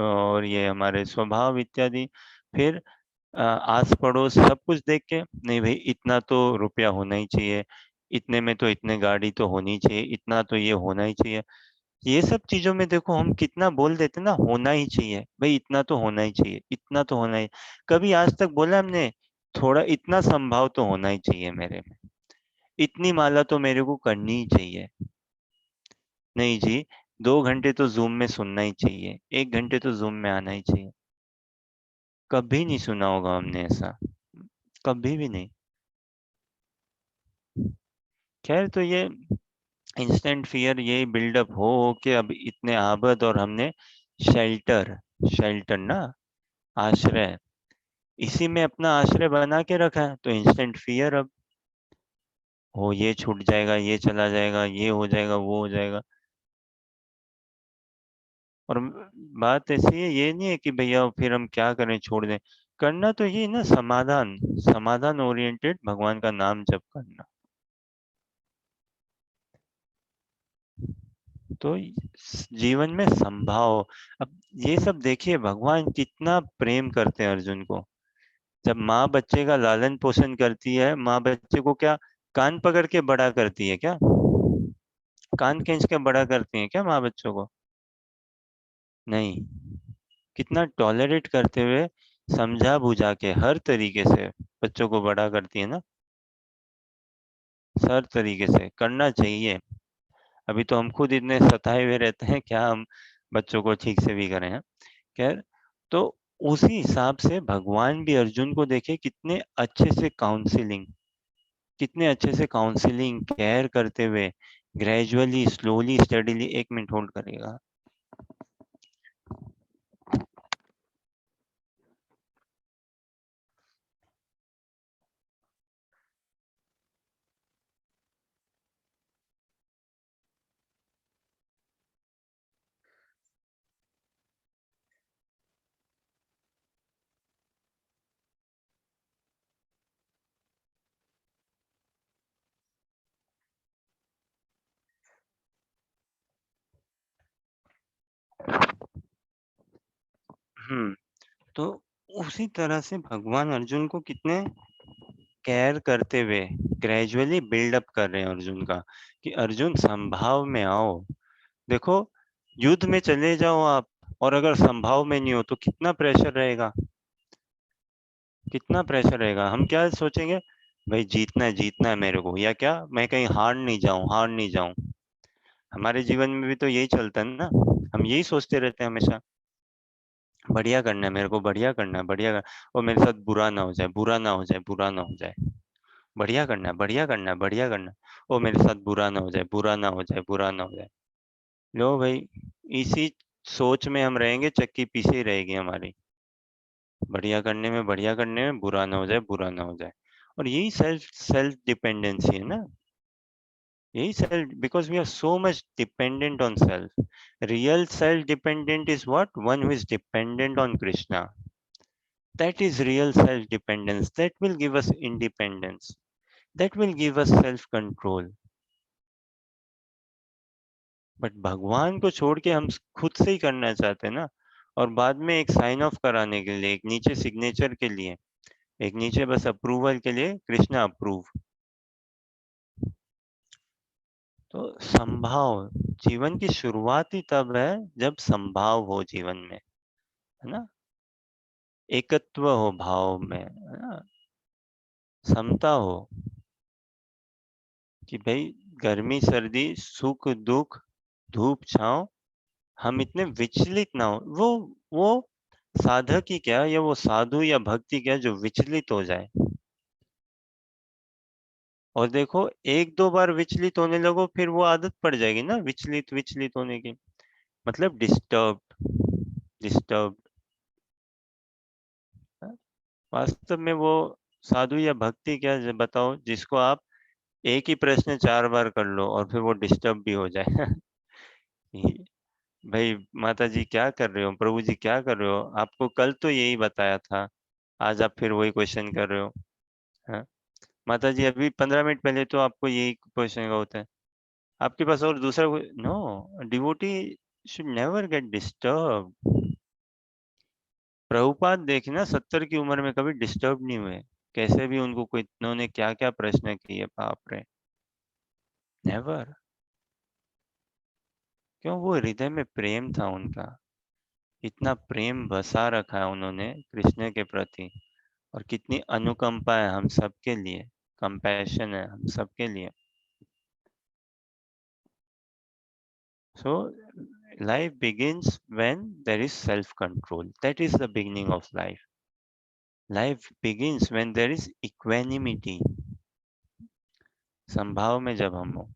और ये हमारे स्वभाव इत्यादि। फिर आस पड़ोस सब कुछ देख के, नहीं भाई इतना तो रुपया होना ही चाहिए, इतने में तो इतने गाड़ी तो होनी चाहिए, इतना तो ये होना ही चाहिए। ये सब चीजों में देखो हम कितना बोल देते ना, होना ही चाहिए भाई, इतना तो होना ही चाहिए, इतना तो होना ही। कभी आज तक बोला हमने थोड़ा इतना संभाव तो होना ही चाहिए मेरे में, इतनी माला तो मेरे को करनी ही चाहिए? नहीं जी, 2 घंटे तो जूम में सुनना ही चाहिए, 1 घंटे तो जूम में आना ही चाहिए। कभी नहीं सुना होगा हमने ऐसा, कभी भी नहीं। खैर, तो ये इंस्टेंट फियर यही बिल्डअप हो के अब इतने आबद, और हमने शेल्टर, शेल्टर ना, आश्रय, इसी में अपना आश्रय बना के रखा है, तो इंस्टेंट फियर अब हो, ये छूट जाएगा, ये चला जाएगा, ये हो जाएगा, वो हो जाएगा। और बात ऐसी है, ये नहीं है कि भैया फिर हम क्या करें, छोड़ दें। करना तो ये ना, समाधान, समाधान ओरिएंटेड भगवान का नाम जप करना। तो जीवन में संभाव। अब ये सब देखिए, भगवान कितना प्रेम करते हैं अर्जुन को। जब माँ बच्चे का लालन पोषण करती है, माँ बच्चे को क्या कान पकड़ के बड़ा करती है क्या? कान खींच के बड़ा करती है क्या माँ बच्चों को? नहीं। कितना टॉलरेट करते हुए, समझा बुझा के हर तरीके से बच्चों को बड़ा करती है ना, हर तरीके से करना चाहिए। अभी तो हम खुद इतने सताए हुए रहते हैं, क्या हम बच्चों को ठीक से भी करें हैं? खैर, तो उसी हिसाब से भगवान भी अर्जुन को देखे कितने अच्छे से काउंसलिंग, कितने अच्छे से काउंसलिंग केयर करते हुए, gradually, slowly, steadily. 1 minute hold करेगा। तो उसी तरह से भगवान अर्जुन को कितने केयर करते हुए ग्रेजुअली बिल्डअप कर रहे हैं अर्जुन का, कि अर्जुन संभाव में आओ। देखो, युद्ध में चले जाओ आप, और अगर संभाव में नहीं हो तो कितना प्रेशर रहेगा, कितना प्रेशर रहेगा। हम क्या सोचेंगे, भाई जीतना है, जीतना है मेरे को, या क्या मैं कहीं हार नहीं जाऊं, हार नहीं जाऊं। हमारे जीवन में भी तो यही चलता है ना, हम यही सोचते रहते हैं हमेशा, बढ़िया करना है मेरे को, बढ़िया करना है, बढ़िया और मेरे साथ बुरा ना हो जाए, बुरा ना हो जाए, बुरा ना हो जाए। बढ़िया करना है, बढ़िया करना है, बढ़िया करना है, और मेरे साथ बुरा ना हो जाए, बुरा ना हो जाए, बुरा ना हो जाए। लो भाई, इसी सोच में हम रहेंगे, चक्की पीछे ही रहेगी हमारी। बढ़िया करने में, बढ़िया करने में, बुरा ना हो जाए, बुरा ना हो जाए। और यही सेल्फ सेल्फ डिपेंडेंसी है ना, यही self, because we are so much dependent on self. Real self dependent is what? One who is dependent on Krishna. That is real self dependence, that will give us independence, that will give us self control. But भगवान को छोड़ के हम खुद से ही करना चाहते हैं ना, और बाद में एक साइन ऑफ कराने के लिए, एक नीचे सिग्नेचर के लिए, एक नीचे बस अप्रूवल के लिए, कृष्णा अप्रूव। तो संभाव, जीवन की शुरुआत ही तब है जब संभाव हो जीवन में, है ना, एकत्व हो भाव में, है ना, समता हो, कि भाई गर्मी सर्दी, सुख दुख, धूप छांव, हम इतने विचलित ना हो। वो साधक ही क्या, या वो साधु या भक्ति क्या जो विचलित हो जाए। और देखो, 1-2 बार विचलित होने लगो, फिर वो आदत पड़ जाएगी ना विचलित विचलित होने की, मतलब डिस्टर्ब, डिस्टर्ब। वास्तव में वो साधु या भक्ति क्या, बताओ, जिसको आप एक ही प्रश्न 4 बार कर लो और फिर वो डिस्टर्ब भी हो जाए। भाई माता जी क्या कर रहे हो, प्रभु जी क्या कर रहे हो, आपको कल तो यही बताया था, आज आप फिर वही क्वेश्चन कर रहे हो। हाँ? माता जी अभी 15 मिनट पहले तो आपको यही क्वेश्चन का होता है, आपके पास और दूसरा no. Devotee should never get disturbed. Prabhupada देखना 70 की उम्र में कभी डिस्टर्ब नहीं हुए, कैसे भी उनको कोई इन्होंने क्या क्या प्रश्न किए, बाप रे, नेवर। क्यों? वो हृदय में प्रेम था उनका, इतना प्रेम बसा रखा है उन्होंने कृष्ण के प्रति, और कितनी अनुकंपा है हम सबके लिए, कंपैशन है हम सबके लिए। So life begins when there is self control. That is the beginning of life. Life begins when there is equanimity. संभाव में जब हम हो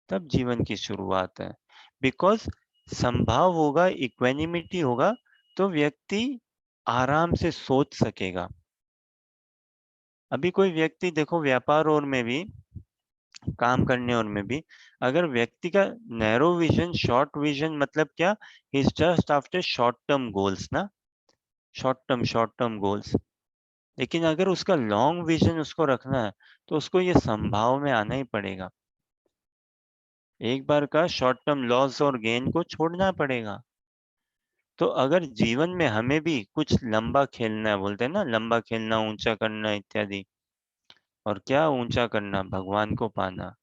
तब जीवन की शुरुआत है। बिकॉज संभाव होगा, इक्वेनिमिटी होगा, तो व्यक्ति आराम से सोच सकेगा। अभी कोई व्यक्ति देखो व्यापार और में भी, काम करने और में भी, अगर व्यक्ति का नैरो विजन, शॉर्ट विजन, मतलब क्या, he is just after short term goals ना, शॉर्ट टर्म गोल्स। लेकिन अगर उसका लॉन्ग विजन उसको रखना है तो उसको ये संभाव में आना ही पड़ेगा। एक बार का शॉर्ट टर्म लॉस और गेन को छोड़ना पड़ेगा। तो अगर जीवन में हमें भी कुछ लंबा खेलना है, बोलते हैं ना लंबा खेलना, ऊंचा करना इत्यादि, और क्या ऊंचा करना, भगवान को पाना,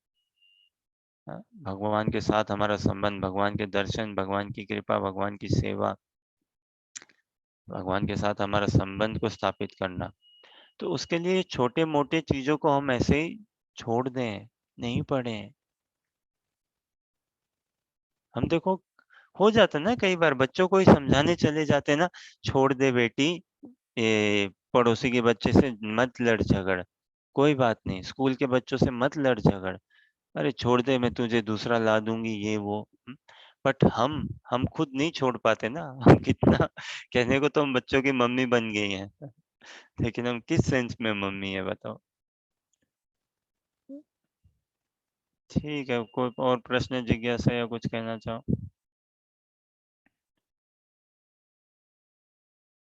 भगवान के साथ हमारा संबंध, भगवान के दर्शन, भगवान की कृपा, भगवान की सेवा, भगवान के साथ हमारा संबंध को स्थापित करना, तो उसके लिए छोटे मोटे चीजों को हम ऐसे ही छोड़ दें, नहीं पढ़ें। हम देखो हो जाता है ना, कई बार बच्चों को ही समझाने चले जाते हैं ना, छोड़ दे बेटी, ये पड़ोसी के बच्चे से मत लड़ झगड़, कोई बात नहीं, स्कूल के बच्चों से मत लड़ झगड़, अरे छोड़ दे, मैं तुझे दूसरा ला दूंगी, ये वो। बट हम खुद नहीं छोड़ पाते ना। हम कितना, कहने को तो हम बच्चों की मम्मी बन गई हैं, लेकिन हम किस सेंस में मम्मी है बताओ। ठीक है, कोई और प्रश्न, जिज्ञासा या कुछ कहना चाहो?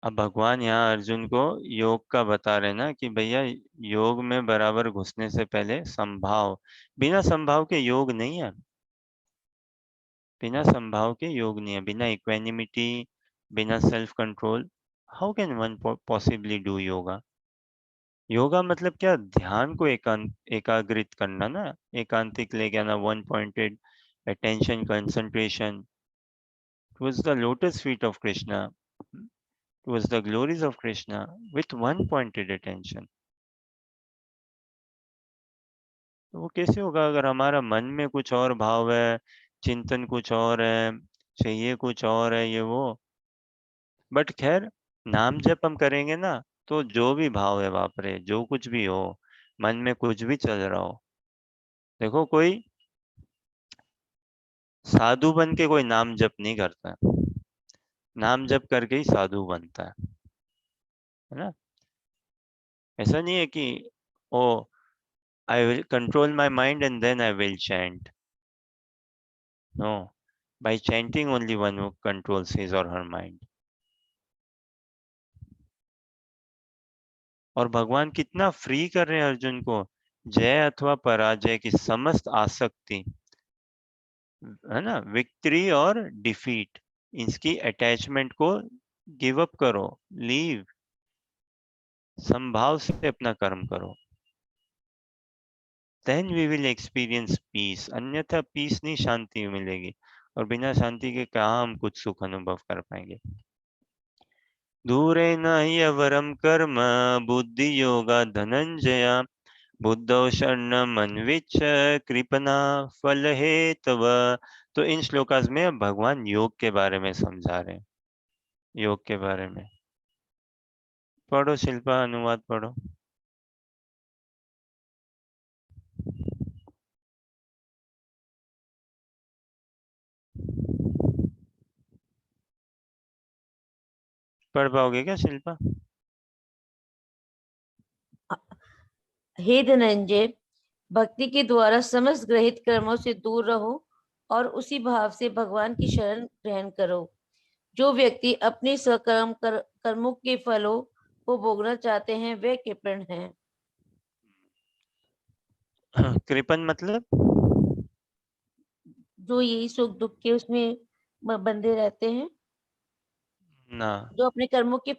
अब भगवान यहाँ अर्जुन को योग का बता रहे ना कि भैया, योग में बराबर घुसने से पहले संभाव, बिना संभाव के योग नहीं है, बिना संभाव के योग नहीं है, बिना इक्वेनिमिटी, बिना self control, how can one possibly do yoga? Yoga मतलब क्या, ध्यान को एकाग्रित करना ना, एकांतिक लेके आना, one pointed attention, concentration towards the lotus feet of Krishna, towards the glories of Krishna, with one pointed attention। तो वो कैसे होगा अगर हमारा मन में कुछ और भाव है, चिंतन कुछ और है, चाहिए कुछ और है, ये वो। बट खैर, नाम जप हम करेंगे ना, तो जो भी भाव है, बाप रे, जो कुछ भी हो, मन में कुछ भी चल रहा हो, देखो कोई साधु बन के कोई नाम जप नहीं करता है, नाम जप करके ही साधु बनता है ना। ऐसा नहीं है कि oh, I will control my mind and then I will chant, no, by chanting only one controls his or her mind. और भगवान कितना फ्री कर रहे हैं अर्जुन को, जय अथवा पराजय की समस्त आसक्ति, है ना, विक्ट्री और डिफीट, इसकी अटैचमेंट को गिव अप करो, लीव, संभाव से अपना कर्म करो, then we will experience peace. अन्यथा पीस नहीं, शांति मिलेगी, और बिना शांति के कहाँ हम कुछ सुख अनुभव कर पाएंगे। दूरेन ह्यवरं कर्म बुद्धि योगा धनंजय, बुद्धौ शरणमन्विच्छ कृपणा फल हेतव। तो इन श्लोकास में भगवान योग के बारे में समझा रहे हैं, योग के बारे में। पढ़ो शिल्पा, अनुवाद पढ़ो। पढ़ पाओगे क्या शिल्पा? हे धनंजय, भक्ति के द्वारा समस्त ग्रहित कर्मों से दूर रहो और उसी भाव से भगवान की शरण ग्रहण करो। जो व्यक्ति अपने कर्मों के फलों को भोगना चाहते हैं वे कृपण हैं। कृपन मतलब जो यही सुख दुख के उसमें बंधे रहते हैं। ना जो अपने कर्मों के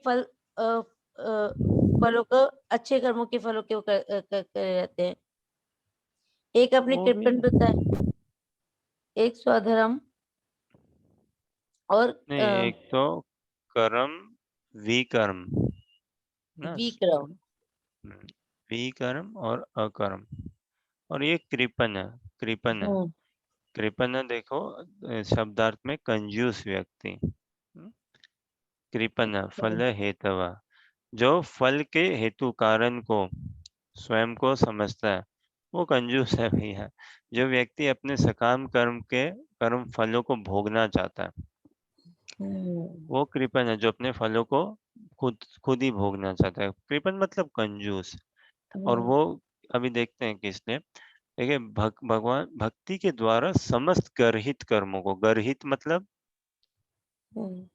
फलों को, अच्छे कर्मों के फलों के वो करे रहते हैं। एक अपने वो भी कृपण पिता है, एक स्वधर्म और नहीं, एक तो कर्म विकर्म ना, विक्रम। विकर्म और अकर्म, और ये कृपन है। कृपन है, हम्म, कृपन है, देखो शब्दार्थ में कंजूस व्यक्ति। कृपन है, फल हेतवा, जो फल के हेतु कारण को स्वयं को समझता है वो कंजूस है भैया। जो व्यक्ति अपने सकाम कर्म के कर्म फलों को भोगना चाहता है हम्म, वो कृपन है, जो अपने फलों को खुद खुद ही भोगना चाहता है। कृपन मतलब कंजूस। और हम्म, वो अभी देखते हैं किस लिए। देखिए, भगवान भक्ति के द्वारा समस्त गर्हित कर्मों को, गर्हित मतलब हम्म,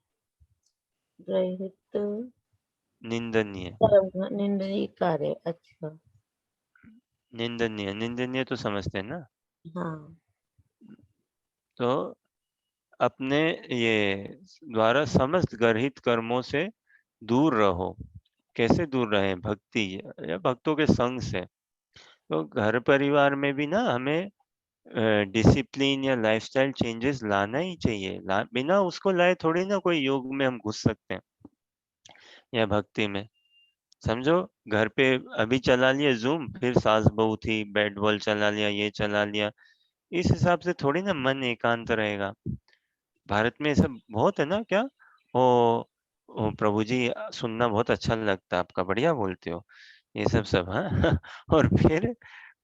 रहित निंदनीय, कर्म निंदनीय कार्य। अच्छा। निंदनीय, निंदनीय तो समझते हैं ना। हाँ। तो अपने ये द्वारा समस्त गर्हित कर्मों से दूर रहो। कैसे दूर रहे? भक्ति या भक्तों के संग से। तो घर परिवार में भी ना हमें डिसिप्लिन या लाइफस्टाइल चेंजेस लाना ही चाहिए। बिना उसको लाए थोड़ी ना कोई योग में हम घुस सकते हैं या भक्ति में। समझो, घर पे अभी चला लिया जूम, फिर सास बहू थी, बैट बॉल चला लिया, ये चला लिया, इस हिसाब से थोड़ी ना मन एकांत रहेगा। भारत में ये सब बहुत है ना, क्या ओ प्रभु जी, सुनना बहुत अच्छा लगता है आपका, बढ़िया बोलते हो, ये सब सब हाँ और फिर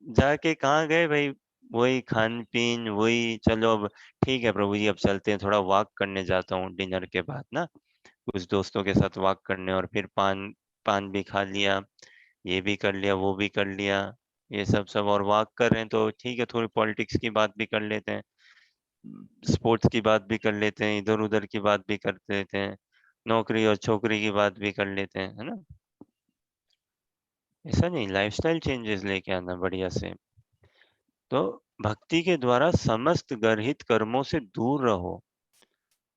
जाके कहाँ गए भाई? वही खान पीन, वही चलो अब ठीक है प्रभु जी, अब चलते हैं, थोड़ा वॉक करने जाता हूँ डिनर के बाद ना, कुछ दोस्तों के साथ वॉक करने, और फिर पान पान भी खा लिया, ये भी कर लिया, वो भी कर लिया, ये सब सब, और वॉक कर रहे हैं तो ठीक है, थोड़ी पॉलिटिक्स की बात भी कर लेते हैं, स्पोर्ट्स की बात भी कर लेते हैं, इधर उधर की बात भी कर लेते हैं, नौकरी और छोकरी की बात भी कर लेते हैं, है ना। ऐसा नहीं, लाइफस्टाइल चेंजेस लेके आना बढ़िया से। तो भक्ति के द्वारा समस्त गर्हित कर्मों से दूर रहो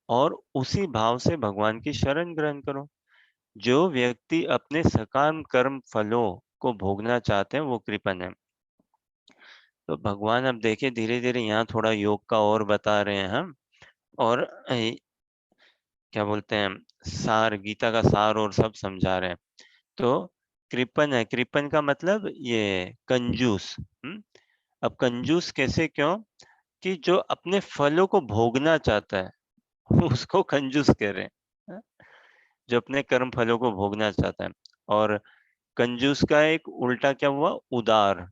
और उसी भाव से भगवान की शरण ग्रहण करो। जो व्यक्ति अपने सकाम कर्म फलों को भोगना चाहते हैं वो कृपण है। तो भगवान अब देखिए धीरे धीरे यहाँ थोड़ा योग का और बता रहे हैं हम, और क्या बोलते हैं, सार, गीता का सार और सब समझा रहे हैं। तो कृपण है, कृपण का मतलब ये कंजूस। अब कंजूस कैसे, क्यों? कि जो अपने फलों को भोगना चाहता है उसको कंजूस कह रहे हैं। हाँ? जो अपने कर्म फलों को भोगना चाहता है। और कंजूस का एक उल्टा क्या हुआ? उदार।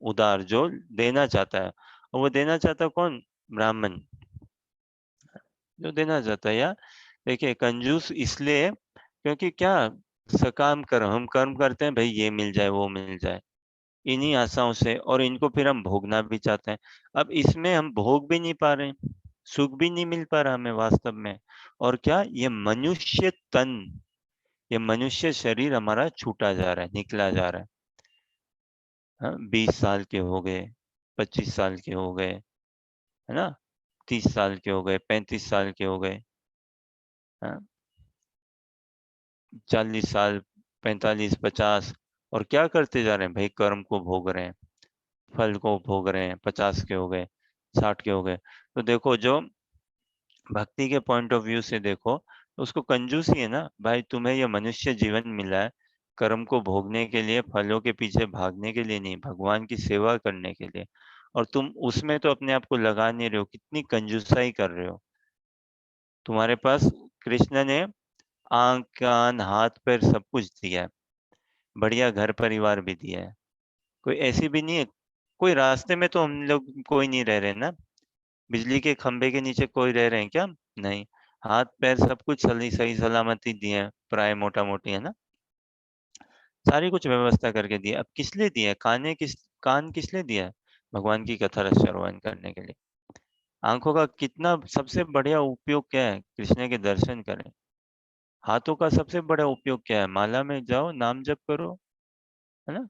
उदार जो देना चाहता है, और वो देना चाहता है कौन? ब्राह्मण, जो देना चाहता है। या देखिए, कंजूस इसलिए क्योंकि क्या, सकाम कर्म, हम कर्म करते हैं भाई, ये मिल जाए वो मिल जाए, इन्हीं आशाओं से, और इनको फिर हम भोगना भी चाहते हैं। अब इसमें हम भोग भी नहीं पा रहे हैं, सुख भी नहीं मिल पा रहा हमें वास्तव में। और क्या, ये मनुष्य तन, ये मनुष्य शरीर हमारा छूटा जा रहा है, निकला जा रहा है। हाँ, 20 साल के हो गए, 25 साल के हो गए, है ना, 30 साल के हो गए, 35 साल के हो गए, हाँ, 40 साल, 45, 50, और क्या करते जा रहे हैं भाई? कर्म को भोग रहे हैं, फल को भोग रहे हैं। 50 के हो गए, 60 के हो गए। तो देखो, जो भक्ति के पॉइंट ऑफ व्यू से देखो तो उसको कंजूसी है ना भाई। तुम्हें यह मनुष्य जीवन मिला है कर्म को भोगने के लिए, फलों के पीछे भागने के लिए नहीं, भगवान की सेवा करने के लिए। और तुम उसमें तो अपने आप को लगा नहीं रहे हो, कितनी कंजूसाई कर रहे हो। तुम्हारे पास कृष्ण ने आंख, कान, हाथ पैर सब कुछ दिया है, बढ़िया घर परिवार भी दिया है, कोई ऐसी भी नहीं है। कोई रास्ते में तो हम लोग कोई नहीं रह रहे ना, बिजली के खंभे के नीचे कोई रह रहे हैं क्या? नहीं। हाथ पैर सब कुछ सही सही सलामती दिए हैं, प्राय मोटा मोटी, है ना, सारी कुछ व्यवस्था करके दिया। अब किस लिए दिया? कान किस लिए दिया है? भगवान की कथा श्रवण करने के लिए। आंखों का कितना सबसे बढ़िया उपयोग क्या है? कृष्ण के दर्शन करें। हाथों का सबसे बड़ा उपयोग क्या है? माला में जाओ, नाम जप करो, है ना।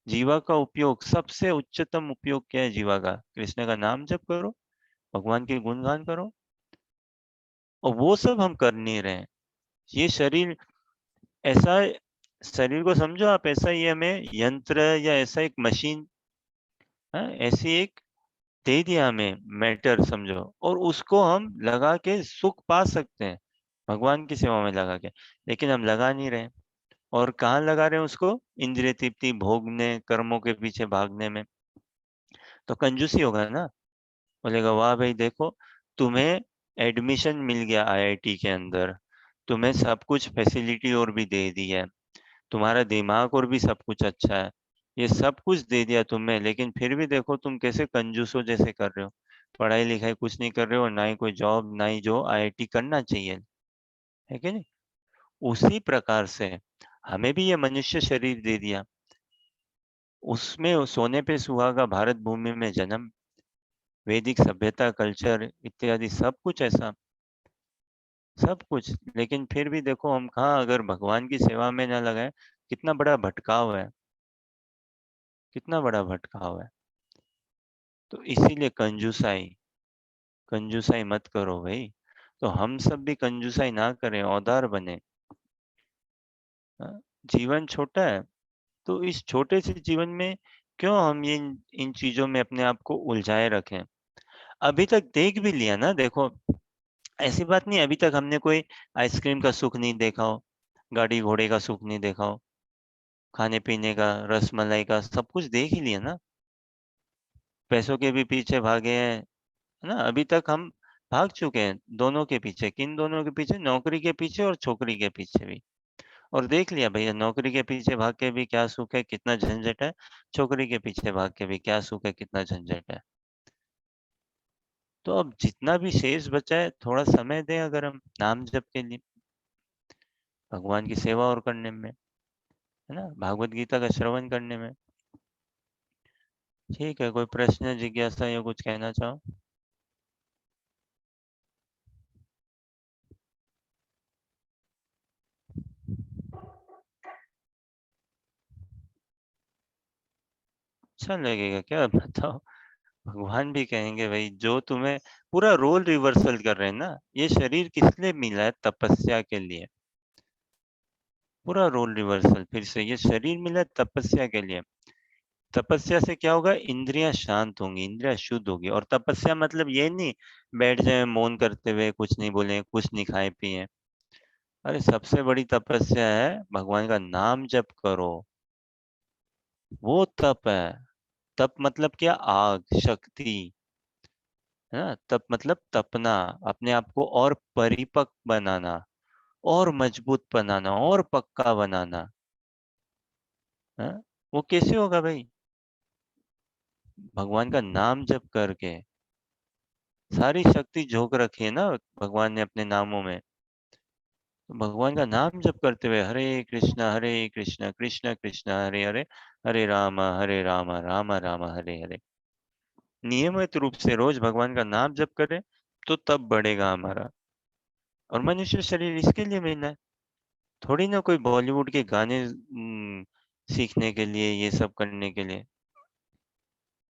जीवा का उपयोग, सबसे उच्चतम उपयोग क्या है जीवा का? कृष्ण का नाम जप करो, भगवान के गुणगान करो। और वो सब हम कर नहीं रहे हैं। ये शरीर ऐसा, शरीर को समझो आप ऐसा ही हमें यंत्र या ऐसा एक मशीन, ऐसी एक दे दिया हमें मैटर समझो, और उसको हम लगा के सुख पा सकते हैं भगवान की सेवा में लगा के, लेकिन हम लगा नहीं रहे। और कहाँ लगा रहे हैं उसको? इंद्रिय तृप्ति भोगने, कर्मों के पीछे भागने में। तो कंजूसी होगा ना। बोलेगा वाह भाई देखो, तुम्हें एडमिशन मिल गया आईआईटी के अंदर, तुम्हें सब कुछ फैसिलिटी और भी दे दी है, तुम्हारा दिमाग और भी सब कुछ अच्छा है, ये सब कुछ दे दिया तुम्हें, लेकिन फिर भी देखो तुम कैसे कंजूसों जैसे कर रहे हो, पढ़ाई लिखाई कुछ नहीं कर रहे हो, ना ही कोई जॉब, ना ही जो आईआईटी करना चाहिए, है कि नहीं? उसी प्रकार से हमें भी ये मनुष्य शरीर दे दिया, उसमें सोने पे सुहागा भारत भूमि में जन्म, वैदिक सभ्यता, कल्चर इत्यादि सब कुछ ऐसा, सब कुछ, लेकिन फिर भी देखो हम कहाँ, अगर भगवान की सेवा में ना लगाए, कितना बड़ा भटकाव है, कितना बड़ा भटकाव है। तो इसीलिए कंजूसाई, कंजूसाई मत करो भाई। तो हम सब भी कंजूसाई ना करें, औदार बने। हाँ, जीवन छोटा है, तो इस छोटे से जीवन में क्यों हम ये इन चीजों में अपने आप को उलझाए रखें? अभी तक देख भी लिया ना, देखो ऐसी बात नहीं अभी तक हमने कोई आइसक्रीम का सुख नहीं देखा हो, गाड़ी घोड़े का सुख नहीं देखा हो, खाने पीने का, रस मलाई का सब कुछ देख ही लिया ना। पैसों के भी पीछे भागे हैं, है ना? अभी तक हम भाग चुके हैं दोनों के पीछे। किन दोनों के पीछे? नौकरी के पीछे और छोकरी के पीछे भी। और देख लिया भैया, नौकरी के पीछे भाग के भी क्या सुख है, कितना झंझट है, छोकरी के पीछे भाग के भी क्या सुख है, कितना झंझट है। तो अब जितना भी शेष बचा है, थोड़ा समय दें अगर हम नाम जप के लिए, भगवान की सेवा और करने में, है ना, भागवत गीता का श्रवण करने में। ठीक है, कोई प्रश्न, जिज्ञासा या कुछ कहना चाहो? अच्छा लगेगा क्या? बताओ। भगवान भी कहेंगे भाई, जो तुम्हें पूरा रोल रिवर्सल कर रहे हैं ना, ये शरीर किस लिए मिला है? तपस्या के लिए। पूरा रोल रिवर्सल फिर से, ये शरीर मिला है तपस्या के लिए। तपस्या से क्या होगा? इंद्रियां शांत होंगी, इंद्रियां शुद्ध होगी। और तपस्या मतलब ये नहीं बैठ जाए मौन करते हुए, कुछ नहीं बोले, कुछ नहीं खाए पिए। अरे सबसे बड़ी तपस्या है भगवान का नाम जप करो, वो तप है। तप मतलब क्या? आग, शक्ति, है ना? तप मतलब तपना, अपने आप को और परिपक्व बनाना, और मजबूत बनाना, और पक्का बनाना, है? वो कैसे होगा भाई? भगवान का नाम जप करके। सारी शक्ति झोंक रखी है ना भगवान ने अपने नामों में। तो भगवान का नाम जप करते हुए हरे कृष्णा कृष्ण कृष्ण हरे हरे, हरे राम राम राम हरे हरे, नियमित रूप से रोज भगवान का नाम जप करें, तो तब बढ़ेगा हमारा। और मनुष्य शरीर इसके लिए मिला है, थोड़ी ना कोई बॉलीवुड के गाने सीखने के लिए, ये सब करने के लिए।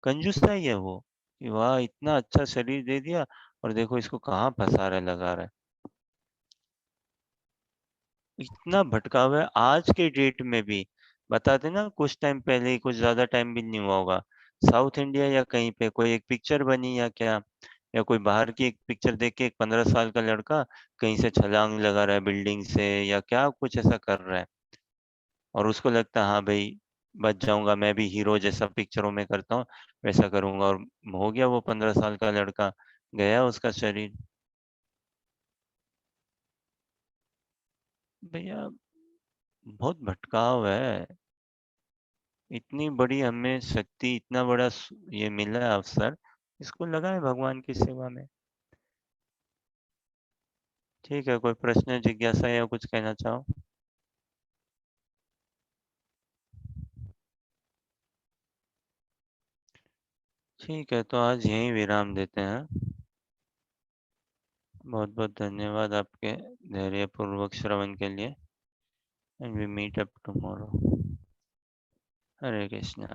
कंजूसा ही है वो, कि वाह इतना अच्छा शरीर दे दिया, और देखो इसको कहाँ फंसा रहा है, लगा रहा है। इतना भटकाव है आज के डेट में भी। बताते ना कुछ टाइम पहले ही, कुछ ज्यादा टाइम भी नहीं हुआ होगा, साउथ इंडिया या कहीं पे कोई एक पिक्चर बनी या क्या, या कोई बाहर की एक पिक्चर देख के एक 15 साल का लड़का कहीं से छलांग लगा रहा है बिल्डिंग से, या क्या कुछ ऐसा कर रहा है, और उसको लगता है हाँ भाई बच जाऊंगा, मैं भी हीरो जैसा पिक्चरों में करता हूँ वैसा करूंगा, और हो गया वो 15 साल का लड़का, गया उसका शरीर। भैया बहुत भटकाव है। इतनी बड़ी हमें शक्ति, इतना बड़ा ये मिला है अवसर, इसको लगाए भगवान की सेवा में। ठीक है, कोई प्रश्न, जिज्ञासा या कुछ कहना चाहो? ठीक है, तो आज यहीं विराम देते हैं। बहुत बहुत धन्यवाद आपके धैर्यपूर्वक श्रवण के लिए, and we meet up tomorrow. Hare Krishna.